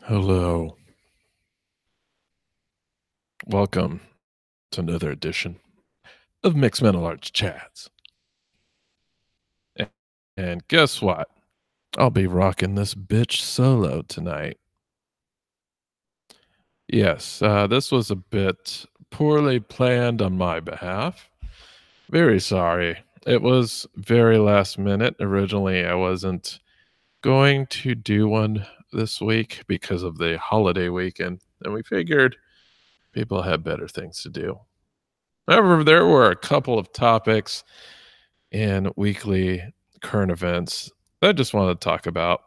Hello. Welcome to another edition of Mixed Mental Arts Chats. A- And guess what? I'll be rocking this bitch solo tonight. Yes, this was a bit poorly planned on my behalf. Very sorry. It was very last minute. Originally, I wasn't going to do one this week because of the holiday weekend, and we figured people had better things to do. However, there were a couple of topics and weekly current events that I just want to talk about.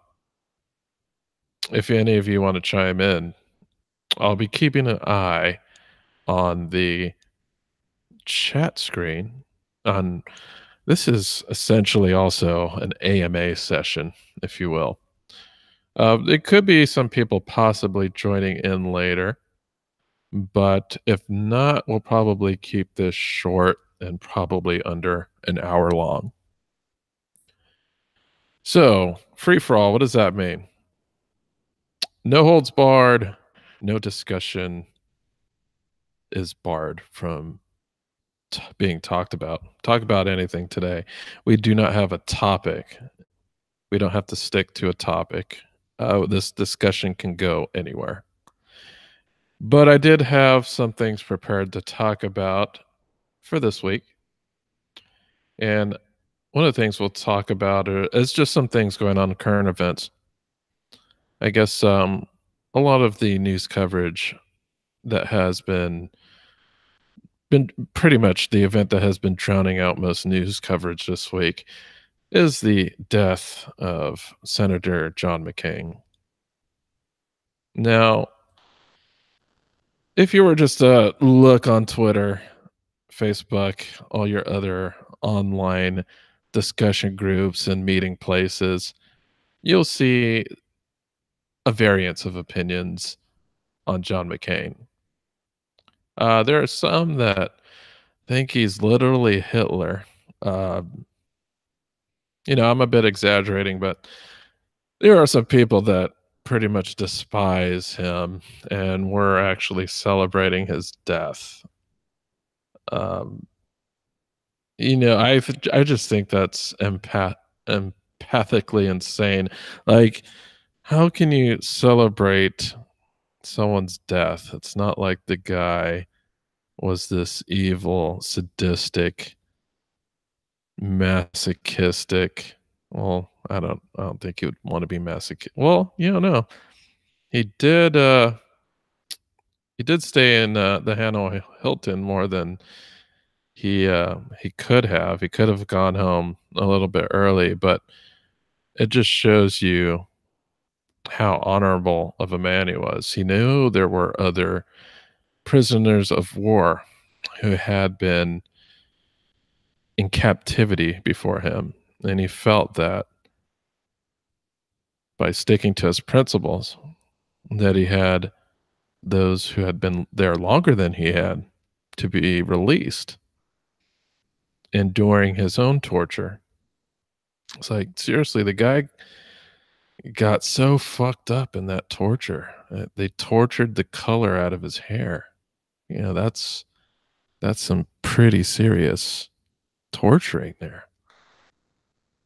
If any of you want to chime in, I'll be keeping an eye on the chat screen. On This is essentially also an AMA session, if you will. It could be some people possibly joining in later, but if not, we'll probably keep this short and probably under an hour long. So, free for all, what does that mean? No holds barred, no discussion is barred from being talked about. Talk about anything today. We do not have a topic. We don't have to stick to a topic. This discussion can go anywhere. But I did have some things prepared to talk about for this week. And one of the things we'll talk about is just some things going on in current events. I guess a lot of the news coverage that has been pretty much the event that has been drowning out most news coverage this week is the death of Senator John McCain. Now, if you were just to look on Twitter, Facebook, all your other online discussion groups and meeting places, you'll see a variance of opinions on John McCain. There are some that think he's literally Hitler. Uh, I'm a bit exaggerating, but there are some people that pretty much despise him, and we're actually celebrating his death. Um, I just think that's empathically insane. Like, how can you celebrate someone's death? It's not like the guy was this evil, sadistic, masochistic. Well, I don't think he would want to be masochistic. Well, you don't know. He did he did stay in the Hanoi Hilton more than he could have. He could have gone home a little bit early, but it just shows you how honorable of a man he was. He knew there were other prisoners of war who had been in captivity before him, and he felt that by sticking to his principles that he had those who had been there longer than he had to be released, enduring his own torture. It's like, seriously, the guy got so fucked up in that torture. They tortured the color out of his hair. That's some pretty serious torturing there.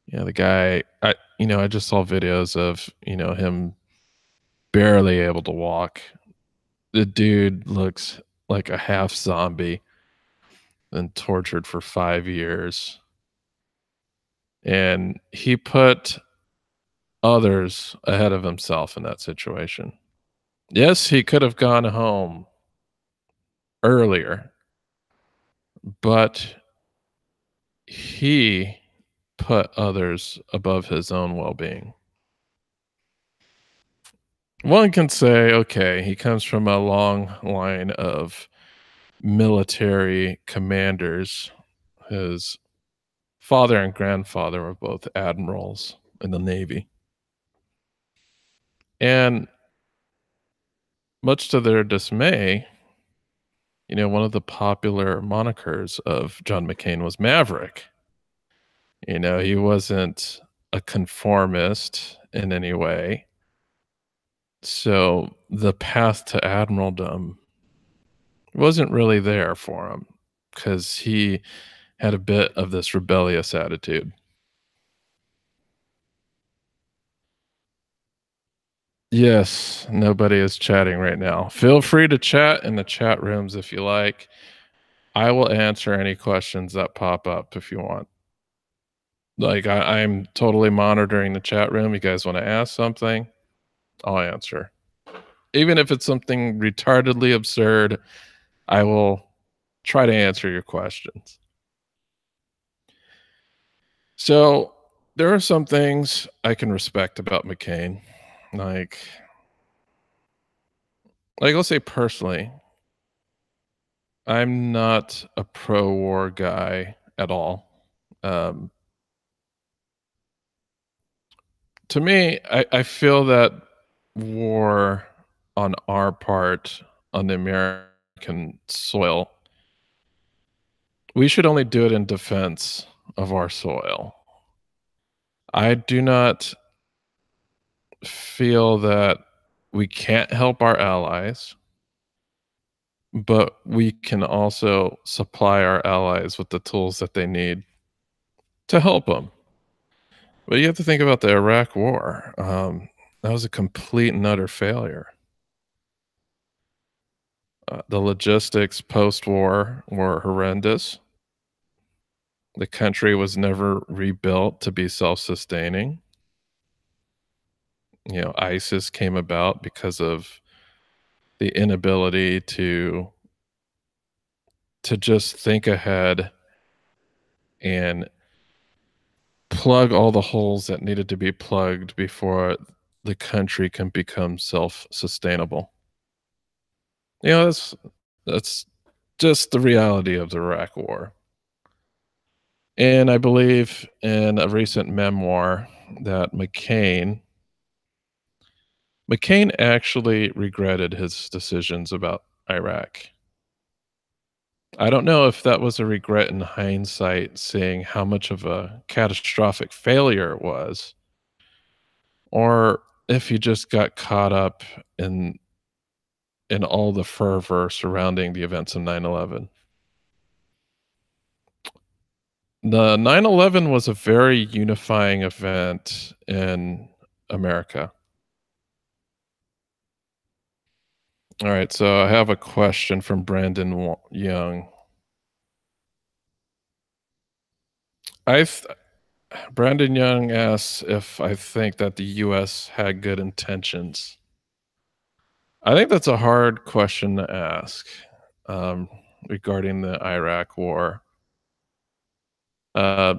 The guy, I just saw videos of, him barely able to walk. The dude looks like a half zombie and tortured for 5 years. And he put others ahead of himself in that situation. Yes, he could have gone home earlier, but he put others above his own well-being. One can say, okay, he comes from a long line of military commanders. His father and grandfather were both admirals in the Navy. And much to their dismay, one of the popular monikers of John McCain was Maverick. He wasn't a conformist in any way. So the path to admiraldom wasn't really there for him because he had a bit of this rebellious attitude. Yes, nobody is chatting right now. Feel free to chat in the chat rooms if you like. I will answer any questions that pop up if you want. Like, I'm totally monitoring the chat room. You guys wanna ask something, I'll answer. Even if it's something retardedly absurd, I will try to answer your questions. So, there are some things I can respect about McCain. Like I'll say personally, I'm not a pro-war guy at all. Um, to me, I feel that war on our part, on the American soil, we should only do it in defense of our soil. I do not feel that we can't help our allies, but we can also supply our allies with the tools that they need to help them. But you have to think about the Iraq War. That was a complete and utter failure. The logistics post-war were horrendous. The country was never rebuilt to be self-sustaining. You know, ISIS came about because of the inability to just think ahead and plug all the holes that needed to be plugged before the country can become self-sustainable. You know, that's just the reality of the Iraq War. And I believe in a recent memoir that McCain actually regretted his decisions about Iraq. I don't know if that was a regret in hindsight, seeing how much of a catastrophic failure it was, or if he just got caught up in all the fervor surrounding the events of 9/11. The 9/11 was a very unifying event in America. Alright, so I have a question from Brandon Young. I th Brandon Young asks if I think that the US had good intentions. I think that's a hard question to ask, um, regarding the Iraq War. Uh,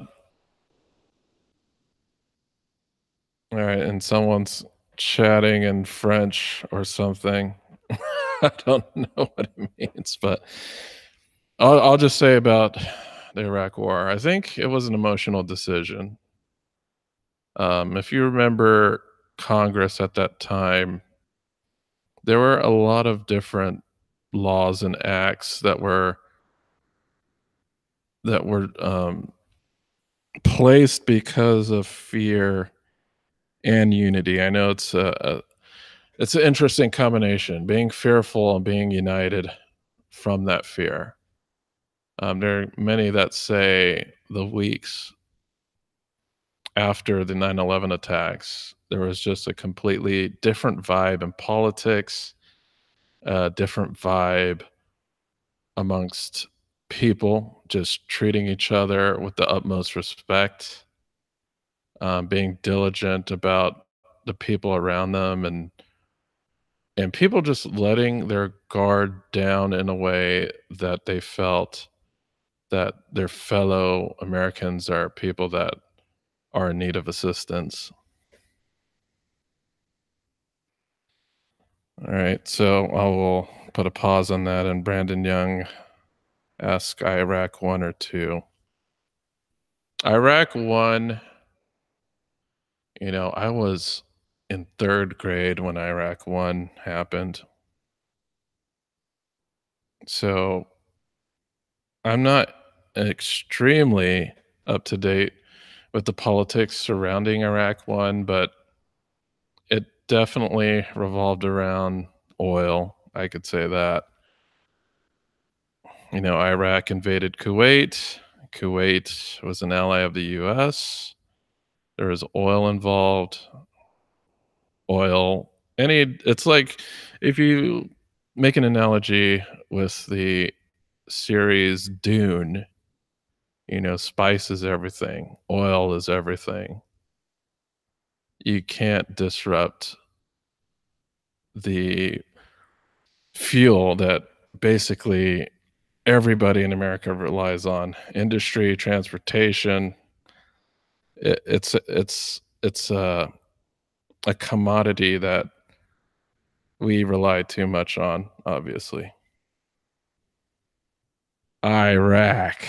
alright, and someone's chatting in French or something. I don't know what it means, but I'll just say about the Iraq War, I think it was an emotional decision. If you remember Congress at that time, there were a lot of different laws and acts that were placed because of fear and unity. I know it's an interesting combination, being fearful and being united from that fear. There are many that say the weeks after the 9/11 attacks, there was just a completely different vibe in politics, a different vibe amongst people, just treating each other with the utmost respect, being diligent about the people around them, and people just letting their guard down in a way that they felt that their fellow Americans are people that are in need of assistance. All right, so I will put a pause on that, and Brandon Young ask Iraq 1 or 2. Iraq 1, I was in 3rd grade when Iraq 1 happened. So, I'm not extremely up to date with the politics surrounding Iraq 1, but It definitely revolved around oil, I could say that. You know, Iraq invaded Kuwait. Kuwait was an ally of the US. There was oil involved. Oil any it's like if you make an analogy with the series Dune, you know, spice is everything, oil is everything. You can't disrupt the fuel that basically everybody in America relies on. Industry, transportation, it's a commodity that we rely too much on, obviously. Iraq.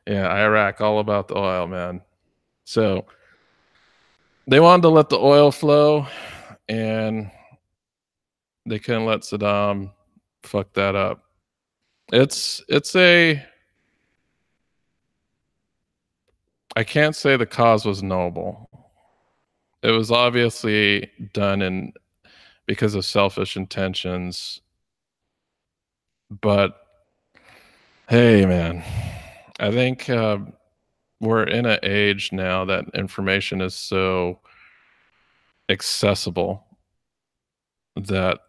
Yeah, Iraq, all about the oil, man. So, they wanted to let the oil flow, and they couldn't let Saddam fuck that up. It's a I can't say the cause was noble. It was obviously done in because of selfish intentions, but hey, man, I think, we're in an age now that information is so accessible that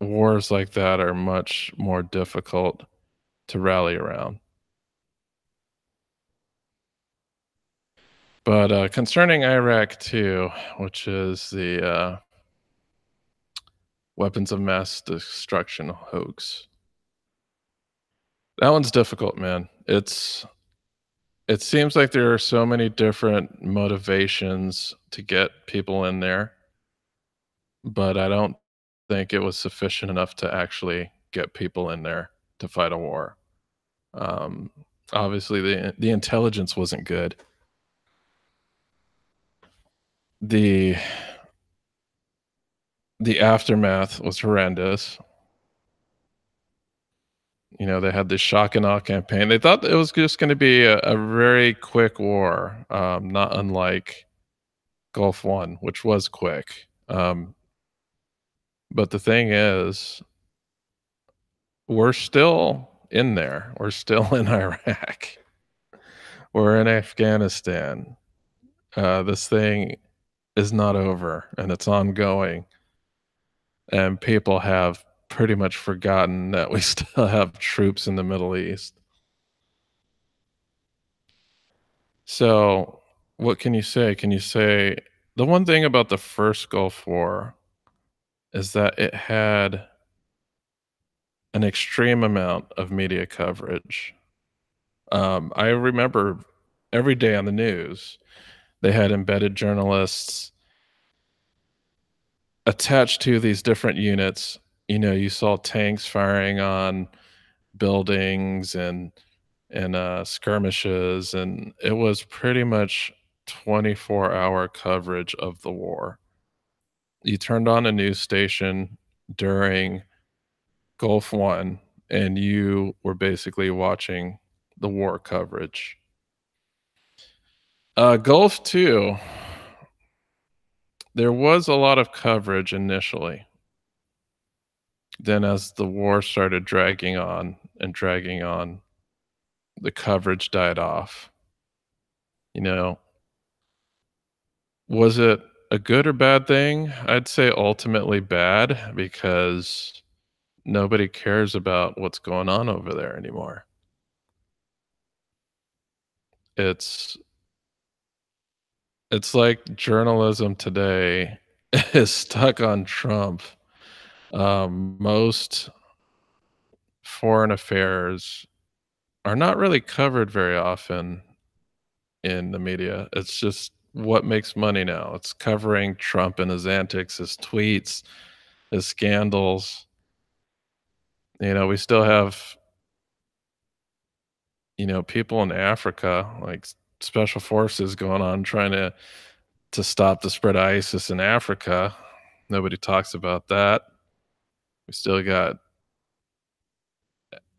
wars like that are much more difficult to rally around. But, concerning Iraq too, which is the, weapons of mass destruction hoax, that one's difficult, man. It seems like there are so many different motivations to get people in there, but I don't think it was sufficient enough to actually get people in there to fight a war. Um, Obviously, the intelligence wasn't good. The the aftermath was horrendous. You know, they had this shock and awe campaign. They thought it was just gonna be a very quick war, not unlike Gulf One, which was quick. But the thing is, we're still in there. We're still in Iraq. We're in Afghanistan. This thing is not over, and it's ongoing, and people have pretty much forgotten that we still have troops in the Middle East. So, what can you say? Can you say the one thing about the first Gulf War is that it had an extreme amount of media coverage. I remember every day on the news, they had embedded journalists attached to these different units. You know, you saw tanks firing on buildings and skirmishes, and it was pretty much 24-hour coverage of the war. You turned on a news station during Gulf One, and you were basically watching the war coverage. Gulf Two, there was a lot of coverage initially. Then, as the war started dragging on and dragging on, the coverage died off. You know, was it a good or bad thing? I'd say ultimately bad because nobody cares about what's going on over there anymore. It's it's like journalism today is stuck on Trump. Most foreign affairs are not really covered very often in the media. It's just what makes money now. It's covering Trump and his antics, his tweets, his scandals. You know, we still have, you know, people in Africa, like special forces going on trying to stop the spread of ISIS in Africa. Nobody talks about that. We still got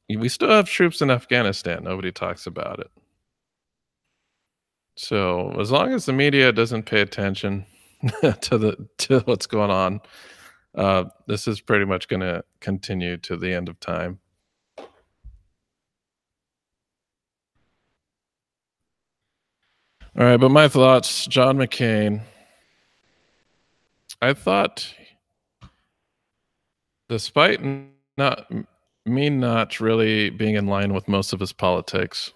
we still have troops in Afghanistan. Nobody talks about it. So, as long as the media doesn't pay attention, to what's going on. This is pretty much gonna continue to the end of time. All right, but my thoughts, John McCain. I thought, despite not me not really being in line with most of his politics,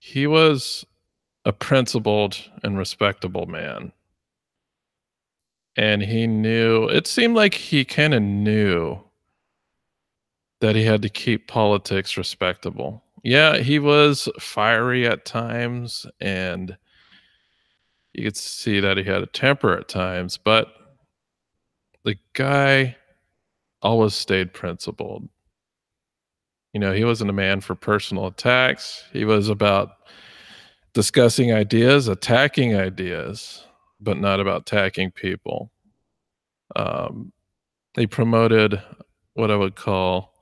he was a principled and respectable man. And he knew it seemed like he kinda knew that he had to keep politics respectable. Yeah, he was fiery at times, and you could see that he had a temper at times, but the guy always stayed principled. You know, he wasn't a man for personal attacks. He was about discussing ideas, attacking ideas, but not about attacking people. Um, he promoted what I would call,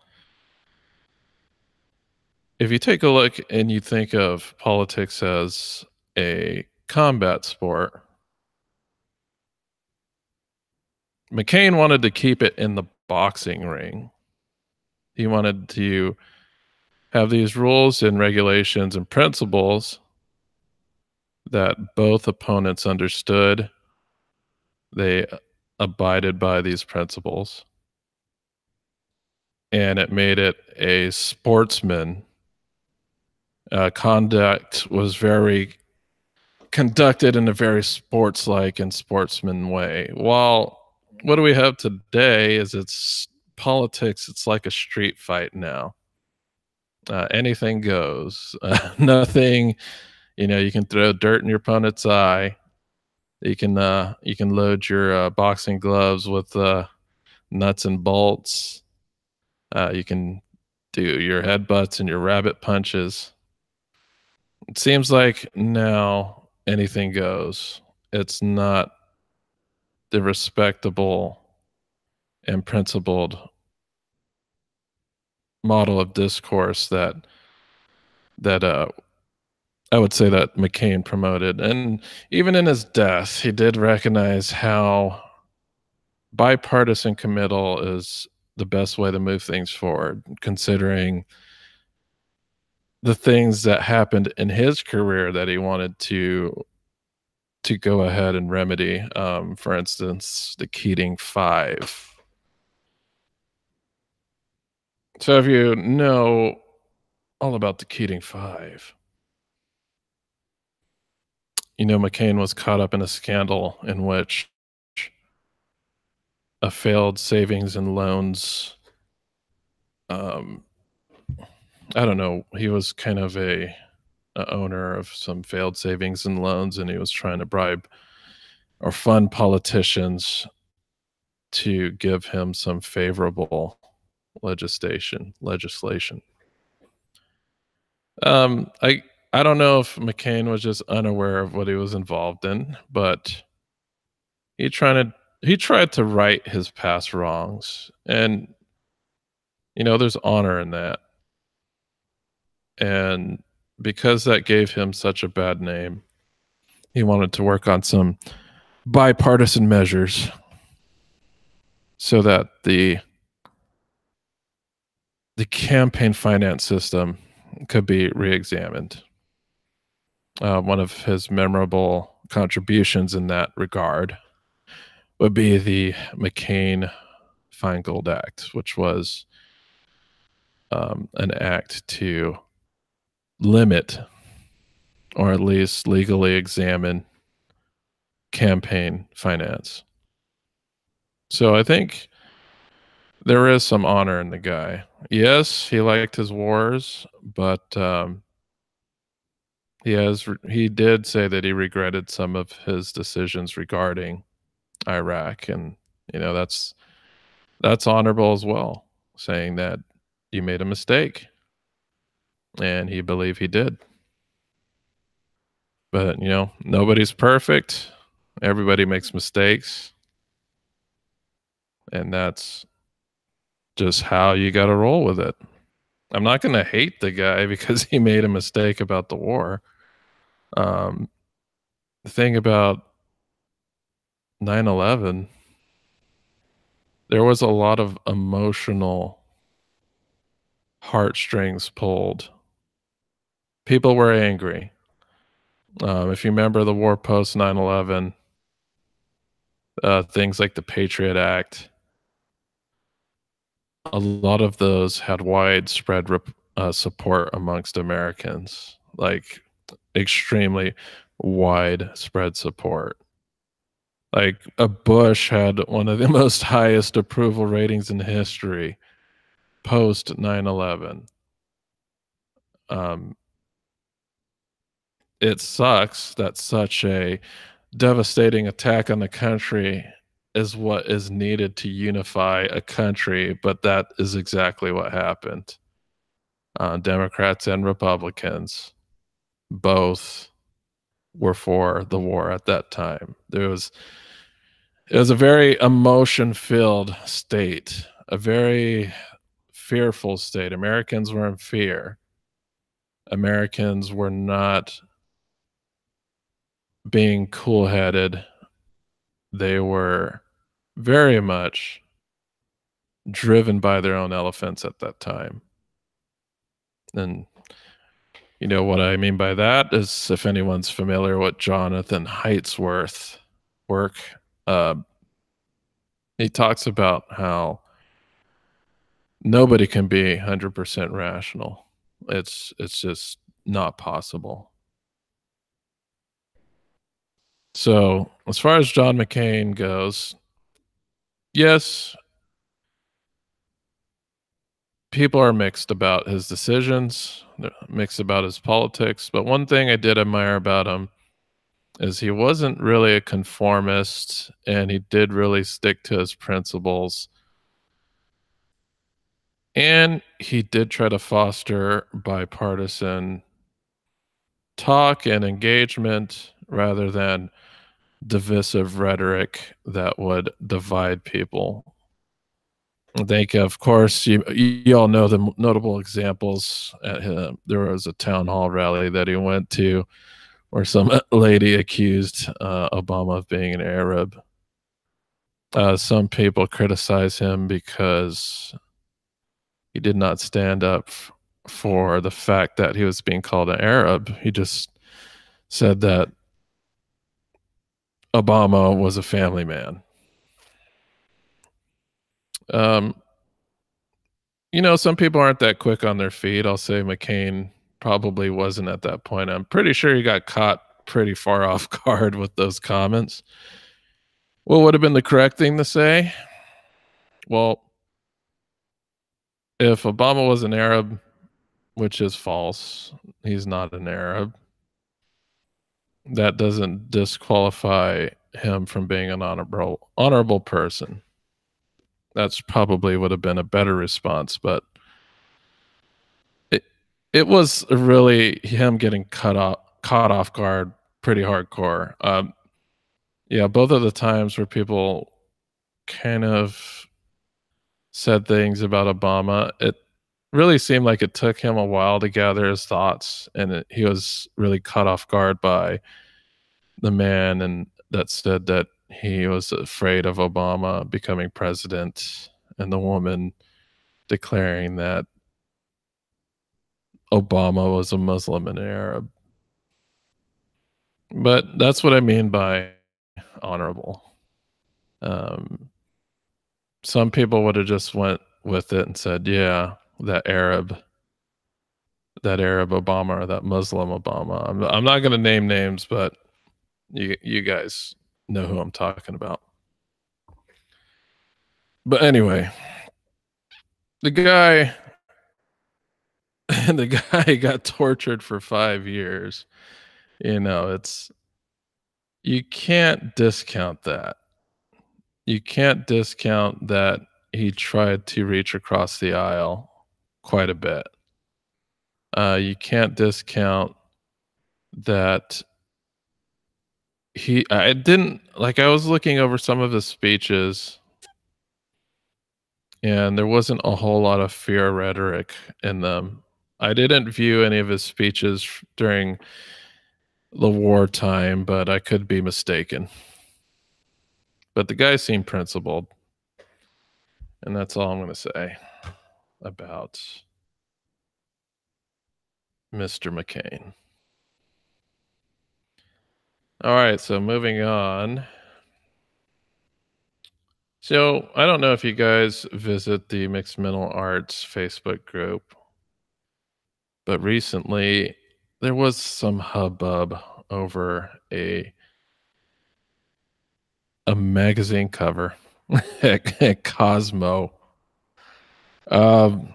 if you take a look and you think of politics as a combat sport, McCain wanted to keep it in the boxing ring. He wanted to have these rules and regulations and principles that both opponents understood. They abided by these principles, and it made it a sportsman. Conduct was very conducted in a very sports-like and sportsman way. While what do we have today is it's politics, it's like a street fight now. Anything goes. Nothing, you can throw dirt in your opponent's eye. You can load your boxing gloves with nuts and bolts. You can do your headbutts and your rabbit punches. It seems like now anything goes. It's not the respectable and principled model of discourse that I would say that McCain promoted. And even in his death, he did recognize how bipartisan committal is the best way to move things forward, considering the things that happened in his career that he wanted to go ahead and remedy. For instance, the Keating Five. So if you know all about the Keating Five, you know McCain was caught up in a scandal in which a failed savings and loans, um, I don't know, he was kind of a owner of some failed savings and loans, and he was trying to bribe or fund politicians to give him some favorable legislation. I don't know if McCain was just unaware of what he was involved in, but he tried to he tried to right his past wrongs, and there's honor in that. And because that gave him such a bad name, he wanted to work on some bipartisan measures so that the campaign finance system could be reexamined. One of his memorable contributions in that regard would be the McCain-Feingold Act, which was an act to limit or at least legally examine campaign finance. So I think there is some honor in the guy. Yes, he liked his wars, but he did say that he regretted some of his decisions regarding Iraq, and that's honorable as well, saying that you made a mistake, and he believed he did. But nobody's perfect. Everybody makes mistakes, and that's just how you got to roll with it. I'm not going to hate the guy because he made a mistake about the war. The thing about 9/11, there was a lot of emotional heartstrings pulled. People were angry. If you remember the war post 9/11, things like the Patriot Act, a lot of those had widespread support amongst Americans, like extremely widespread support. Like Bush had one of the most highest approval ratings in history post 9/11. Um, it sucks that such a devastating attack on the country is what is needed to unify a country, but that is exactly what happened. Democrats and Republicans both were for the war at that time. It was a very emotion-filled state, a very fearful state. Americans were in fear. Americans were not being cool-headed. They were very much driven by their own elephants at that time. And you know what I mean by that is, if anyone's familiar with Jonathan Haitzworth work, uh, he talks about how nobody can be 100% rational. It's just not possible. So, as far as John McCain goes, yes, people are mixed about his decisions, they're mixed about his politics, but one thing I did admire about him is he wasn't really a conformist, and he did really stick to his principles. And he did try to foster bipartisan talk and engagement rather than divisive rhetoric that would divide people. I think, of course, you all know the notable examples. There was a town hall rally that he went to where some lady accused Obama of being an Arab. Some people criticize him because he did not stand up for the fact that he was being called an Arab. He just said that Obama was a family man. Um, you know, some people aren't that quick on their feet. I'll say McCain probably wasn't at that point. I'm pretty sure he got caught pretty far off guard with those comments. What would have been the correct thing to say? Well, if Obama was an Arab, which is false, he's not an Arab, that doesn't disqualify him from being an honorable person. That's probably would have been a better response, but it it was really him getting caught off guard pretty hardcore. Yeah, both of the times where people kind of said things about Obama, it really seemed like it took him a while to gather his thoughts, and he was really caught off guard by the man and that said that he was afraid of Obama becoming president, and the woman declaring that Obama was a Muslim and Arab. But that's what I mean by honorable. Um, some people would have just went with it and said, "Yeah, that Arab Obama or that Muslim Obama." I'm not going to name names, but you guys know who I'm talking about. But anyway, the guy the guy got tortured for 5 years. You know, it's you can't discount that. You can't discount that he tried to reach across the aisle quite a bit. You can't discount that I didn't like, I was looking over some of his speeches, and there wasn't a whole lot of fear rhetoric in them. I didn't view any of his speeches during the wartime, but I could be mistaken. but the guy seemed principled, and that's all I'm gonna say about Mr. McCain. All right, so moving on. So, I don't know if you guys visit the Mixed Mental Arts Facebook group, but recently there was some hubbub over a magazine cover at Cosmo. Um,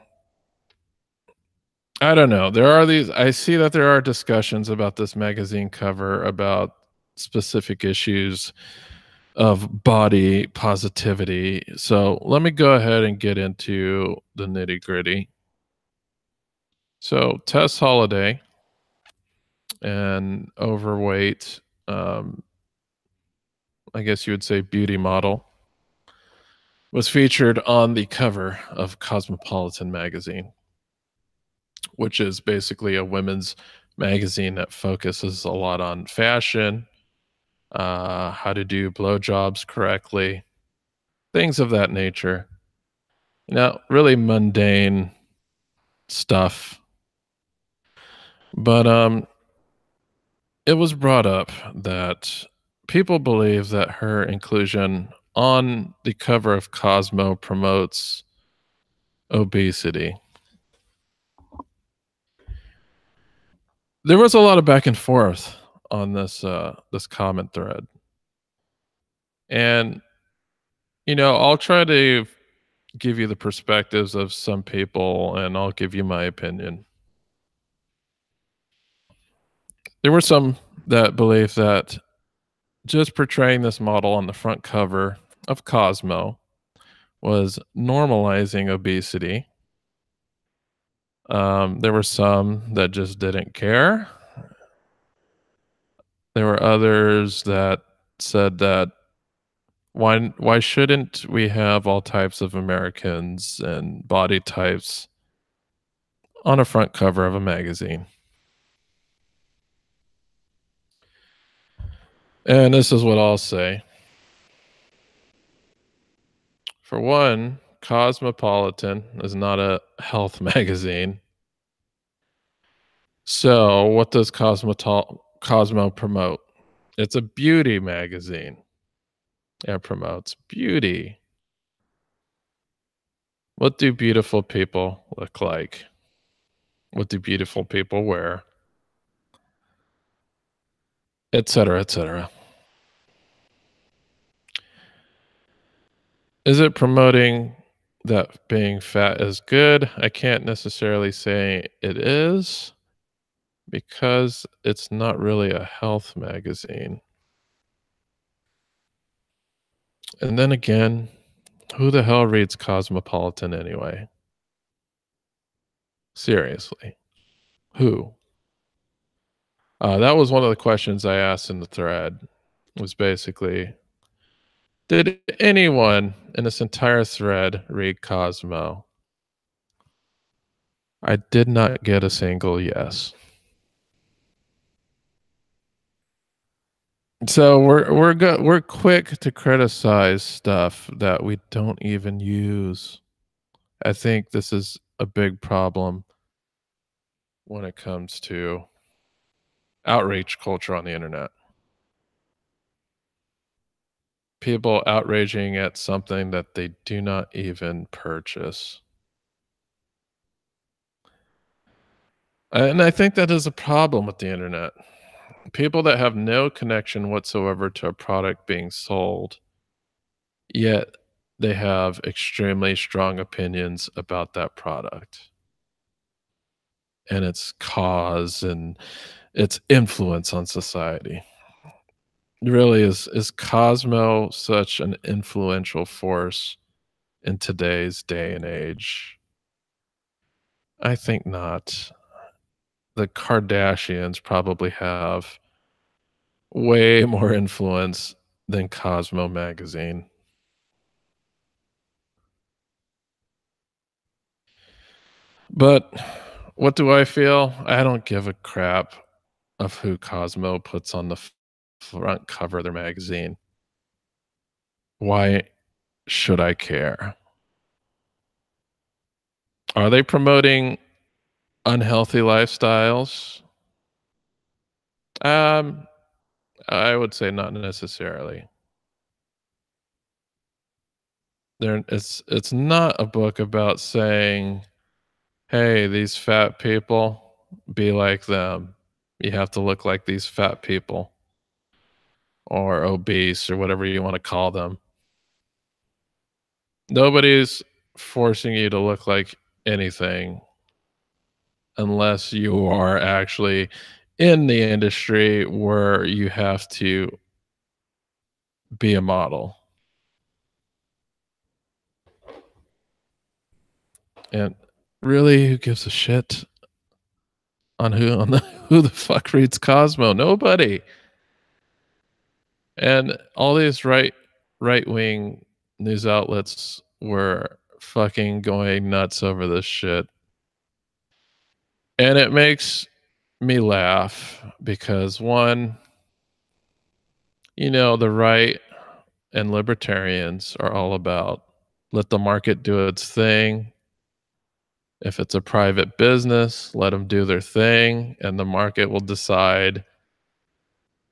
I don't know. I see that there are discussions about this magazine cover about specific issues of body positivity. So let me go ahead and get into the nitty gritty. So Tess Holiday, an overweight, I guess you would say beauty model, was featured on the cover of Cosmopolitan magazine, which is basically a women's magazine that focuses a lot on fashion, how to do blowjobs correctly, things of that nature. Really mundane stuff. But it was brought up that people believe that her inclusion on the cover of Cosmo promotes obesity. There was a lot of back and forth on this comment thread. And I'll try to give you the perspectives of some people and I'll give you my opinion. There were some that believe that just portraying this model on the front cover of Cosmo was normalizing obesity. There were some that just didn't care. There were others that said that why shouldn't we have all types of Americans and body types on a front cover of a magazine? And this is what I'll say. For one, Cosmopolitan is not a health magazine. So, what does Cosmo promote? It's a beauty magazine. It promotes beauty. What do beautiful people look like? What do beautiful people wear? Etc., etc. Is it promoting that being fat is good? I can't necessarily say it is because it's not really a health magazine. And then again, who the hell reads Cosmopolitan anyway? Seriously. Who? That was one of the questions I asked in the thread, was basically, did anyone in this entire thread read Cosmo? I did not get a single yes. So we're quick to criticize stuff that we don't even use. I think this is a big problem when it comes to outrage culture on the internet. People outraging at something that they do not even purchase. And I think that is a problem with the internet. People that have no connection whatsoever to a product being sold, yet they have extremely strong opinions about that product and its cause and its influence on society. Really, is Cosmo such an influential force in today's day and age? I think not. The Kardashians probably have way more influence than Cosmo magazine. But what do I feel? I don't give a crap of who Cosmo puts on the front cover of their magazine. Why should I care? Are they promoting unhealthy lifestyles? Um, I would say not necessarily. It's not a book about saying, "Hey, these fat people, be like them. You have to look like these fat people or obese or whatever you wanna call them." Nobody's forcing you to look like anything unless you are actually in the industry where you have to be a model. And really, who gives a shit on the who the fuck reads Cosmo? Nobody. And all these right-wing news outlets were fucking going nuts over this shit. And it makes me laugh because one, the right and libertarians are all about let the market do its thing. If it's a private business, let them do their thing, and the market will decide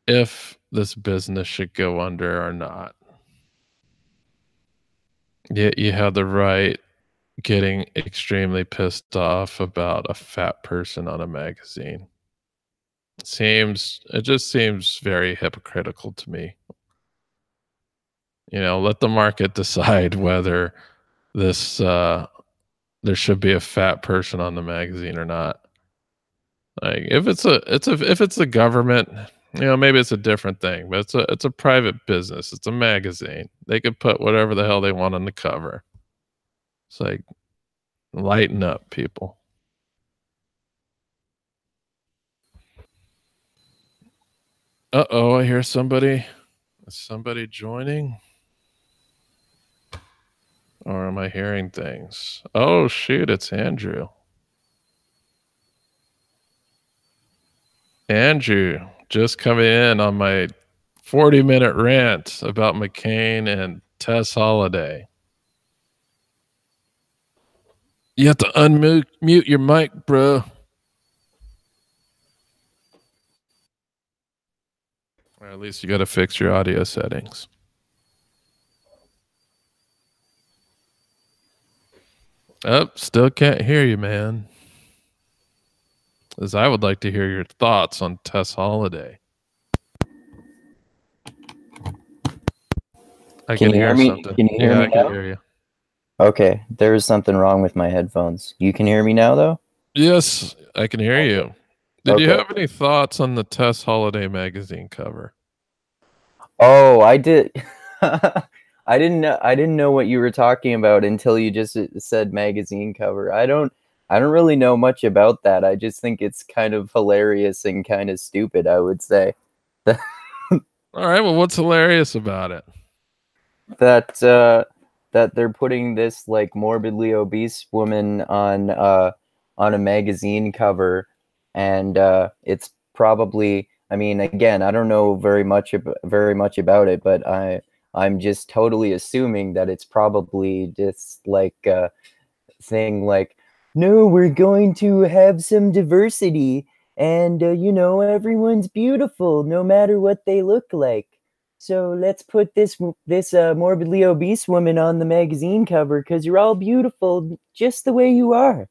if this business should go under or not. Yet you have the right getting extremely pissed off about a fat person on a magazine. It just seems very hypocritical to me. Let the market decide whether this there should be a fat person on the magazine or not. Like if it's the government, maybe it's a different thing, but it's a private business. It's a magazine. They could put whatever the hell they want on the cover. It's like lighten up, people. Uh-oh, I hear somebody. Is somebody joining? Or am I hearing things? Oh shoot, it's Andrew. Andrew, just coming in on my 40-minute rant about McCain and Tess Holiday. You have to unmute your mic, bro. Or at least you got to fix your audio settings. Oh, still can't hear you, man. As I would like to hear your thoughts on Tess Holiday. Can you hear me? Something. Can you hear me I can now? hear you. Okay, there is something wrong with my headphones. You can hear me now, though? Yes, I can hear you. Did you Okay. have any thoughts on the Tess Holiday magazine cover? Oh, I did. I didn't know what you were talking about until you just said magazine cover. I don't really know much about that. I just think it's kind of hilarious and kind of stupid, I would say. All right, well, what's hilarious about it? That they're putting this like morbidly obese woman on a magazine cover, and it's probably, I mean, again, I don't know very much about it, but I'm just totally assuming that it's probably just like a thing like, no, we're going to have some diversity, and everyone's beautiful no matter what they look like. So let's put this morbidly obese woman on the magazine cover because you're all beautiful just the way you are.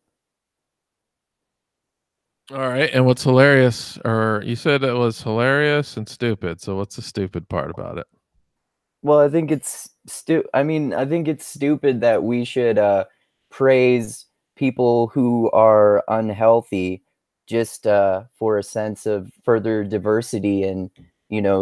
All right, and what's hilarious, or you said it was hilarious and stupid. So what's the stupid part about it? Well, I think it's I think it's stupid that we should praise people who are unhealthy just for a sense of further diversity and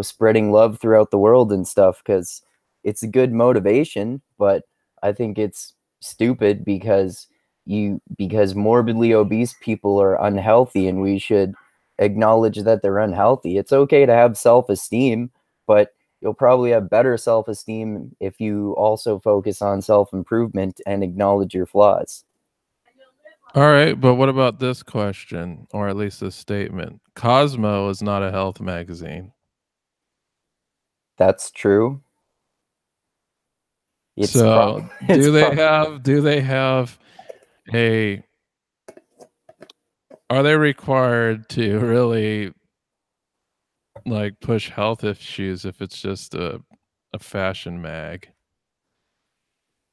spreading love throughout the world and stuff, because it's a good motivation, but I think it's stupid because morbidly obese people are unhealthy and we should acknowledge that they're unhealthy. It's okay to have self-esteem, but you'll probably have better self-esteem if you also focus on self-improvement and acknowledge your flaws. All right, but what about this question, or at least this statement? Cosmo is not a health magazine. That's true. So It's probably do they have a are they required to really like push health issues if it's just a fashion mag?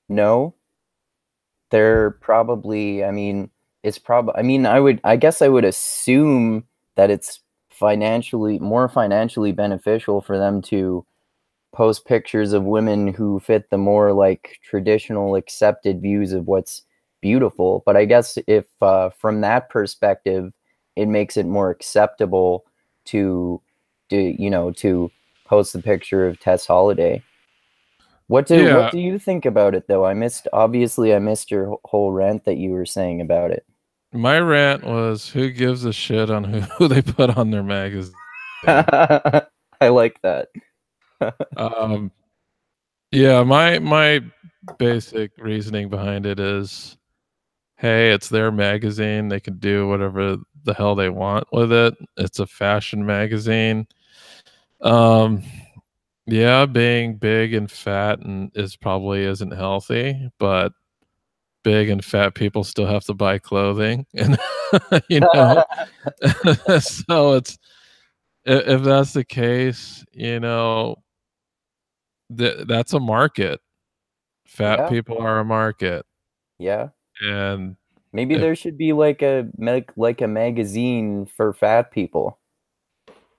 no. They're probably, I mean, it's probably, I mean, I guess I would assume that it's more financially beneficial for them to post pictures of women who fit the more like traditional accepted views of what's beautiful. But I guess if from that perspective, it makes it more acceptable to to post the picture of Tess Holiday. What Yeah, do you think about it though? I missed your whole rant that you were saying about it. my rant was who gives a shit on who they put on their magazine. I like that. Um, yeah, my basic reasoning behind it is, hey, it's their magazine. They can do whatever the hell they want with it. It's a fashion magazine. Um, yeah, being big and fat and is probably isn't healthy, but big and fat people still have to buy clothing, and you know, so it's if that's the case, that's a market. Fat Yeah, people are a market, yeah. and Maybe if there should be like a magazine for fat people.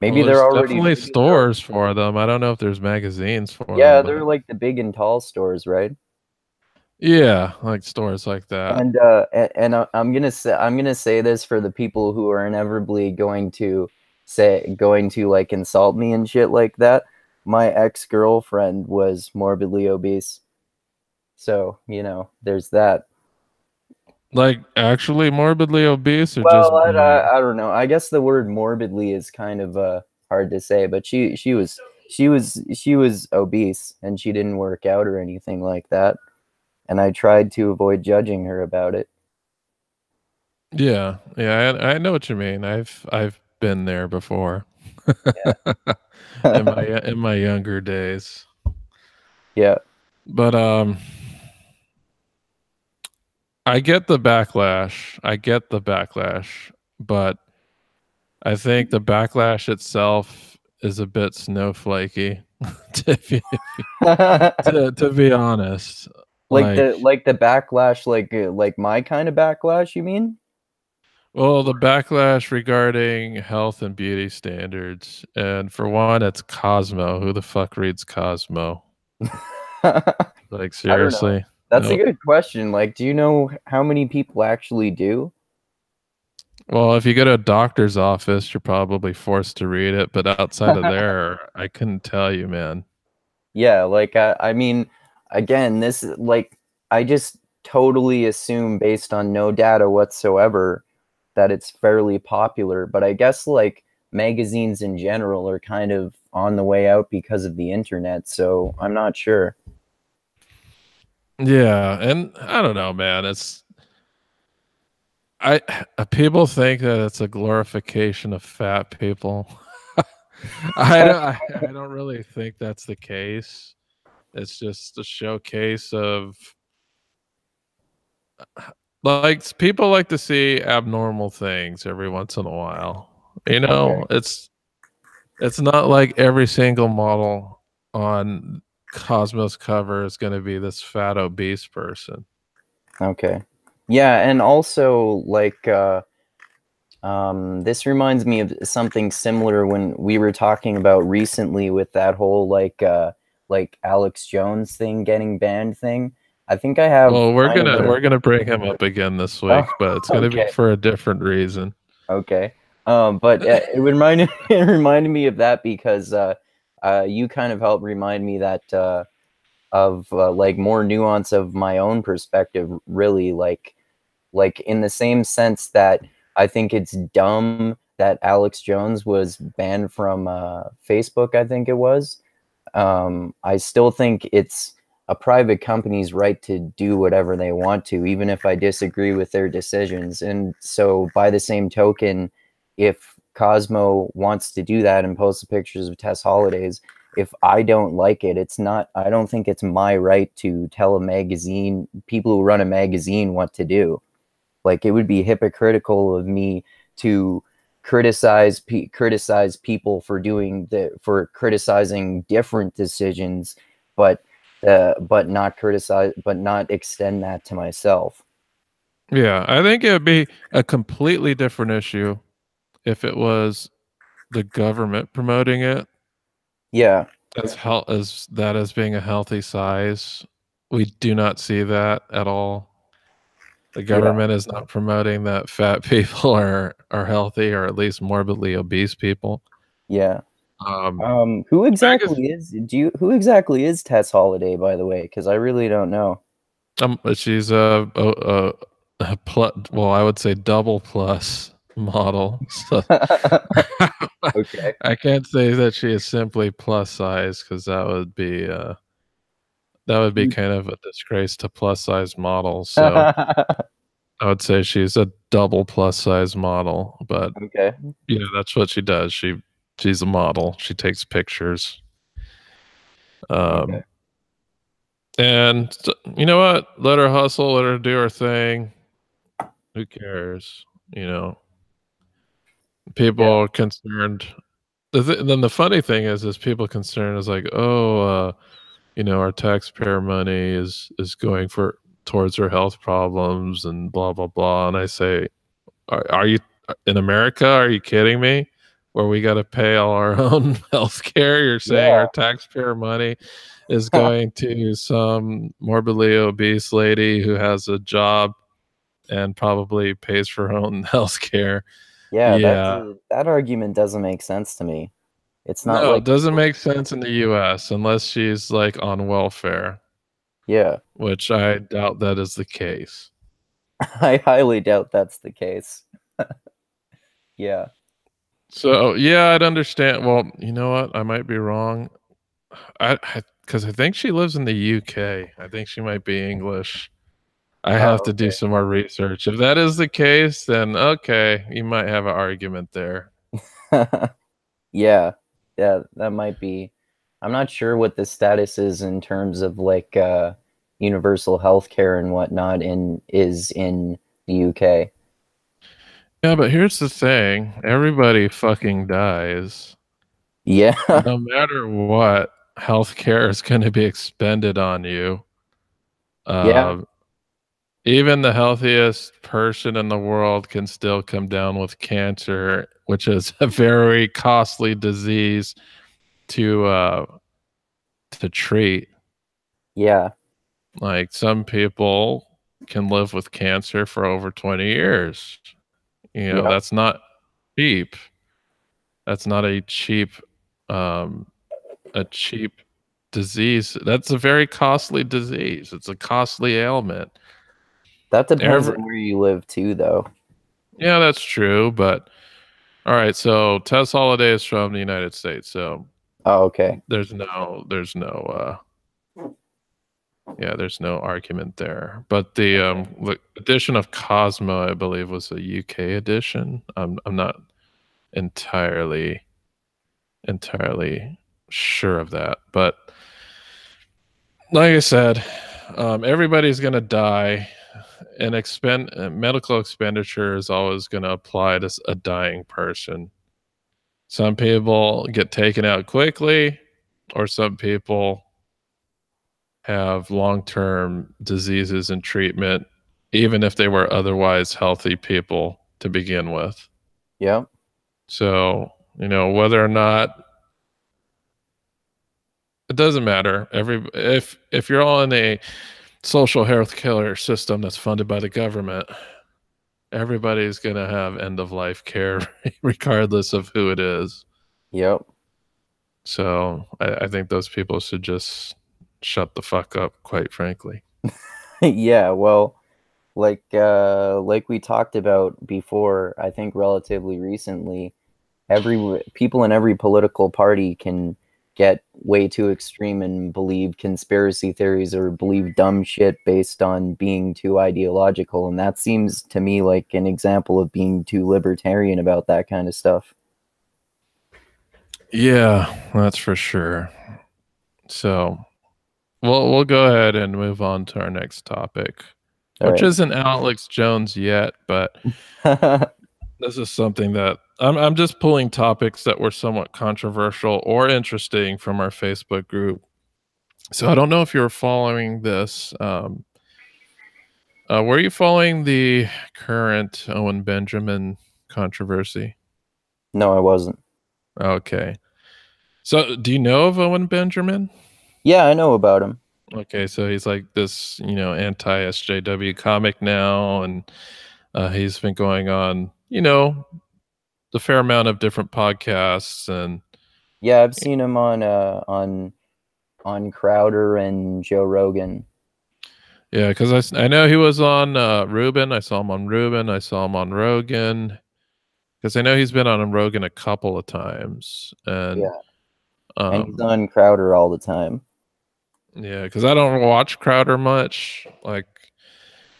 Maybe well, they're there's already definitely maybe they're stores for them. I don't know if there's magazines for yeah, them, they're but like the big and tall stores, right? yeah, like stores like that. I'm gonna say this for the people who are inevitably going to like insult me and shit like that. My ex-girlfriend was morbidly obese, so there's that. Like actually morbidly obese or just Well, big? I don't know. I guess the word morbidly is kind of hard to say, but she was obese and she didn't work out or anything like that. And I tried to avoid judging her about it. Yeah, yeah, I know what you mean. I've been there before. In my younger days. Yeah. But I get the backlash. I get the backlash, but I think the backlash itself is a bit snowflakey to be honest. Like, Like the backlash, like my kind of backlash, you mean? well, the backlash regarding health and beauty standards, and for one, it's Cosmo. Who the fuck reads Cosmo? Like, I don't know. seriously? That's a Nope. good question. Like, do you know how many people actually do? Well, if you go to a doctor's office, you're probably forced to read it, but outside of there, I couldn't tell you, man. Yeah, like I mean, again, this like I just totally assume based on no data whatsoever that it's fairly popular, but I guess like magazines in general are kind of on the way out because of the internet, so I'm not sure. Yeah, and I don't know, man. I people think that it's a glorification of fat people. I don't really think that's the case. It's just a showcase of like people like to see abnormal things every once in a while. Okay. It's not like every single model on Cosmos cover is going to be this fat obese person. Okay. Yeah, and also like this reminds me of something similar when we were talking about recently with that whole like Alex Jones thing getting banned thing. I think I have Well, kind of a we're gonna bring him up again this oh, week, but it's gonna be okay. for a different reason. Okay. But it reminded it reminded me of that because you kind of helped remind me that of like more nuance of my own perspective, really like in the same sense that I think it's dumb that Alex Jones was banned from Facebook, I think it was. I still think it's a private company's right to do whatever they want to, even if I disagree with their decisions. And so, by the same token, if Cosmo wants to do that and post the pictures of Tess Holidays, if I don't like it, it's not, I don't think it's my right to tell people who run a magazine what to do. Like, it would be hypocritical of me to criticize people for criticizing different decisions, but not extend that to myself. Yeah, I think it would be a completely different issue if it was the government promoting it Yeah, as being a healthy size. We do not see that at all. The yeah, government is not promoting that fat people are healthy, or at least morbidly obese people. yeah. Um, Who I guess exactly is Tess Holiday, by the way? Because I really don't know. she's a plus, well, I would say double plus model. So Okay. I can't say that she is simply plus size, because that would be kind of a disgrace to plus size models. So I would say she's a double plus size model, but Okay. yeah, that's what she does. She's a model. She takes pictures. Okay. Um, and you know what? Let her hustle. Let her do her thing. Who cares? You know, people Yeah. are concerned. Then the funny thing is people concerned is like, oh, our taxpayer money is going towards her health problems and blah blah blah. And I say, are you in America? Are you kidding me? Where we got to pay all our own health care? You're saying our Yeah. taxpayer money is going to some morbidly obese lady who has a job and probably pays for her own health care. Yeah, Yeah. that argument doesn't make sense to me. It's not No, like it doesn't people, make sense in the US unless she's like on welfare, yeah. which I doubt that is the case. I highly doubt that's the case. Yeah. So, yeah, I'd understand. Well, you know what? I might be wrong. Because I think she lives in the UK. I think she might be English. I have to Oh, do some more research. If that is the case, then okay, you might have an argument there. okay. Yeah. Yeah, that might be. I'm not sure what the status is in terms of like universal health care and whatnot in the UK. Yeah, but here's the thing. Everybody fucking dies. Yeah. No matter what, healthcare is going to be expended on you. Yeah. Um, Even the healthiest person in the world can still come down with cancer, which is a very costly disease to uh, to treat. Yeah. Like, some people can live with cancer for over 20 years. Yeah. That's not cheap. That's not um, a cheap disease. That's a very costly disease. It's a costly ailment. That depends Every, on where you live too, though. yeah, that's true. But all right, so Tess Holiday is from the United States, so Oh, okay. there's no argument there. But the edition of Cosmo, I believe, was a UK edition. I'm not entirely sure of that, but like I said, everybody's gonna die, and medical expenditure is always gonna apply to a dying person. Some people get taken out quickly, or some people have long-term diseases and treatment, even if they were otherwise healthy people to begin with. Yeah. So, whether or not, it doesn't matter. If you're all in a social health care system that's funded by the government, everybody's gonna have end of life care, regardless of who it is. Yep. So I think those people should just shut the fuck up, quite frankly. Yeah, well, like we talked about before, I think relatively recently, people in every political party can get way too extreme and believe conspiracy theories or believe dumb shit based on being too ideological, and that seems to me like an example of being too libertarian about that kind of stuff. Yeah, that's for sure. So we'll go ahead and move on to our next topic, All which right. isn't Alex Jones yet, but this is something that I'm just pulling topics that were somewhat controversial or interesting from our Facebook group. So I don't know if you're following this. Were you following the current Owen Benjamin controversy? No, I wasn't. Okay. So do you know of Owen Benjamin? Yeah, I know about him. Okay, so he's like this, anti SJW comic now, and he's been going on, the fair amount of different podcasts, and Yeah, I've seen him on Crowder and Joe Rogan. yeah, because I know he was on Ruben. I saw him on Ruben. I saw him on Rogan. Because I know he's been on Rogan a couple of times, and Yeah, and he's um, on Crowder all the time. yeah, because I don't watch Crowder much. Like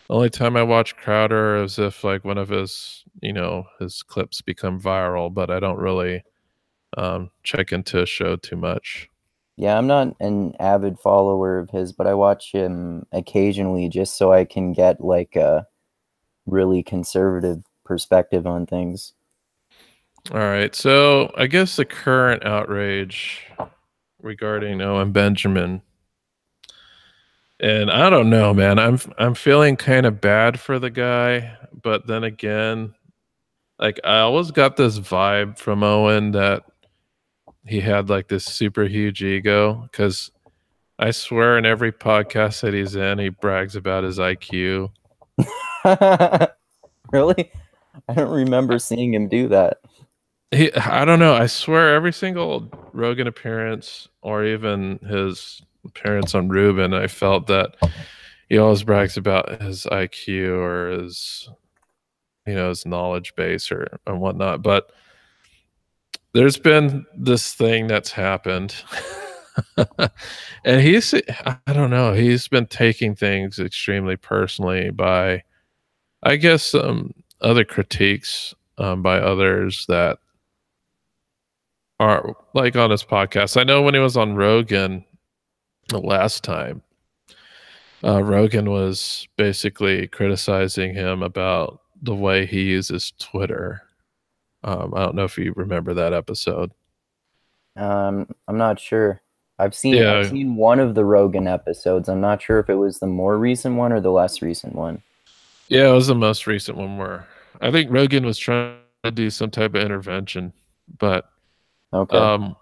the only time I watch Crowder is if like one of his clips become viral, but I don't really check into a show too much. Yeah, I'm not an avid follower of his, but I watch him occasionally just so I can get like a really conservative perspective on things. All right, so I guess the current outrage regarding Owen Benjamin, and I don't know, man. I'm feeling kind of bad for the guy, but then again, like I always got this vibe from Owen that he had like this super huge ego because I swear in every podcast that he's in, he brags about his IQ. Really? I don't remember seeing him do that. I don't know. I swear every single Rogan appearance or even his appearance on Ruben, I felt that he always brags about his IQ or his knowledge base or and whatnot. But there's been this thing that's happened. And I don't know, he's been taking things extremely personally by, I guess, other critiques by others that are like on his podcast. I know when he was on Rogan the last time, Rogan was basically criticizing him about the way he uses Twitter. I don't know if you remember that episode. I'm not sure. I've Yeah, seen one of the Rogan episodes. I'm not sure if it was the more recent one or the less recent one. yeah, it was the most recent one where I think Rogan was trying to do some type of intervention, but Okay. um,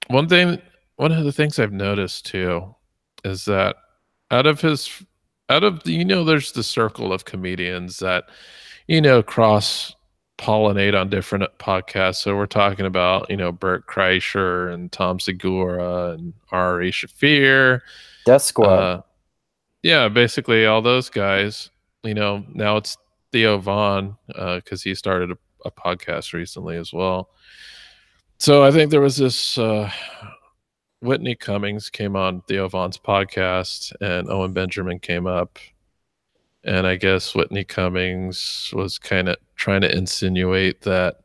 one thing, one of the things I've noticed too is that out of his, out of the, there's the circle of comedians that, cross pollinate on different podcasts. So we're talking about, Bert Kreischer and Tom Segura and Ari Shafir. Death Squad. Uh, yeah, basically all those guys, now it's Theo Vaughn, because he started a podcast recently as well. So I think there was this Whitney Cummings came on Theo Vaughn's podcast, and Owen Benjamin came up, and I guess Whitney Cummings was kind of trying to insinuate that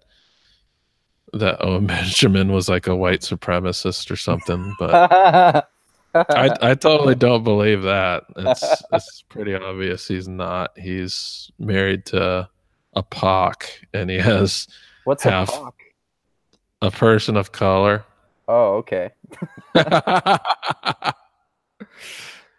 Owen Benjamin was like a white supremacist or something, but I totally don't believe that. It's pretty obvious he's not. He's married to a POC, and he has What's a half POC? a person of color. Oh, okay.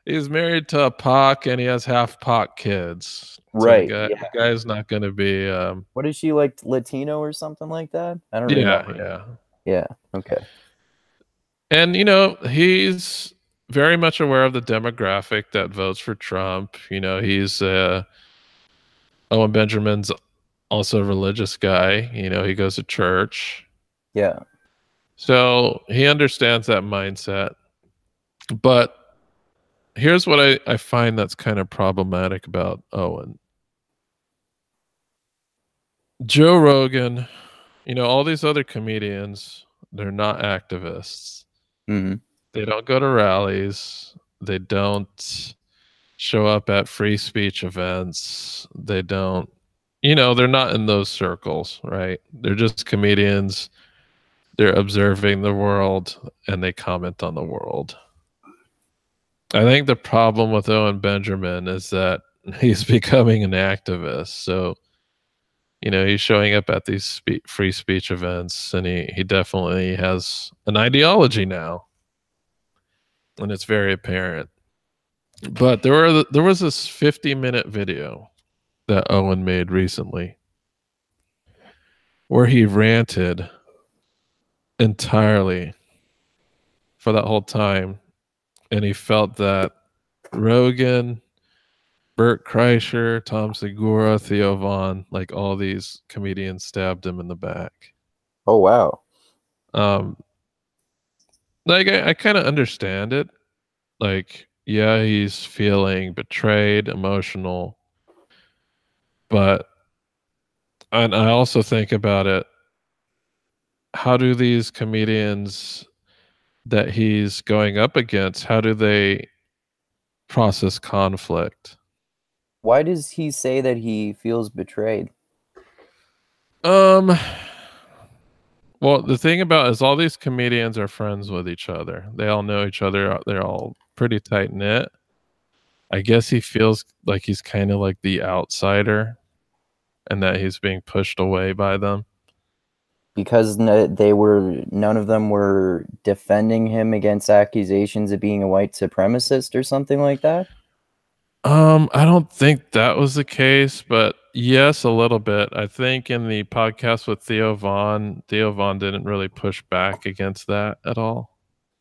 He's married to a POC, and he has half POC kids. So the Right. guy Yeah. the guy's not going to be. What is she like, Latino or something like that? I don't Yeah, remember. yeah, Yeah. Okay. and he's very much aware of the demographic that votes for Trump. He's Owen Benjamin's also a religious guy. He goes to church. Yeah. So he understands that mindset. But here's what I find that's kind of problematic about Owen. Joe Rogan, all these other comedians, they're not activists. Hmm. They don't go to rallies. They don't show up at free speech events. They don't, they're not in those circles, right? They're just comedians they're observing the world and they comment on the world. I think the problem with Owen Benjamin is that he's becoming an activist. So, he's showing up at these free speech events, and he definitely has an ideology now, and it's very apparent. But there was this 50-minute video that Owen made recently where he ranted entirely for that whole time, and he felt that Rogan, Bert Kreischer, Tom Segura, Theo Vaughn, like all these comedians stabbed him in the back. Oh, wow. Like I kind of understand it. Like, yeah, he's feeling betrayed, emotional, but and I also think about it. How do these comedians that he's going up against, how do they process conflict? Why does he say that he feels betrayed? Well, the thing about is all these comedians are friends with each other. They all know each other. They're all pretty tight knit. I guess he feels like he's kind of like the outsider and that he's being pushed away by them. Because none of them were defending him against accusations of being a white supremacist or something like that? I don't think that was the case, but yes, a little bit. I think in the podcast with Theo Vaughn didn't really push back against that at all.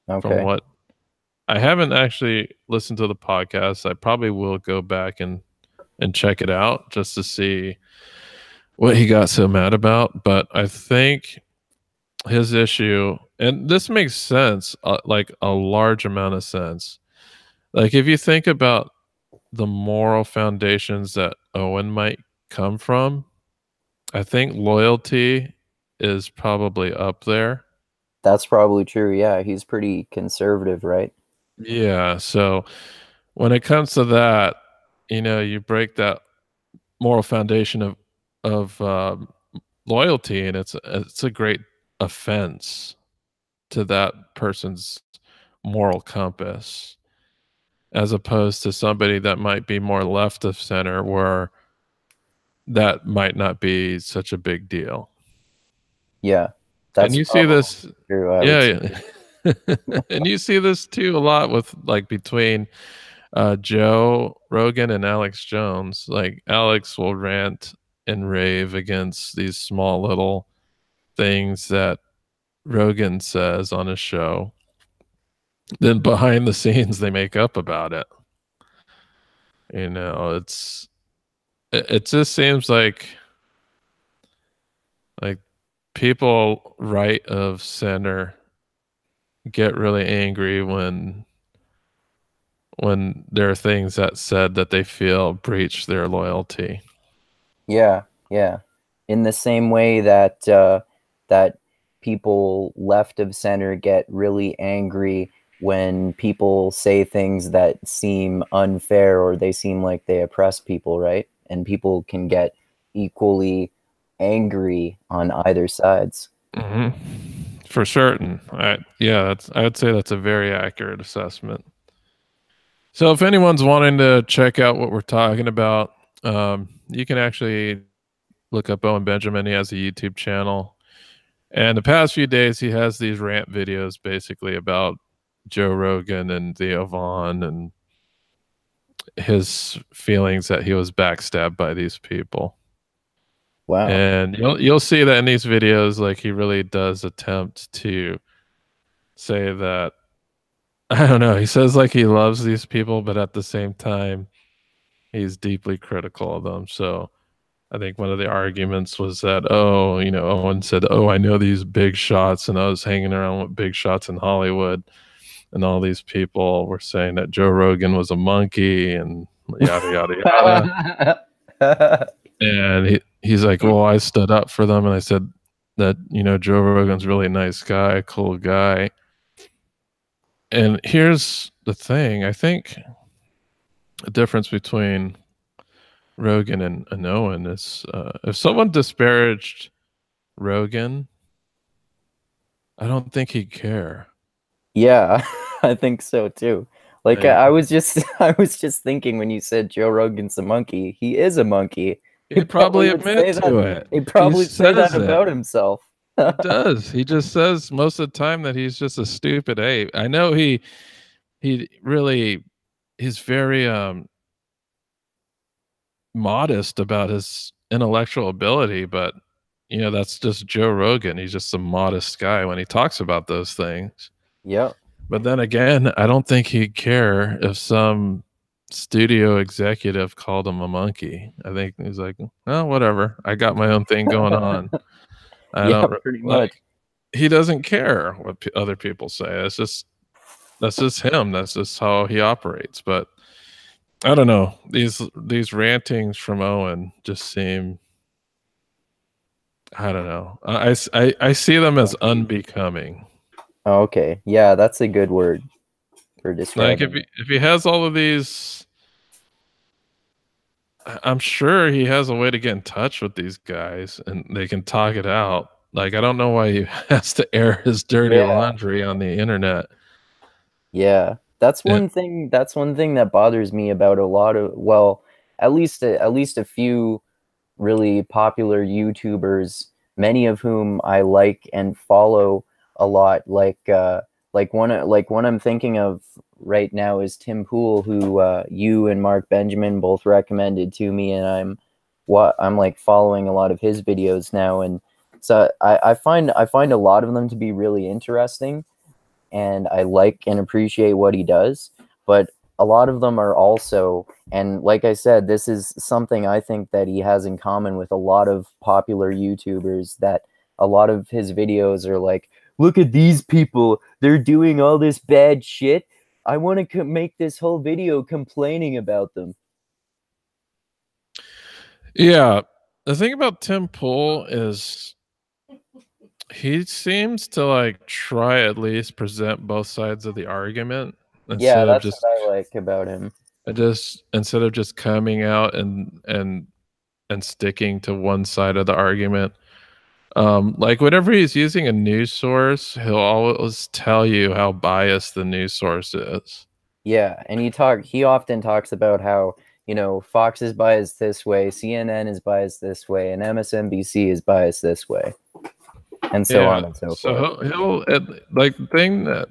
From Okay. what I haven't actually listened to the podcast. I probably will go back and check it out just to see what he got so mad about. But I think his issue, and this makes sense, like a large amount of sense. Like if you think about the moral foundations that Owen might come from, I think loyalty is probably up there. That's probably true. Yeah, he's pretty conservative, right? Yeah. So when it comes to that, you break that moral foundation of loyalty, and it's a great offense to that person's moral compass, as opposed to somebody that might be more left of center, where that might not be such a big deal. Yeah, And that's you see this, true. I would say. yeah, and you see this too a lot with like between Joe Rogan and Alex Jones. Like Alex will rant and rave against these small little things that Rogan says on his show. Then behind the scenes, they make up about it. It just seems like people right of center get really angry when there are things that said that they feel breach their loyalty. Yeah, yeah. In the same way that that people left of center get really angry when people say things that seem unfair or they seem like they oppress people, right? And people can get equally angry on either sides. Mm-hmm. For certain. I would say that's a very accurate assessment. So if anyone's wanting to check out what we're talking about, you can actually look up Owen Benjamin. He has a YouTube channel. And the past few days, he has these rant videos basically about Joe Rogan and Theo Vaughn and his feelings that he was backstabbed by these people. Wow. And you'll see that in these videos, like he really does attempt to say that, I don't know, he says like he loves these people, but at the same time, he's deeply critical of them. So I think one of the arguments was that, Owen said, "Oh, I know these big shots, and I was hanging around with big shots in Hollywood, and all these people were saying that Joe Rogan was a monkey and yada yada yada." And he's like, "Well, I stood up for them, and I said that Joe Rogan's really a nice guy, cool guy." And here's the thing: I think the difference between Rogan and Owen is if someone disparaged Rogan, I don't think he'd care. Yeah, I think so too. Like Like, I was just I was just thinking when you said Joe Rogan's a monkey, he is a monkey. He he'd probably probably would say admit to that. it. He'd He probably say that says it. about himself. He does. He just says most of the time that he's just a stupid ape. I know he really he's very modest about his intellectual ability, but that's just Joe Rogan. He's just a modest guy when he talks about those things. Yep. But then again, I don't think he'd care if some studio executive called him a monkey. I think he's like, "Oh, whatever. I got my own thing going on. I Yeah, don't pretty like." much. He doesn't care what other people say. That's just him. That's just how he operates. But I don't know. These rantings from Owen just seem, I don't know. I see them as unbecoming. Oh, okay. Yeah, that's a good word for Like describing it. if he has all of these, I'm sure he has a way to get in touch with these guys and they can talk it out. Like I don't know why he has to air his dirty Yeah. laundry on the internet. Yeah. That's Yeah. one thing that bothers me about a lot of, well, at least a few really popular YouTubers, many of whom I like and follow a lot. Like one I'm thinking of right now is Tim Pool, who you and Mark Benjamin both recommended to me, and I'm like following a lot of his videos now, and so I find a lot of them to be really interesting, and I like and appreciate what he does, but a lot of them are also, and like I said, this is something I think that he has in common with a lot of popular YouTubers, that a lot of his videos are like, look at these people, they're doing all this bad shit. I want to make this whole video complaining about them. Yeah. The thing about Tim Pool is he seems to like try at least present both sides of the argument Yeah, instead of that's just what I like about him. coming out and sticking to one side of the argument. Like whenever he's using a news source, he'll always tell you how biased the news source is. Yeah, and he often talks about how, Fox is biased this way, CNN is biased this way, and MSNBC is biased this way, and so Yeah. on and so So forth. like the thing that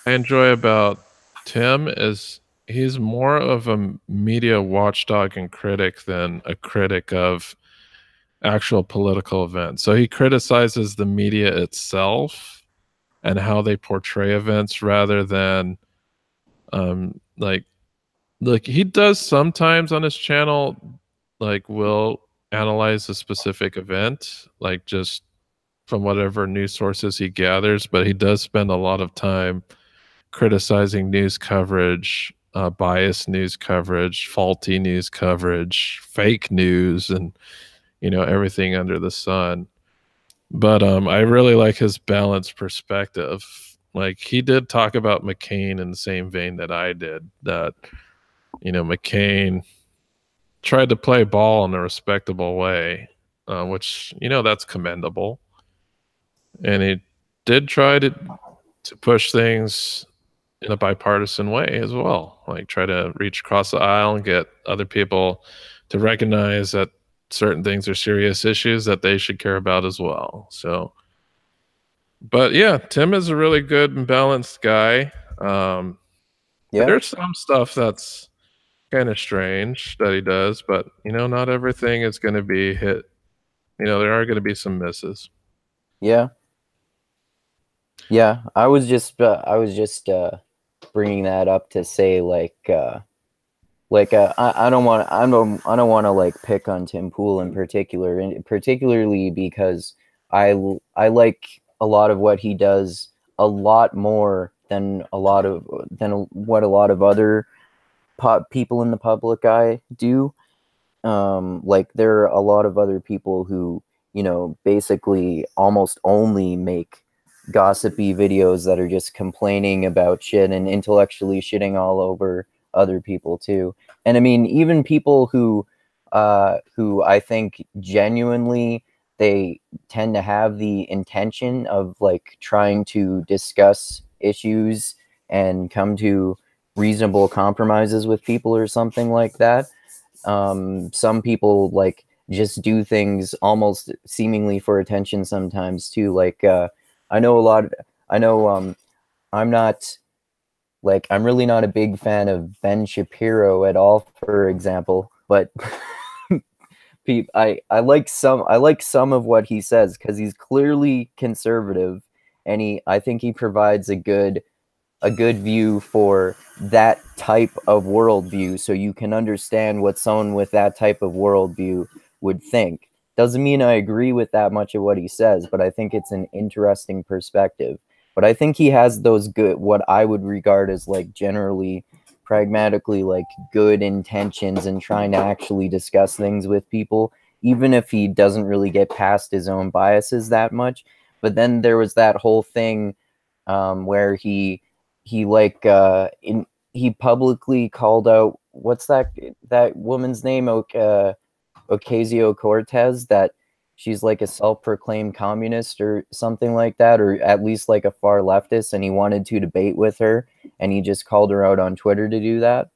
I enjoy about Tim is he's more of a media watchdog and critic than a critic of actual political events. So he criticizes the media itself and how they portray events rather than like he does sometimes on his channel, like will analyze a specific event, like just from whatever news sources he gathers, but he does spend a lot of time criticizing news coverage, biased news coverage, faulty news coverage, fake news, and everything under the sun. But I really like his balanced perspective. Like he did talk about McCain in the same vein that I did. That McCain tried to play ball in a respectable way, which that's commendable, and he did try to push things in a bipartisan way as well. Like try to reach across the aisle and get other people to recognize that certain things are serious issues that they should care about as well. So, but yeah, Tim is a really good and balanced guy. Yeah, There's some stuff that's kind of strange that he does, but not everything is going to be hit. There are going to be some misses. yeah, yeah. I was just bringing that up to say I don't want to like pick on Tim Pool in particular, and particularly because I like a lot of what he does a lot more than what a lot of other people in the public eye do. Like there are a lot of other people who, basically almost only make gossipy videos that are just complaining about shit and intellectually shitting all over other people too. And I mean, even people who I think genuinely they tend to have the intention of like trying to discuss issues and come to reasonable compromises with people or something like that. Some people like just do things almost seemingly for attention sometimes too. Like I know a lot of, I know I'm not like I'm really not a big fan of Ben Shapiro at all, for example, but I like some of what he says because he's clearly conservative, and I think he provides a good view for that type of worldview, so you can understand what someone with that type of worldview would think. Doesn't mean I agree with that much of what he says, but I think it's an interesting perspective. But I think he has those good, what I would regard as like generally pragmatically like good intentions and trying to actually discuss things with people, even if he doesn't really get past his own biases that much. But then there was that whole thing where he like he publicly called out what's that woman's name, Ocasio-Cortez, that she's like a self-proclaimed communist or something like that, or at least like a far leftist, and he wanted to debate with her, and he just called her out on Twitter to do that.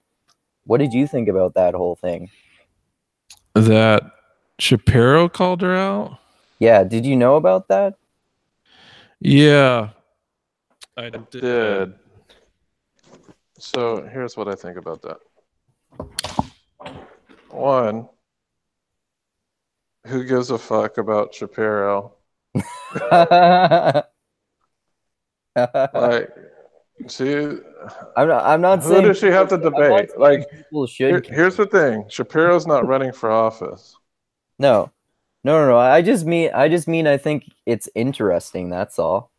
What did you think about that whole thing? That Shapiro called her out? Yeah, did you know about that? Yeah, I did. So here's what I think about that. One, who gives a fuck about Shapiro? Like, she, I'm not who saying does she have to I'm not debate? saying Like, people should here's the thing: Shapiro's not running for office. no. No. I just mean I think it's interesting, that's all.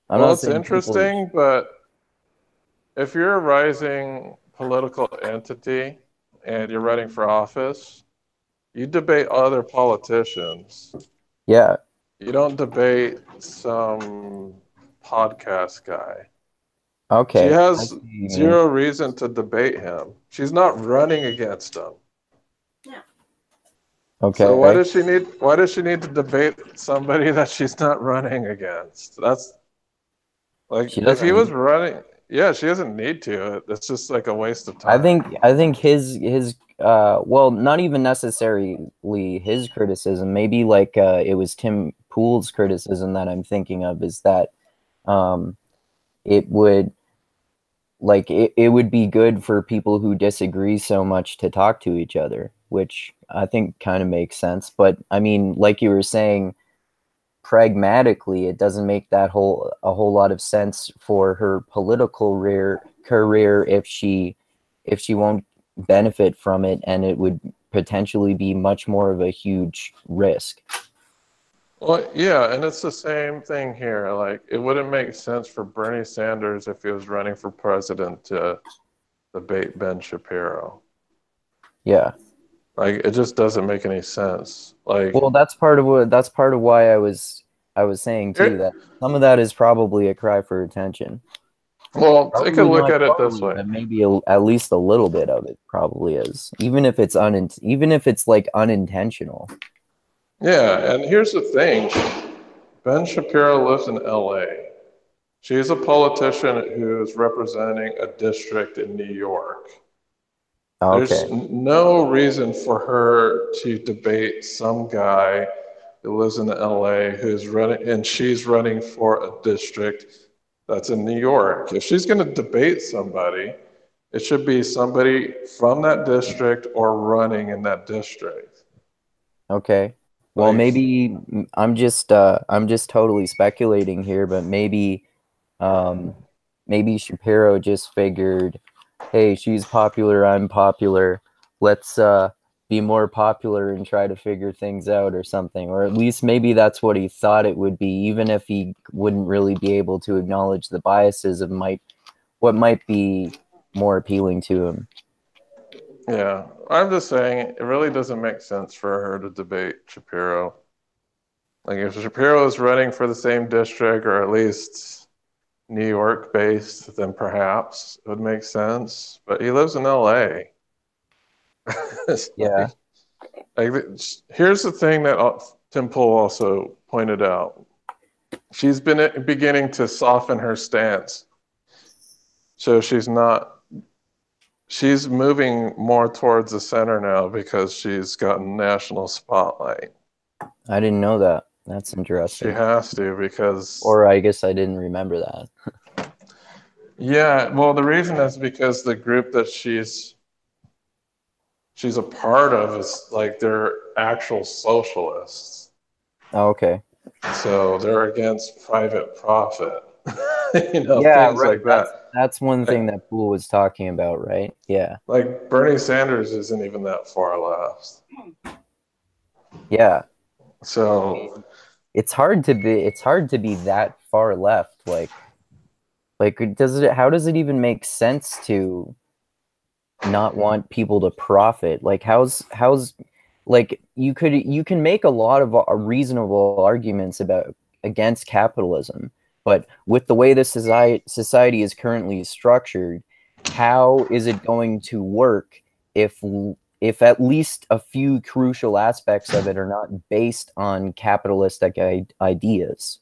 I'm Well, not it's saying people interesting, but if you're a rising political entity and you're running for office, you debate other politicians. yeah. You don't debate some podcast guy. She Okay. I see has what you mean. zero reason to debate him. She's not running against him. So Okay. why does she need to debate somebody that she's not running against? That's like She if he doesn't was need. running, yeah, she doesn't need to. It's just like a waste of I time. think his well, not even necessarily his criticism. Maybe like it was Tim Pool's criticism that I'm thinking of is that um it would it would be good for people who disagree so much to talk to each other, which I think kind of makes sense. But I mean, like you were saying, pragmatically, it doesn't make a whole lot of sense for her political career if she won't benefit from it, and it would potentially be much more of a huge risk. Well, yeah, and it's the same thing here. Like, it wouldn't make sense for Bernie Sanders if he was running for president to debate Ben Shapiro. Yeah. Like, it just doesn't make any sense. Like, Well, that's part of why I was saying too it, that some of that is probably a cry for attention. well, take a Probably look not at it this totally, way. but maybe at least a little bit of it probably is, even if it's even if it's like unintentional. Yeah, and here's the thing. Ben Shapiro lives in LA. She's a politician who's representing a district in New York. There's Okay. no reason for her to debate some guy who lives in LA who's running, and she's running for a district that's in New York. If she's going to debate somebody, it should be somebody from that district or running in that district. Okay. Well, Like, maybe I'm just totally speculating here, but um maybe Shapiro just figured, hey, she's popular, I'm popular. Let's be more popular and try to figure things out or something. Or at least maybe that's what he thought it would be, even if he wouldn't really be able to acknowledge the biases of what might be more appealing to him. yeah, I'm just saying it really doesn't make sense for her to debate Shapiro. Like, if Shapiro is running for the same district or at least New York based, then perhaps it would make sense. But he lives in LA. It's Yeah. like, here's the thing that Tim Pool also pointed out, she's been beginning to soften her stance. So she's moving more towards the center now because she's gotten national spotlight. I didn't know that. That's She interesting. has to because, Or I guess I didn't remember that. yeah, well, the reason is because the group that she's a part of is like they're actual socialists. Oh, okay. So they're against private profit, Yeah, things right. like that. That's one thing Like, that Poole was talking about, right? Yeah. like Bernie Sanders isn't even that far left. Yeah. So It's hard to be that far left. Like how does it even make sense to not want people to profit? Like how's like you can make a lot of reasonable arguments against capitalism, but with the way this society is currently structured, how is it going to work if at least a few crucial aspects of it are not based on capitalistic ideas?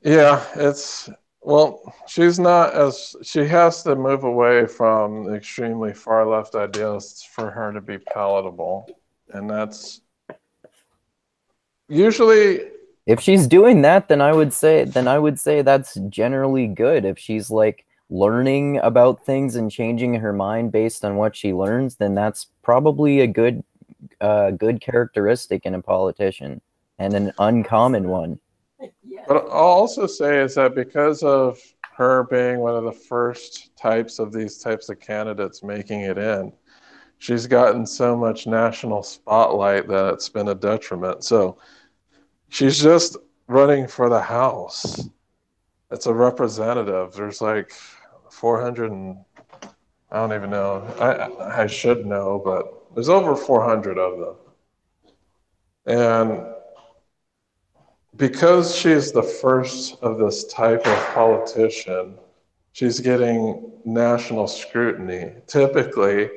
yeah, she has to move away from extremely far left ideals for her to be palatable. And that's usually, If she's doing that, then I would say that's generally good. If she's like learning about things and changing her mind based on what she learns, then that's probably a good characteristic in a politician, and an uncommon one. but I'll also say is that because of her being one of the first types of these types of candidates making it in, she's gotten so much national spotlight that it's been a detriment. So she's just running for the House. It's a representative. There's like 400 and I don't even know. I should know, but there's over 400 of them. And because she's the first of this type of politician, she's getting national scrutiny. Typically,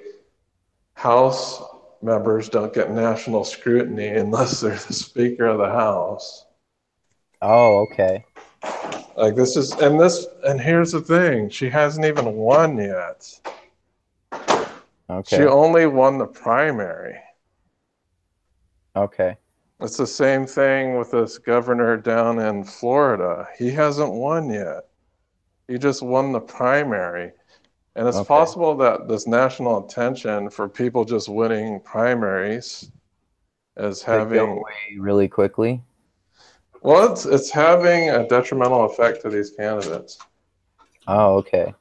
House members don't get national scrutiny unless they're the Speaker of the House. Oh, okay. Like and here's the thing, she hasn't even won yet. Okay. She only won the primary. Okay. It's the same thing with this governor down in Florida. He hasn't won yet. He just won the primary. And it's possible that this national attention for people just winning primaries is having go away really quickly. Well, it's having a detrimental effect to these candidates. Oh, okay.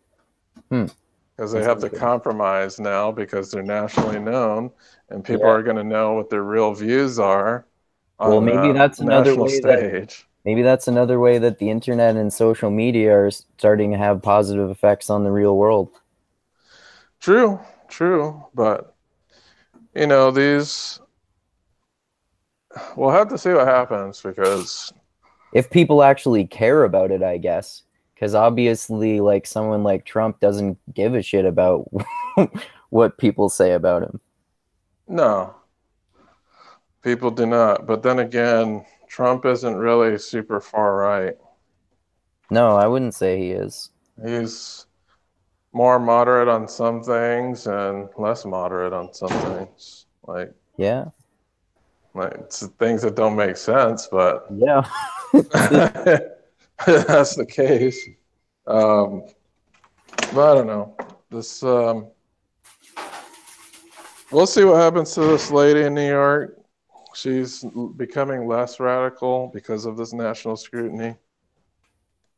Because they have to compromise now because they're nationally known, and people are going to know what their real views are on maybe that's another national stage. Maybe that's another way that the internet and social media are starting to have positive effects on the real world. True, but we'll have to see what happens, because if people actually care about it, I guess, because obviously, like, someone like Trump doesn't give a shit about what people say about him. No, people do not. But then again, Trump isn't really super far right. No, I wouldn't say he is. He's more moderate on some things and less moderate on some things. Like it's things that don't make sense, but yeah, that's the case. But I don't know. This we'll see what happens to this lady in New York. She's becoming less radical because of this national scrutiny.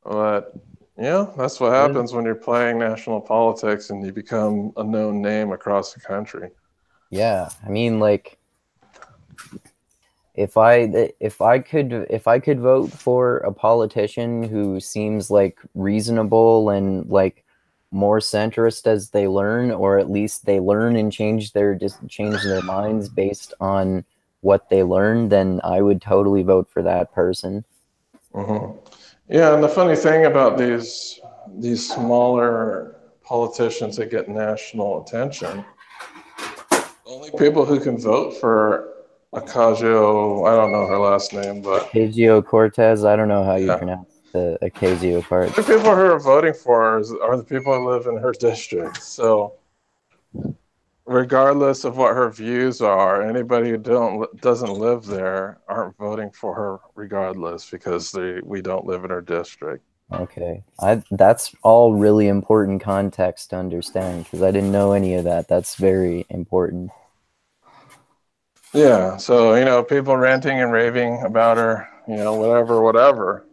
But yeah, that's what happens when you're playing national politics and you become a known name across the country. Yeah, I mean, like, if I could vote for a politician who seems like reasonable and like more centrist as they learn, or at least they learn and change their minds based on what they learn, then I would totally vote for that person. Mm-hmm. Yeah, and the funny thing about these smaller politicians that get national attention, only people who can vote for Ocasio, I don't know her last name, but Ocasio-Cortez. I don't know how you yeah. pronounce the Ocasio part. The people who are voting for her are the people who live in her district. So regardless of what her views are, anybody who doesn't live there aren't voting for her regardless because we don't live in her district. Okay, that's all really important context to understand because I didn't know any of that. That's very important. Yeah, so people ranting and raving about her, whatever.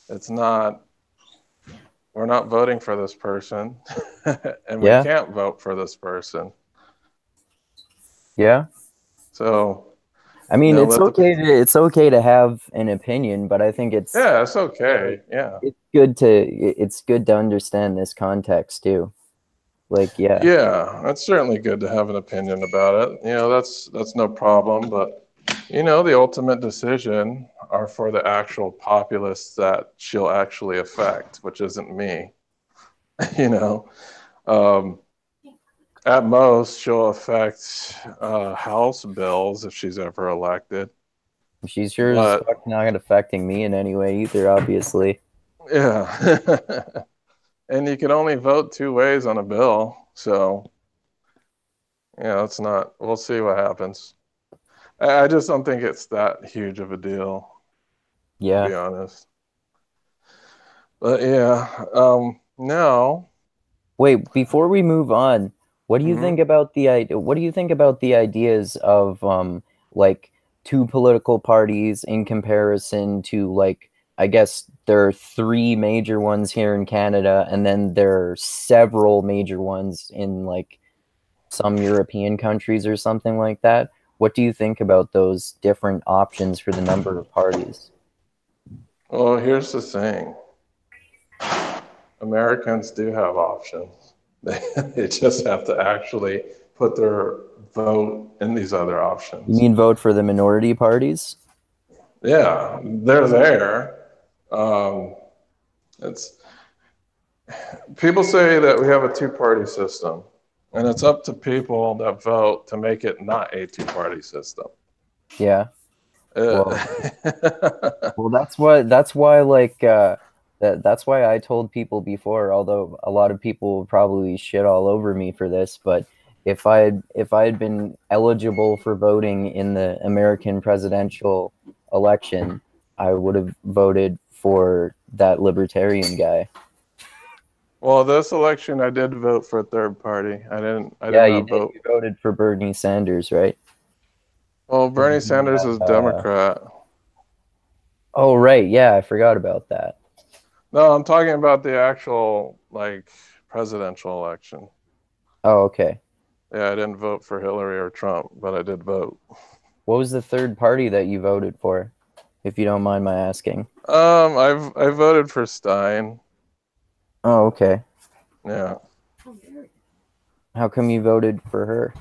It's not. We're not voting for this person, and we Yeah, can't vote for this person. yeah. So I mean, let the it's okay to have an opinion, but I think yeah, it's okay. Yeah, it's good to understand this context too. Like, yeah, yeah, it's certainly good to have an opinion about it. That's no problem. But the ultimate decision are for the actual populace that she'll actually affect, which isn't me. you know, um, at most she'll affect House bills if she's ever elected. she sure as But fuck not affecting me in any way either, obviously. yeah, and you can only vote two ways on a bill, so it's not. We'll see what happens. I just don't think it's that huge of a deal, to Yeah. be honest. But yeah, now, Wait, before we move on, what do you mhm. think about what do you think about the ideas of like two political parties in comparison to like I guess there are three major ones here in Canada and then there are several major ones in like some European countries or something like that. What do you think about those different options for the number of parties? Well, here's the thing. Americans do have options. They just have to actually put their vote in these other You options. mean vote for the minority parties? Yeah, they're there. Um, it's People say that we have a two-party system, and it's up to people that vote to make it not a two-party system. Yeah. Well, Uh, Well, that's why that's why I told people before, although a lot of people would probably shit all over me for this, but if I had been eligible for voting in the American presidential election, I would have voted for that libertarian guy. well, this election, I did vote for a third party. I didn't. I did Yeah, you not did. vote. You voted for Bernie Sanders, right? Well, Bernie Sanders is Uh, Democrat. oh, right. Yeah, I forgot about that. No, I'm talking about the actual presidential election. Oh, okay. Yeah, I didn't vote for Hillary or Trump, but I did vote. What was the third party that you voted for, if you don't mind my asking? I voted for Stein. Oh, okay. Yeah, How come you voted for her?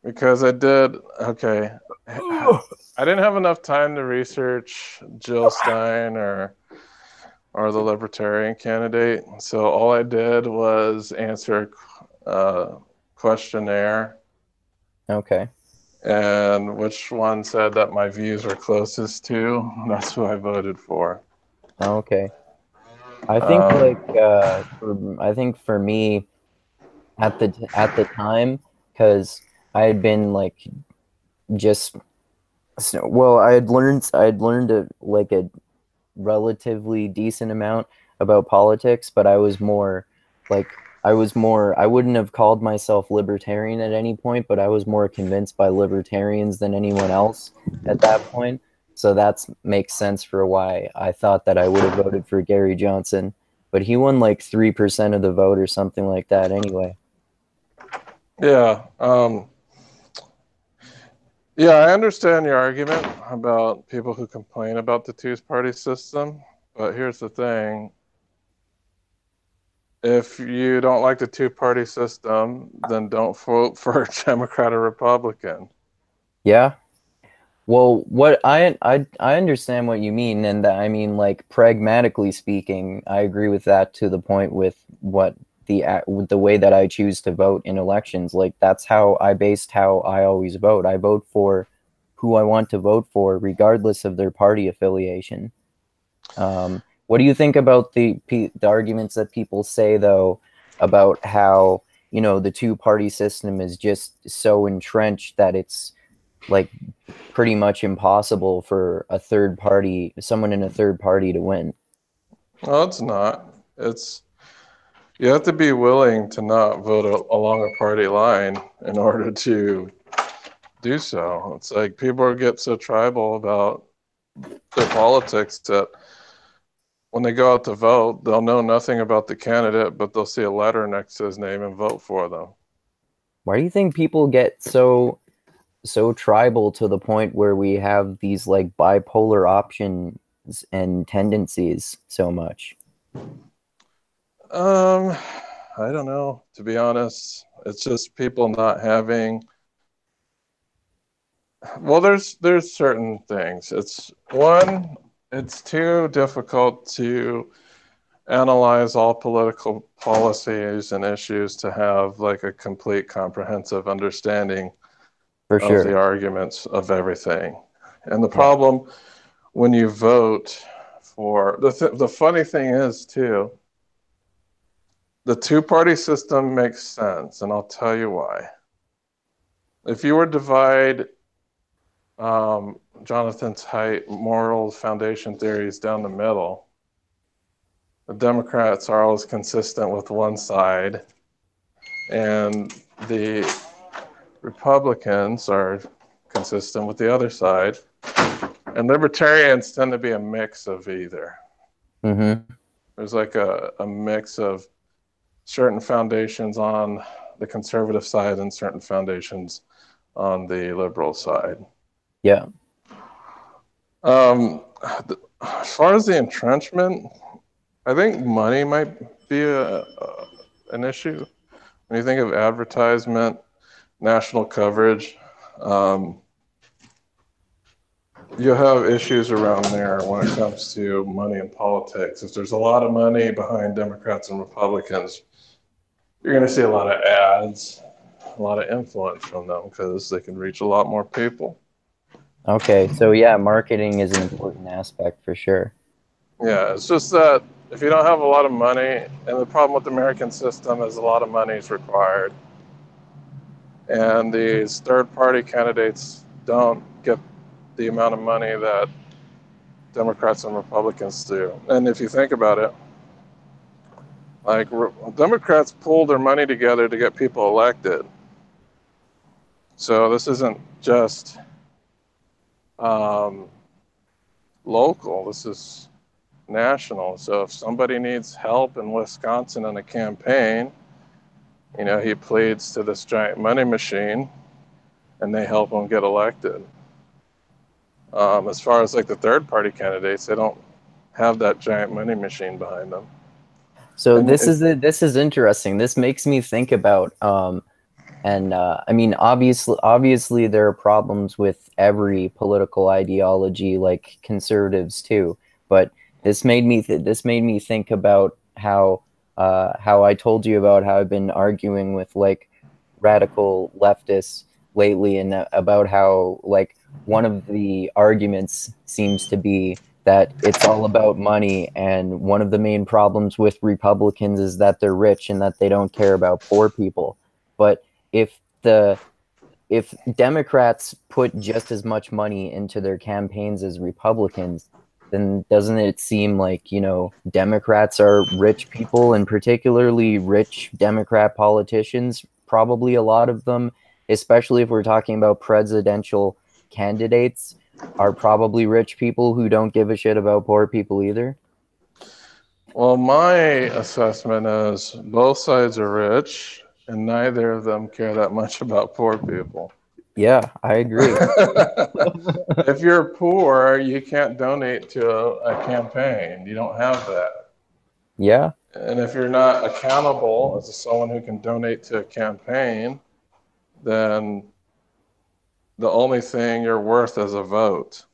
because I did. Okay, I didn't have enough time to research Jill Stein or the Libertarian candidate, so all I did was answer a questionnaire, Okay. and which one said that my views were closest to. That's who I voted for. Okay. I think Um, I think for me at the time, because I had been like just well, I had learned a relatively decent amount about politics, but like I wouldn't have called myself libertarian at any point, but I was more convinced by libertarians than anyone else at that point. So that makes sense for why I thought that I would have voted for Gary Johnson, but he won like 3% of the vote or something like that anyway. yeah. Yeah, I understand your argument about people who complain about the two-party system, but here's the thing. If you don't like the two-party system, then don't vote for a Democrat or Republican. Yeah. Well, I understand what you mean, and that, I mean, like pragmatically speaking, I agree with that to the point with what with the way that I choose to vote in elections. Like that's how I based how I always vote. I vote for who I want to vote for, regardless of their party affiliation. What do you think about the arguments that people say though about how, you know, the two-party system is just so entrenched that it's like pretty much impossible for a third party, someone in a third party, to win? Well, it's not. It's you have to be willing to not vote along a party line in order to do so. It's like people get so tribal about their politics that when they go out to vote, they'll know nothing about the candidate, but they'll see a letter next to his name and vote for them. Why do you think people get so tribal to the point where we have these like bipolar options and tendencies so much? I don't know, to be honest. It's just people not having, well, there's certain things. It's too difficult to analyze all political policies and issues to have like a complete comprehensive understanding For of the sure. arguments of everything. And the problem when you vote for the funny thing is too, the two-party system makes sense, and I'll tell you why. If you were to divide Jonathan Haidt moral foundation theories down the middle, the Democrats are always consistent with one side, and the Republicans are consistent with the other side, and libertarians tend to be a mix of either. Mm-hmm. There's like a mix of certain foundations on the conservative side and certain foundations on the liberal side. Yeah. As far as the entrenchment, I think money might be an issue. When you think of advertisement, national coverage, you have issues around there when it comes to money and politics. If there's a lot of money behind Democrats and Republicans, you're going to see a lot of ads, a lot of influence from them because they can reach a lot more people. Okay, so yeah, marketing is an important aspect for sure. Yeah, it's just that if you don't have a lot of money, and the problem with the American system is a lot of money is required, and these third-party candidates don't get the amount of money that Democrats and Republicans do. And if you think about it, like Democrats pull their money together to get people elected. So this isn't just local, this is national. So if somebody needs help in Wisconsin in a campaign, you know, he pleads to this giant money machine and they help him get elected. As far as like the third party candidates, they don't have that giant money machine behind them. So this is interesting. This makes me think about I mean, obviously there are problems with every political ideology, like conservatives too. But this made me think about how I told you about how I've been arguing with like radical leftists lately, and about how like one of the arguments seems to be that it's all about money, and one of the main problems with Republicans is that they're rich and that they don't care about poor people. But if Democrats put just as much money into their campaigns as Republicans, then doesn't it seem like, you know, Democrats are rich people, and particularly rich Democrat politicians, probably a lot of them, especially if we're talking about presidential candidates, are probably rich people who don't give a shit about poor people either? Well, my assessment is both sides are rich and neither of them care that much about poor people. Yeah, I agree. If you're poor, you can't donate to a campaign. You don't have that. Yeah. And if you're not accountable as someone who can donate to a campaign, then the only thing you're worth is a vote.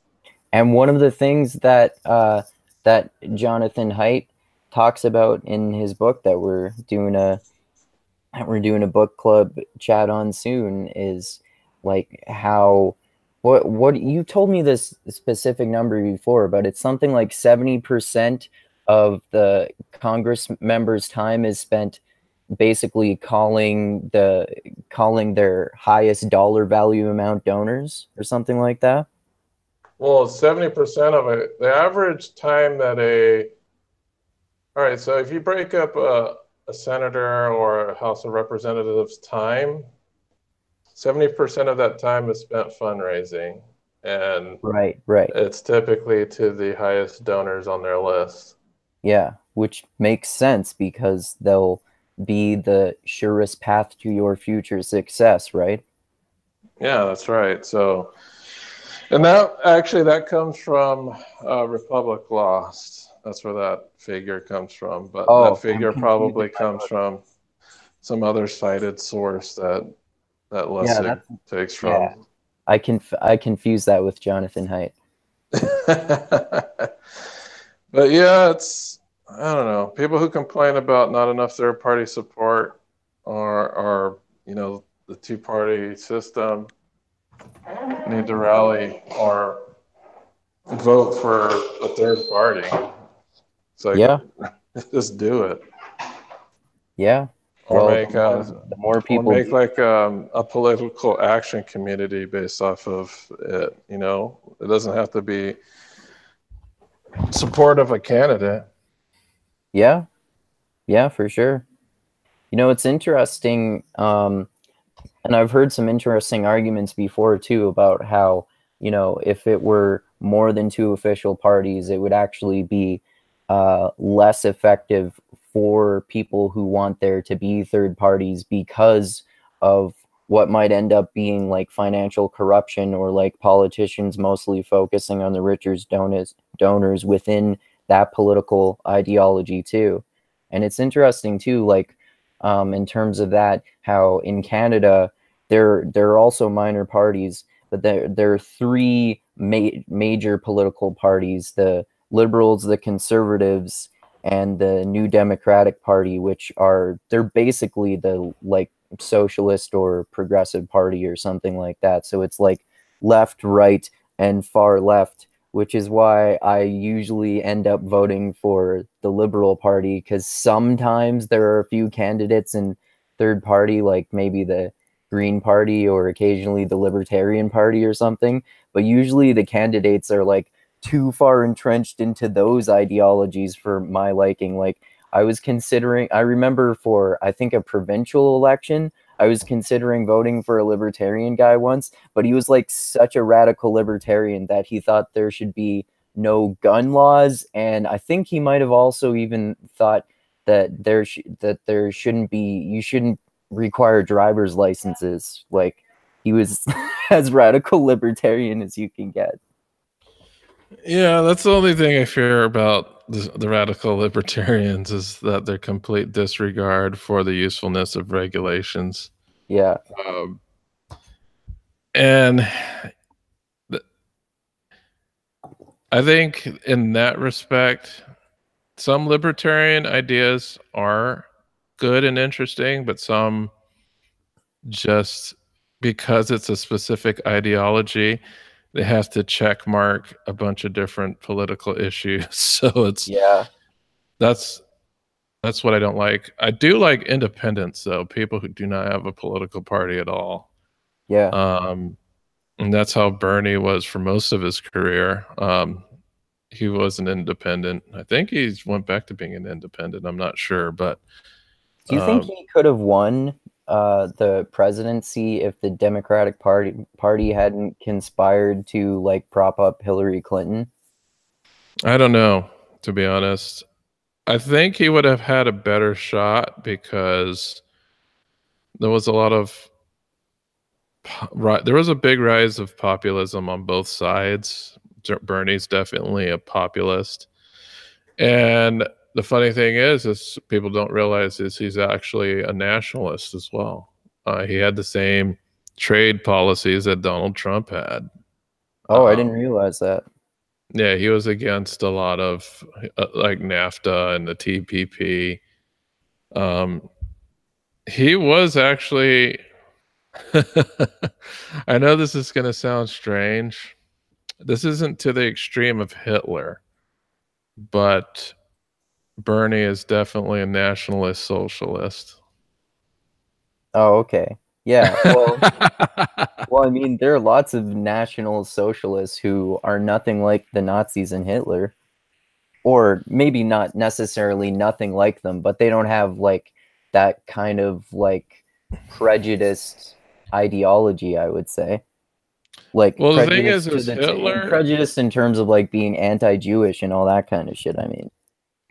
And one of the things that that Jonathan Haidt talks about in his book that we're doing a book club chat on soon is like how what you told me this specific number before, but it's something like 70% of the Congress members' time is spent basically calling their highest dollar value amount donors or something like that. Well, 70% of it, the average time that all right, so if you break up a senator or a House of Representatives time, 70% of that time is spent fundraising. And Right, right. it's typically to the highest donors on their list. Yeah, which makes sense because they'll be the surest path to your future success, right? Yeah, that's right. So, and that comes from Republic Lost. That's where that figure comes from. But that Oh, I'm figure confusing probably my comes book. from some other cited source that Yeah, Lessig takes yeah. from. I confuse that with Jonathan Haidt. But yeah, I don't know. People who complain about not enough third party support are the two-party system need to rally or vote for a third party. It's like, Yeah, just do it. yeah. Or Well, make the more or people make do, like a political action community based off of it. It doesn't have to be support of a candidate. yeah, yeah, for sure. It's interesting, and I've heard some interesting arguments before too about how, if it were more than two official parties, it would actually be less effective for people who want there to be third parties because of what might end up being like financial corruption or like politicians mostly focusing on the richest donors within that political ideology too. And it's interesting too, like in terms of that, how in Canada there are also minor parties, but there are three major political parties: the Liberals, the Conservatives, and the New Democratic Party, which they're basically the like socialist or progressive party or something like that. So it's like left, right, and far left, which is why I usually end up voting for the Liberal Party, because sometimes there are a few candidates in third party, like maybe the Green Party or occasionally the Libertarian Party or something. But usually the candidates are like too far entrenched into those ideologies for my liking. Like I remember for, I think, a provincial election, I was considering voting for a libertarian guy once, but he was like such a radical libertarian that he thought there should be no gun laws. And I think he might have also even thought that there shouldn't be, you shouldn't require driver's licenses. Like he was as radical libertarian as you can get. Yeah, that's the only thing I fear about the radical libertarians is that their complete disregard for the usefulness of regulations. Yeah. Um, and I think in that respect, some libertarian ideas are good and interesting, but some just because it's a specific ideology, they have to check mark a bunch of different political issues. So Yeah. that's that's what I don't like. I do like independents though, people who do not have a political party at all. Yeah. Um, and that's how Bernie was for most of his career. He was an independent. I think he's went back to being an independent. I'm not sure, but Do you think um, he could have won the presidency if the Democratic Party hadn't conspired to like prop up Hillary Clinton? I don't know, to be honest. I think he would have had a better shot because there was a lot of there was a big rise of populism on both sides. Bernie's definitely a populist, and the funny thing is people don't realize is he's actually a nationalist as well. He had the same trade policies that Donald Trump had. Oh, I Uh, didn't realize that. Yeah, he was against a lot of like NAFTA and the TPP. Um, he was actually. I know this is going to sound strange. This isn't to the extreme of Hitler, but Bernie is definitely a nationalist socialist. Oh, okay. Yeah. Well, I mean, there are lots of National Socialists who are nothing like the Nazis and Hitler, or maybe not necessarily nothing like them, but they don't have like that kind of like prejudiced ideology, I would say. Like Well, the thing prejudice to is the t Hitler, prejudice in terms of like being anti-Jewish and all that kind of shit, I mean.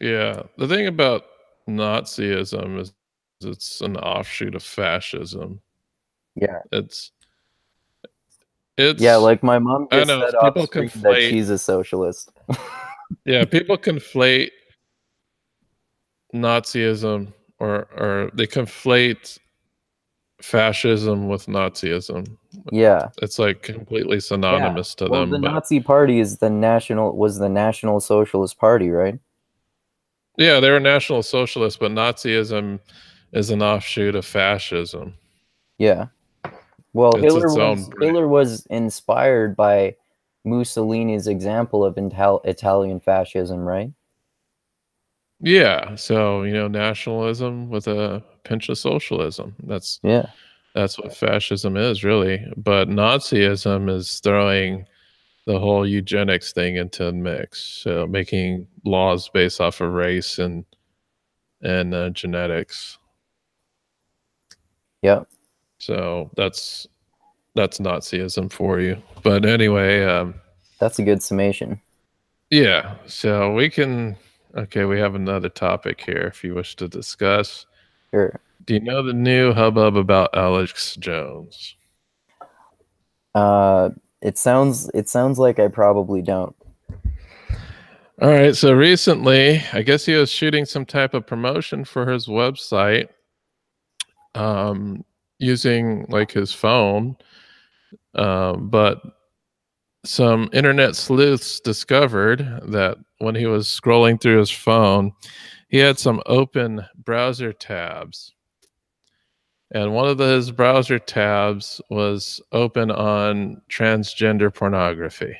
yeah, the thing about Nazism is it's an offshoot of fascism. Yeah. It's Yeah, it's like my mom I just know said off people screen that conflate, she's a socialist. yeah, people conflate Nazism, or they conflate fascism with Nazism. Yeah. It's like completely Yeah. synonymous to Well, the them, but Nazi Party is the National Socialist Party, right? yeah, they were National Socialists, but Nazism is an offshoot of fascism. Yeah. Well, It's its own Hitler was inspired by Mussolini's example of Italian fascism, right? yeah. So, nationalism with a pinch of socialism. Yeah. That's what fascism is, really. But Nazism is throwing the whole eugenics thing into the mix, so making laws based off of race and genetics. Yep. So that's Nazism for you. But anyway, That's a good summation. yeah. So we can. Okay, we have another topic here if you wish to discuss. Sure. Do you know the new hubbub about Alex Jones? Uh, it sounds like I probably don't. All right, so recently, I guess he was shooting some type of promotion for his website, um, using like his phone, but some internet sleuths discovered that when he was scrolling through his phone, he had some open browser tabs. And one of his browser tabs was open on transgender pornography.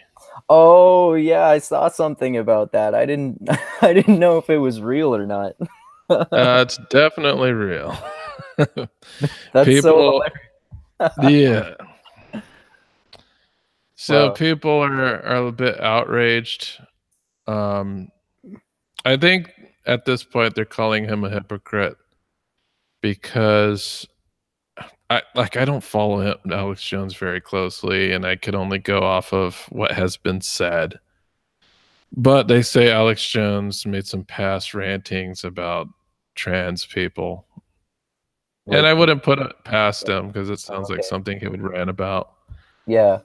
Oh, yeah, I saw something about that. I didn't I didn't know if it was real or not. It's definitely real. That's so People, hilarious. yeah. So Wow. people are a bit outraged. Um, I think at this point they're calling him a hypocrite because I don't follow him, Alex Jones, very closely, and I could only go off of what has been said. But they say Alex Jones made some past rantings about trans people, and Like I wouldn't put it past him because it sounds like okay. something he would rant about. Yeah.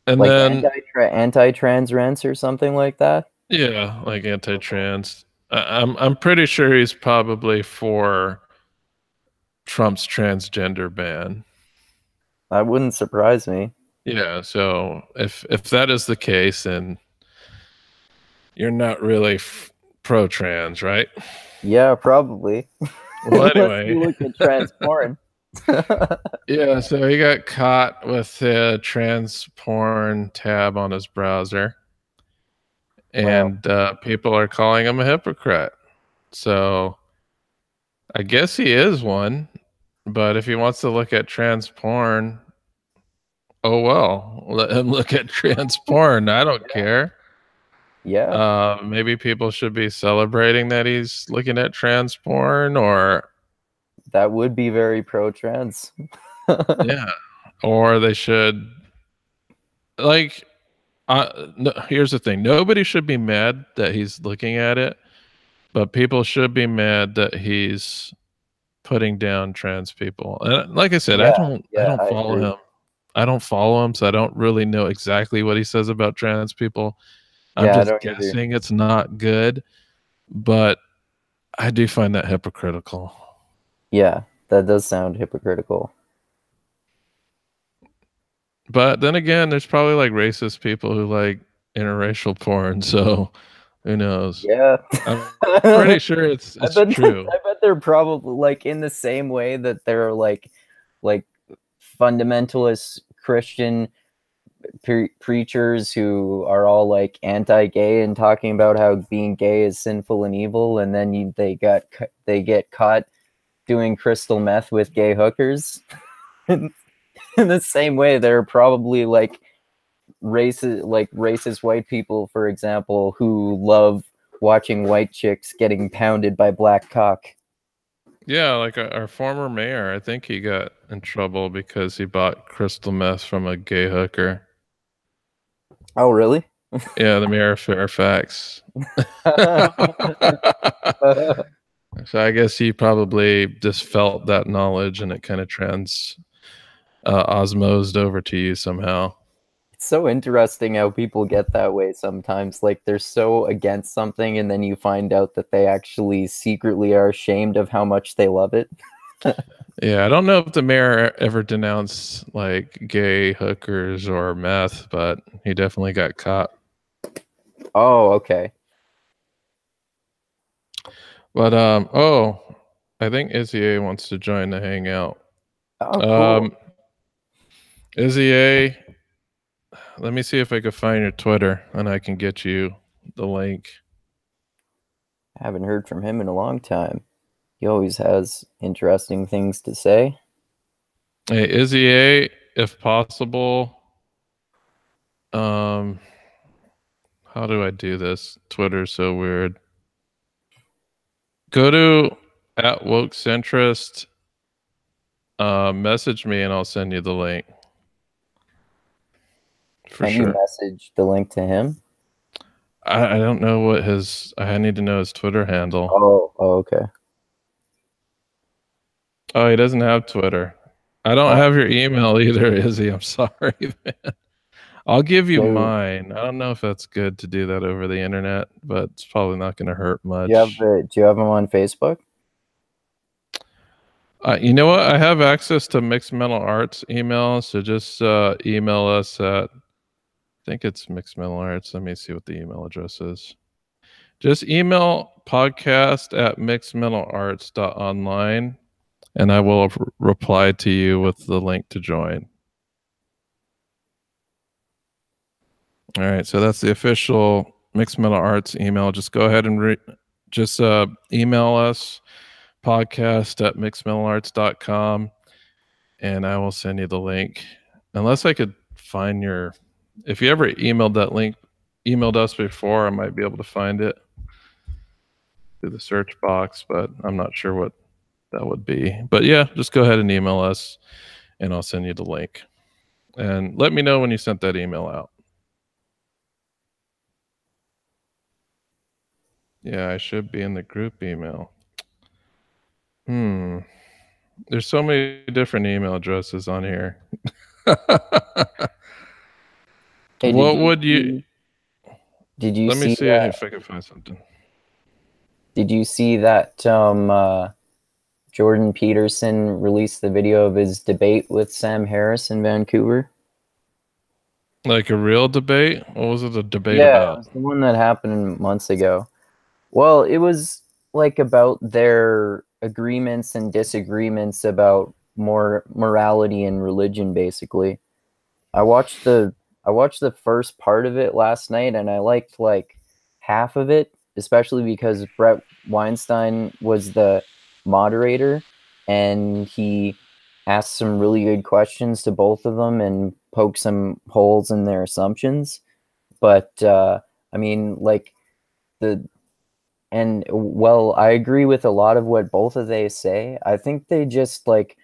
And Like then, anti-trans rents or something like that? yeah, like Okay. anti-trans. I'm pretty sure he's probably for Trump's transgender ban. That wouldn't surprise me. Yeah, so if that is the case, then you're not really pro-trans, right? Yeah, probably. Well, Unless anyway, you look at trans porn. yeah, so he got caught with a trans porn tab on his browser, Wow. and people are calling him a hypocrite. So I guess he is one, but if he wants to look at trans porn, oh well, let him look at trans porn. I don't care. Yeah, Maybe people should be celebrating that he's looking at trans porn, or that would be very pro-trans. yeah, or they should like. No, here's the thing: nobody should be mad that he's looking at it, but people should be mad that he's putting down trans people. And like I said, I Yeah, don't, I yeah, don't I follow agree. him. I don't follow him, so I don't really know exactly what he says about trans people. I'm Yeah, I just don't either. guessing it's not good, but I do find that hypocritical. Yeah, that does sound hypocritical. But then again, there's probably like racist people who like interracial porn, so who knows? Yeah. I'm pretty sure it's true. I bet they're probably like in the same way that there are like fundamentalist Christian preachers who are all like anti-gay and talking about how being gay is sinful and evil, and then they get caught doing crystal meth with gay hookers. In the same way, there are probably like racist white people, for example, who love watching white chicks getting pounded by black cock. Yeah, like our former mayor, I think he got in trouble because he bought crystal meth from a gay hooker. Oh, really? Yeah, the mayor of Fairfax. So I guess he probably just felt that knowledge and it kind of osmosed over to you somehow. It's so interesting how people get that way sometimes. Like they're so against something, and then you find out that they actually secretly are ashamed of how much they love it. Yeah, I don't know if the mayor ever denounced like gay hookers or meth, but he definitely got caught. Oh, okay. But I think Izzy A wants to join the hangout. Oh, cool. Izzy A, let me see if I can find your Twitter and I can get you the link. I haven't heard from him in a long time. He always has interesting things to say. Hey, Izzy A, if possible, how do I do this? Twitter's so weird. Go to @wokecentrist, message me and I'll send you the link. Can you message the link to him? I don't know what I need to know his Twitter handle. Oh, okay. Oh, he doesn't have Twitter. I don't have your email either, Izzy. I'm sorry, man. I'll give you mine. I don't know if that's good to do that over the internet, but it's probably not going to hurt much. Do you have him on Facebook? You know what? I have access to Mixed Mental Arts email, so just email us at, I think it's Mixed Mental Arts. Let me see what the email address is. Just email podcast@mixedmentalarts.online, and I will reply to you with the link to join. All right, so that's the official Mixed Mental Arts email. Just go ahead and email us, podcast@mixedmentalarts.com, and I will send you the link. Unless I could find if you ever emailed us before, I might be able to find it through the search box, but I'm not sure what that would be. But yeah, just go ahead and email us and I'll send you the link. And let me know when you sent that email out. Yeah, I should be in the group email. There's so many different email addresses on here. Hey, what would you... Did you Let me see if I can find something. Did you see that Jordan Peterson released the video of his debate with Sam Harris in Vancouver? Like a real debate? What was it a debate about? Yeah, it was the one that happened months ago. Well, it was like about their agreements and disagreements about morality and religion, basically. I watched the first part of it last night, and I liked like half of it, especially because Brett Weinstein was the moderator, and he asked some really good questions to both of them and poked some holes in their assumptions. But I mean, like I agree with a lot of what both of they say. I think they just like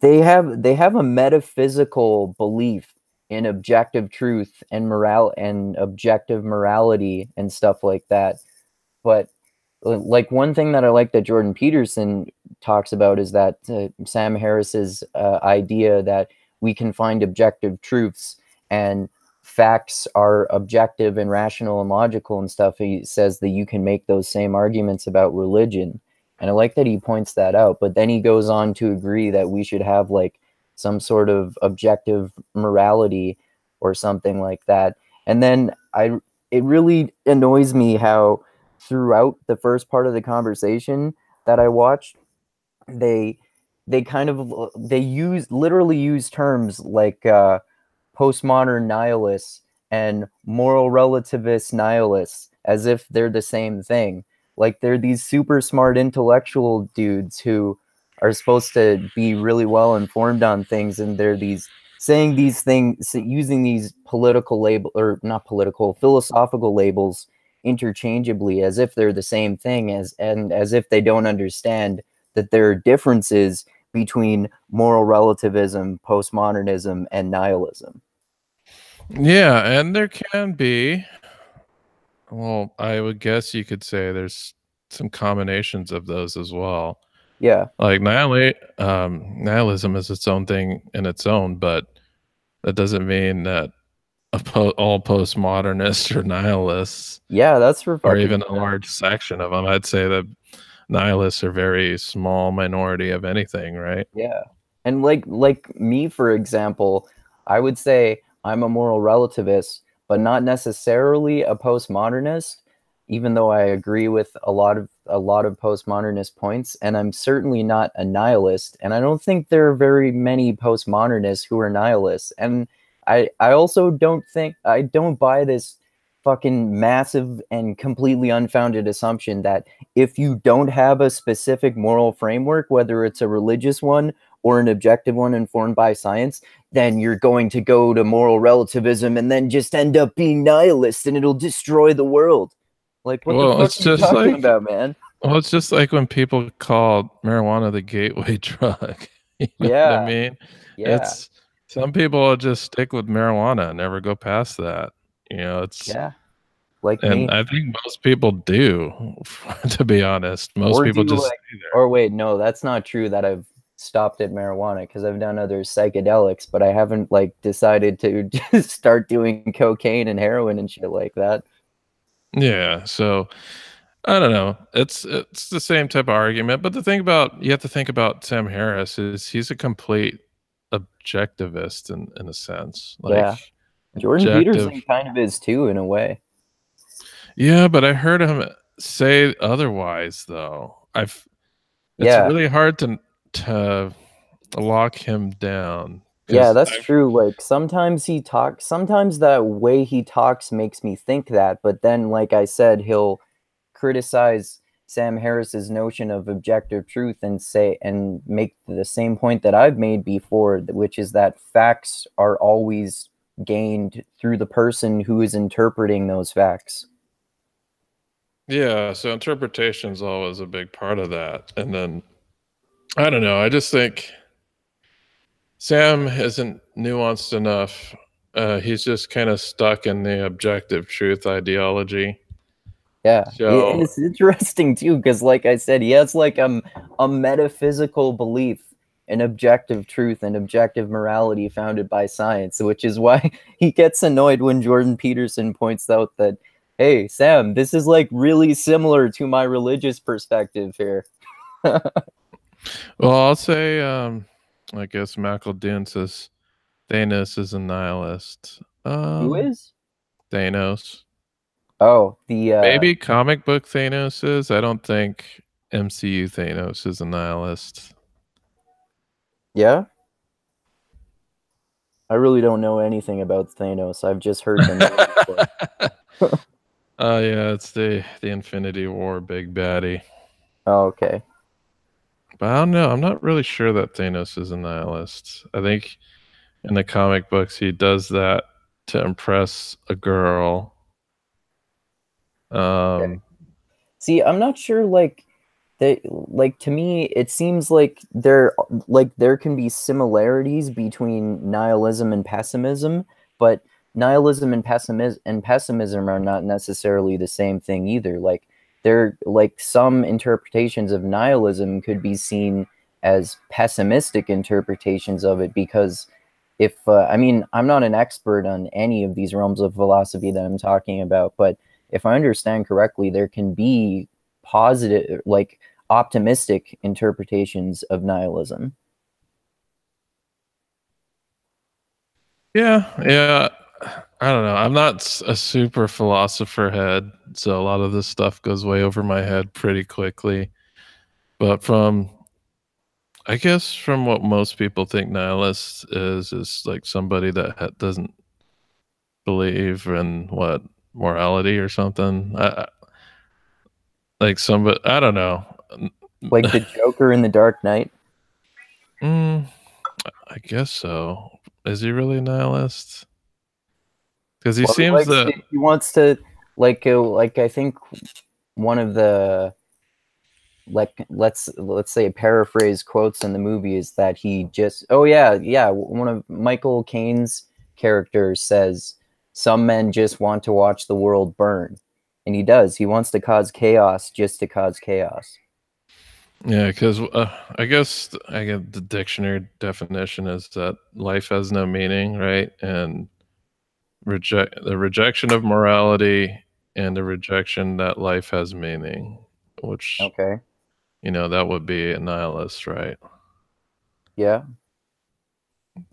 they have a metaphysical belief in objective truth and morale and objective morality and stuff like that. But like one thing that I like that Jordan Peterson talks about is that Sam Harris's idea that we can find objective truths and facts are objective and rational and logical and stuff. He says that you can make those same arguments about religion. And I like that he points that out, but then he goes on to agree that we should have like some sort of objective morality or something like that. And then it really annoys me how throughout the first part of the conversation that I watched, they they literally use terms like postmodern nihilists and moral relativist nihilists as if they're the same thing. Like they're these super smart intellectual dudes who are supposed to be really well informed on things, and they're these saying these things using these political label or not political philosophical labels interchangeably as if they're the same thing, as if they don't understand that there are differences between moral relativism, postmodernism, and nihilism. Yeah, and there can be, well, I would guess you could say there's some combinations of those as well. Yeah. Like nihilism is its own thing in its own, but that doesn't mean that all postmodernists are nihilists, Yeah, that's for or fucking even a large section of them. I'd say that nihilists are very small minority of anything, right? yeah. And like me, for example, I would say I'm a moral relativist, but not necessarily a postmodernist, even though I agree with a lot of postmodernist points, and I'm certainly not a nihilist, and I don't think there are very many postmodernists who are nihilists. And I also don't buy this fucking massive and completely unfounded assumption that if you don't have a specific moral framework, whether it's a religious one or an objective one informed by science, then you're going to go to moral relativism and then just end up being nihilist and it'll destroy the world. Like, what the Well, fuck it's are you just talking like about, man? well, it's just like when people call marijuana the gateway drug. You know what I Yeah, mean? yeah, It's some people will just stick with marijuana and never go past that. You know, it's yeah. Like and me. I think most people do, to be honest. Most Or people do just like, stay there. or wait, no, that's not true that I've stopped at marijuana because I've done other psychedelics, but I haven't like decided to just start doing cocaine and heroin and shit like that. Yeah, so I don't know. It's the same type of argument, but the thing about you have to think about Sam Harris is he's a complete objectivist in a sense. Like Yeah. Jordan objective. Peterson kind of is too, in a way. Yeah, but I heard him say otherwise though. I've It's Yeah. really hard to lock him down Yeah, because that's I've true. Like sometimes that way he talks makes me think that, but then like I said, he'll criticize Sam Harris's notion of objective truth and say and make the same point that I've made before, which is that facts are always gained through the person who is interpreting those facts. yeah, so interpretation's always a big part of that. And then I don't know, I just think Sam isn't nuanced enough. He's just kind of stuck in the objective truth ideology. Yeah, and So, it's interesting too because, like I said, he has like a metaphysical belief in objective truth and objective morality founded by science, which is why he gets annoyed when Jordan Peterson points out that, hey, Sam, this is like really similar to my religious perspective here. well, I'll say, I guess Michael says Thanos is a nihilist. Who is? Thanos. Oh, the Maybe comic book Thanos is. I don't think MCU Thanos is a nihilist. yeah. I really don't know anything about Thanos. I've just heard the name before. Yeah, it's the Infinity War big baddie. Oh, okay. But I don't know. I'm not really sure that Thanos is a nihilist. I think in the comic books he does that to impress a girl. Okay. Um, See, I'm not sure like to me it seems like there can be similarities between nihilism and pessimism, but nihilism and pessimism are not necessarily the same thing either. Like there like some interpretations of nihilism could be seen as pessimistic interpretations of it because if I mean, I'm not an expert on any of these realms of philosophy that I'm talking about, but if I understand correctly, there can be positive, like optimistic interpretations of nihilism. yeah, yeah. I don't know. I'm not a super philosopher head, so a lot of this stuff goes way over my head pretty quickly. But I guess from what most people think nihilist is like somebody that doesn't believe in what morality or something. Like somebody, I don't know. Like the Joker in The Dark Knight? Mm, I guess so. Is he really a nihilist? Because he Well, he seems likes that. to, he wants to like I think one of the like let's say paraphrase quotes in the movie is that he just one of Michael Caine's characters says some men just want to watch the world burn, and he wants to cause chaos just to cause chaos. Yeah, because I guess I get the dictionary definition is that life has no meaning, right? And the rejection of morality and the rejection that life has meaning, which Okay. that would be a nihilist, right? Yeah.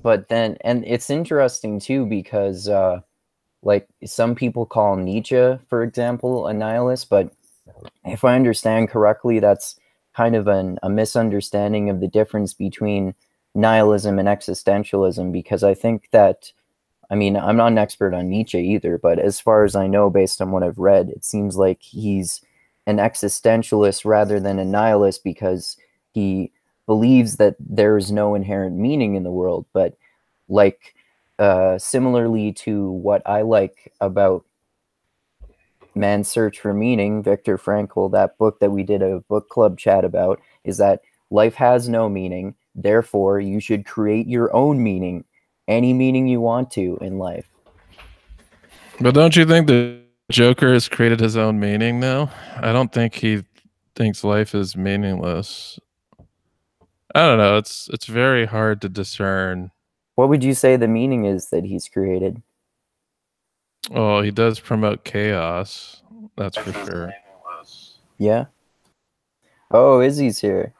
But then, and it's interesting too because like some people call Nietzsche, for example, a nihilist, but if I understand correctly, that's kind of a misunderstanding of the difference between nihilism and existentialism, because I think that, I mean, I'm not an expert on Nietzsche either, but as far as I know, based on what I've read, it seems like he's an existentialist rather than a nihilist because he believes that there is no inherent meaning in the world. But like, similarly to what I like about Man's Search for Meaning, Viktor Frankl, that book that we did a book club chat about, is that life has no meaning. Therefore, you should create your own meaning, any meaning you want to in life. But don't you think the Joker has created his own meaning now? I don't think he thinks life is meaningless. I don't know. It's very hard to discern. What would you say the meaning is that he's created? Well, he does promote chaos. That's for sure. Yeah. Oh, Izzy's here.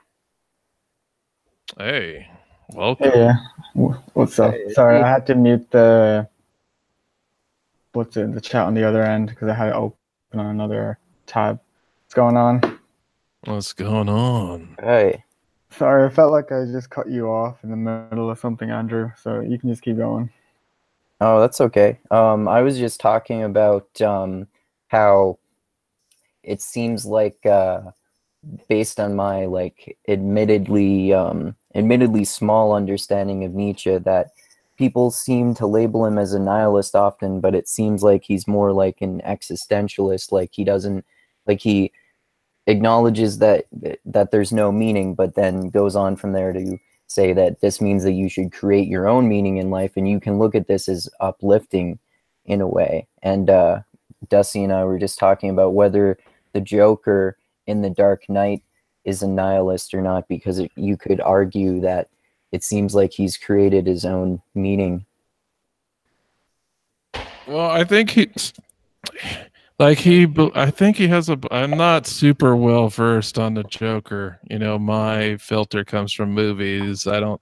Hey, welcome. Hey, what's up? Hey, Sorry, Izzy. I had to mute the chat on the other end because I had it open on another tab. What's going on? What's going on? Hey. Sorry, I felt like I just cut you off in the middle of something, Andrew. So you can just keep going. Oh, that's okay. I was just talking about how it seems like based on my like admittedly small understanding of Nietzsche, that people seem to label him as a nihilist often, but it seems like he's more like an existentialist. Like he doesn't, like he acknowledges that there's no meaning, but then goes on from there to say that this means that you should create your own meaning in life, and you can look at this as uplifting in a way. And Dusty and I were just talking about whether the Joker in The Dark Knight is a nihilist or not, because you could argue that it seems like he's created his own meaning. Well, I think I think he has I'm not super well versed on the Joker. My filter comes from movies. I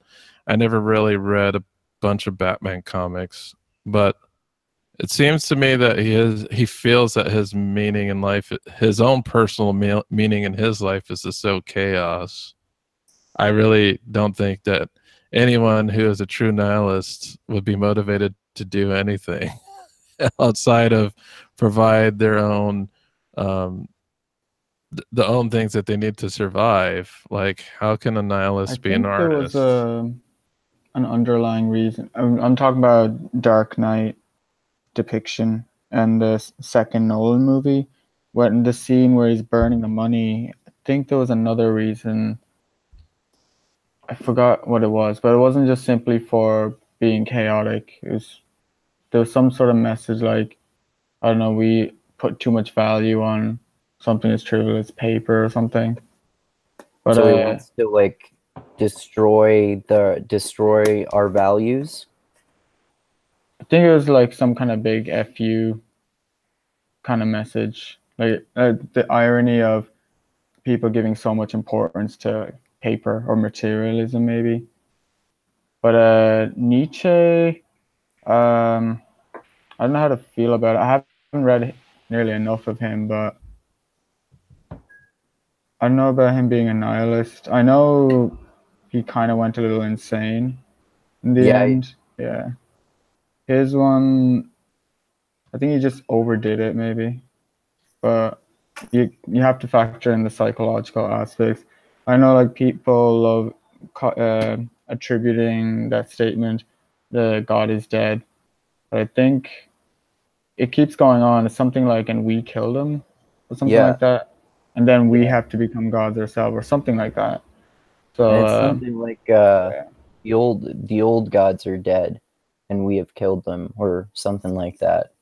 never really read a bunch of Batman comics, but it seems to me that he feels that his meaning in life, his own personal meaning in his life is to sow chaos. I really don't think that anyone who is a true nihilist would be motivated to do anything outside of provide their own the own things that they need to survive. Like, how can a I nihilist be an think there was artist? an underlying reason. I'm talking about Dark Knight depiction and the second Nolan movie, when the scene where he's burning the money. I think there was another reason. I forgot what it was, but it wasn't just simply for being chaotic. There was some sort of message like, I don't know, we put too much value on something as trivial as paper or something. But So he wants to like destroy our values. I think it was like some kind of big FU kind of message. Like the irony of people giving so much importance to paper or materialism, maybe. But Nietzsche, I don't know how to feel about it. I haven't read nearly enough of him, but I don't know about him being a nihilist. I know he kind of went a little insane in the Yeah, end. Yeah. His one, I think he just overdid it maybe. But you have to factor in the psychological aspects. I know like people love attributing that statement, the God is dead. But I think it keeps going on. It's something like, and we killed him, or something yeah, like that. And then we yeah. have to become gods ourselves, or something like that. And So it's something like yeah, the old gods are dead, and we have killed them, or something like that.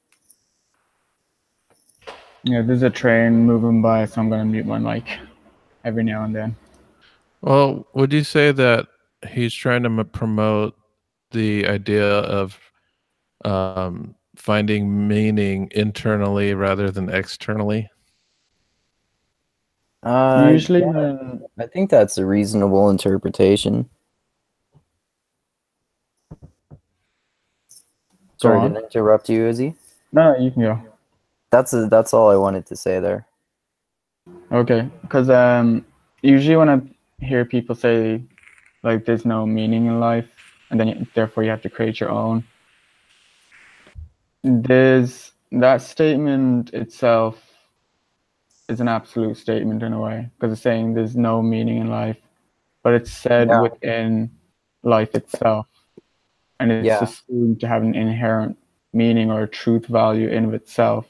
yeah, there's a train moving by, so I'm gonna mute my mic every now and then. Well, would you say that he's trying to promote the idea of finding meaning internally rather than externally? Usually, Yeah, I think that's a reasonable interpretation. go Sorry to on. interrupt you, Izzy. No, you can go. That's all I wanted to say there. Okay, because usually when I hear people say like there's no meaning in life, and then therefore you have to create your own, there's that statement itself is an absolute statement in a way because it's saying there's no meaning in life, but it's said Yeah, within life itself, and it's yeah, assumed to have an inherent meaning or a truth value in of itself.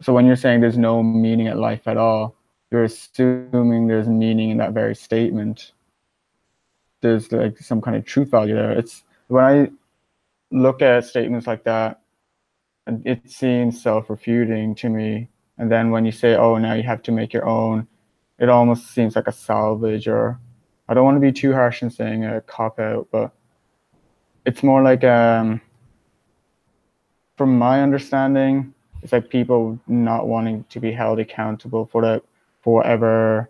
So when you're saying there's no meaning at life at all, you're assuming there's meaning in that very statement. There's like some kind of truth value there. It's when I look at statements like that, it seems self-refuting to me. And then when you say, "Oh, now you have to make your own," it almost seems like a salvage, or I don't want to be too harsh in saying a cop out, but it's more like from my understanding, it's like people not wanting to be held accountable for whatever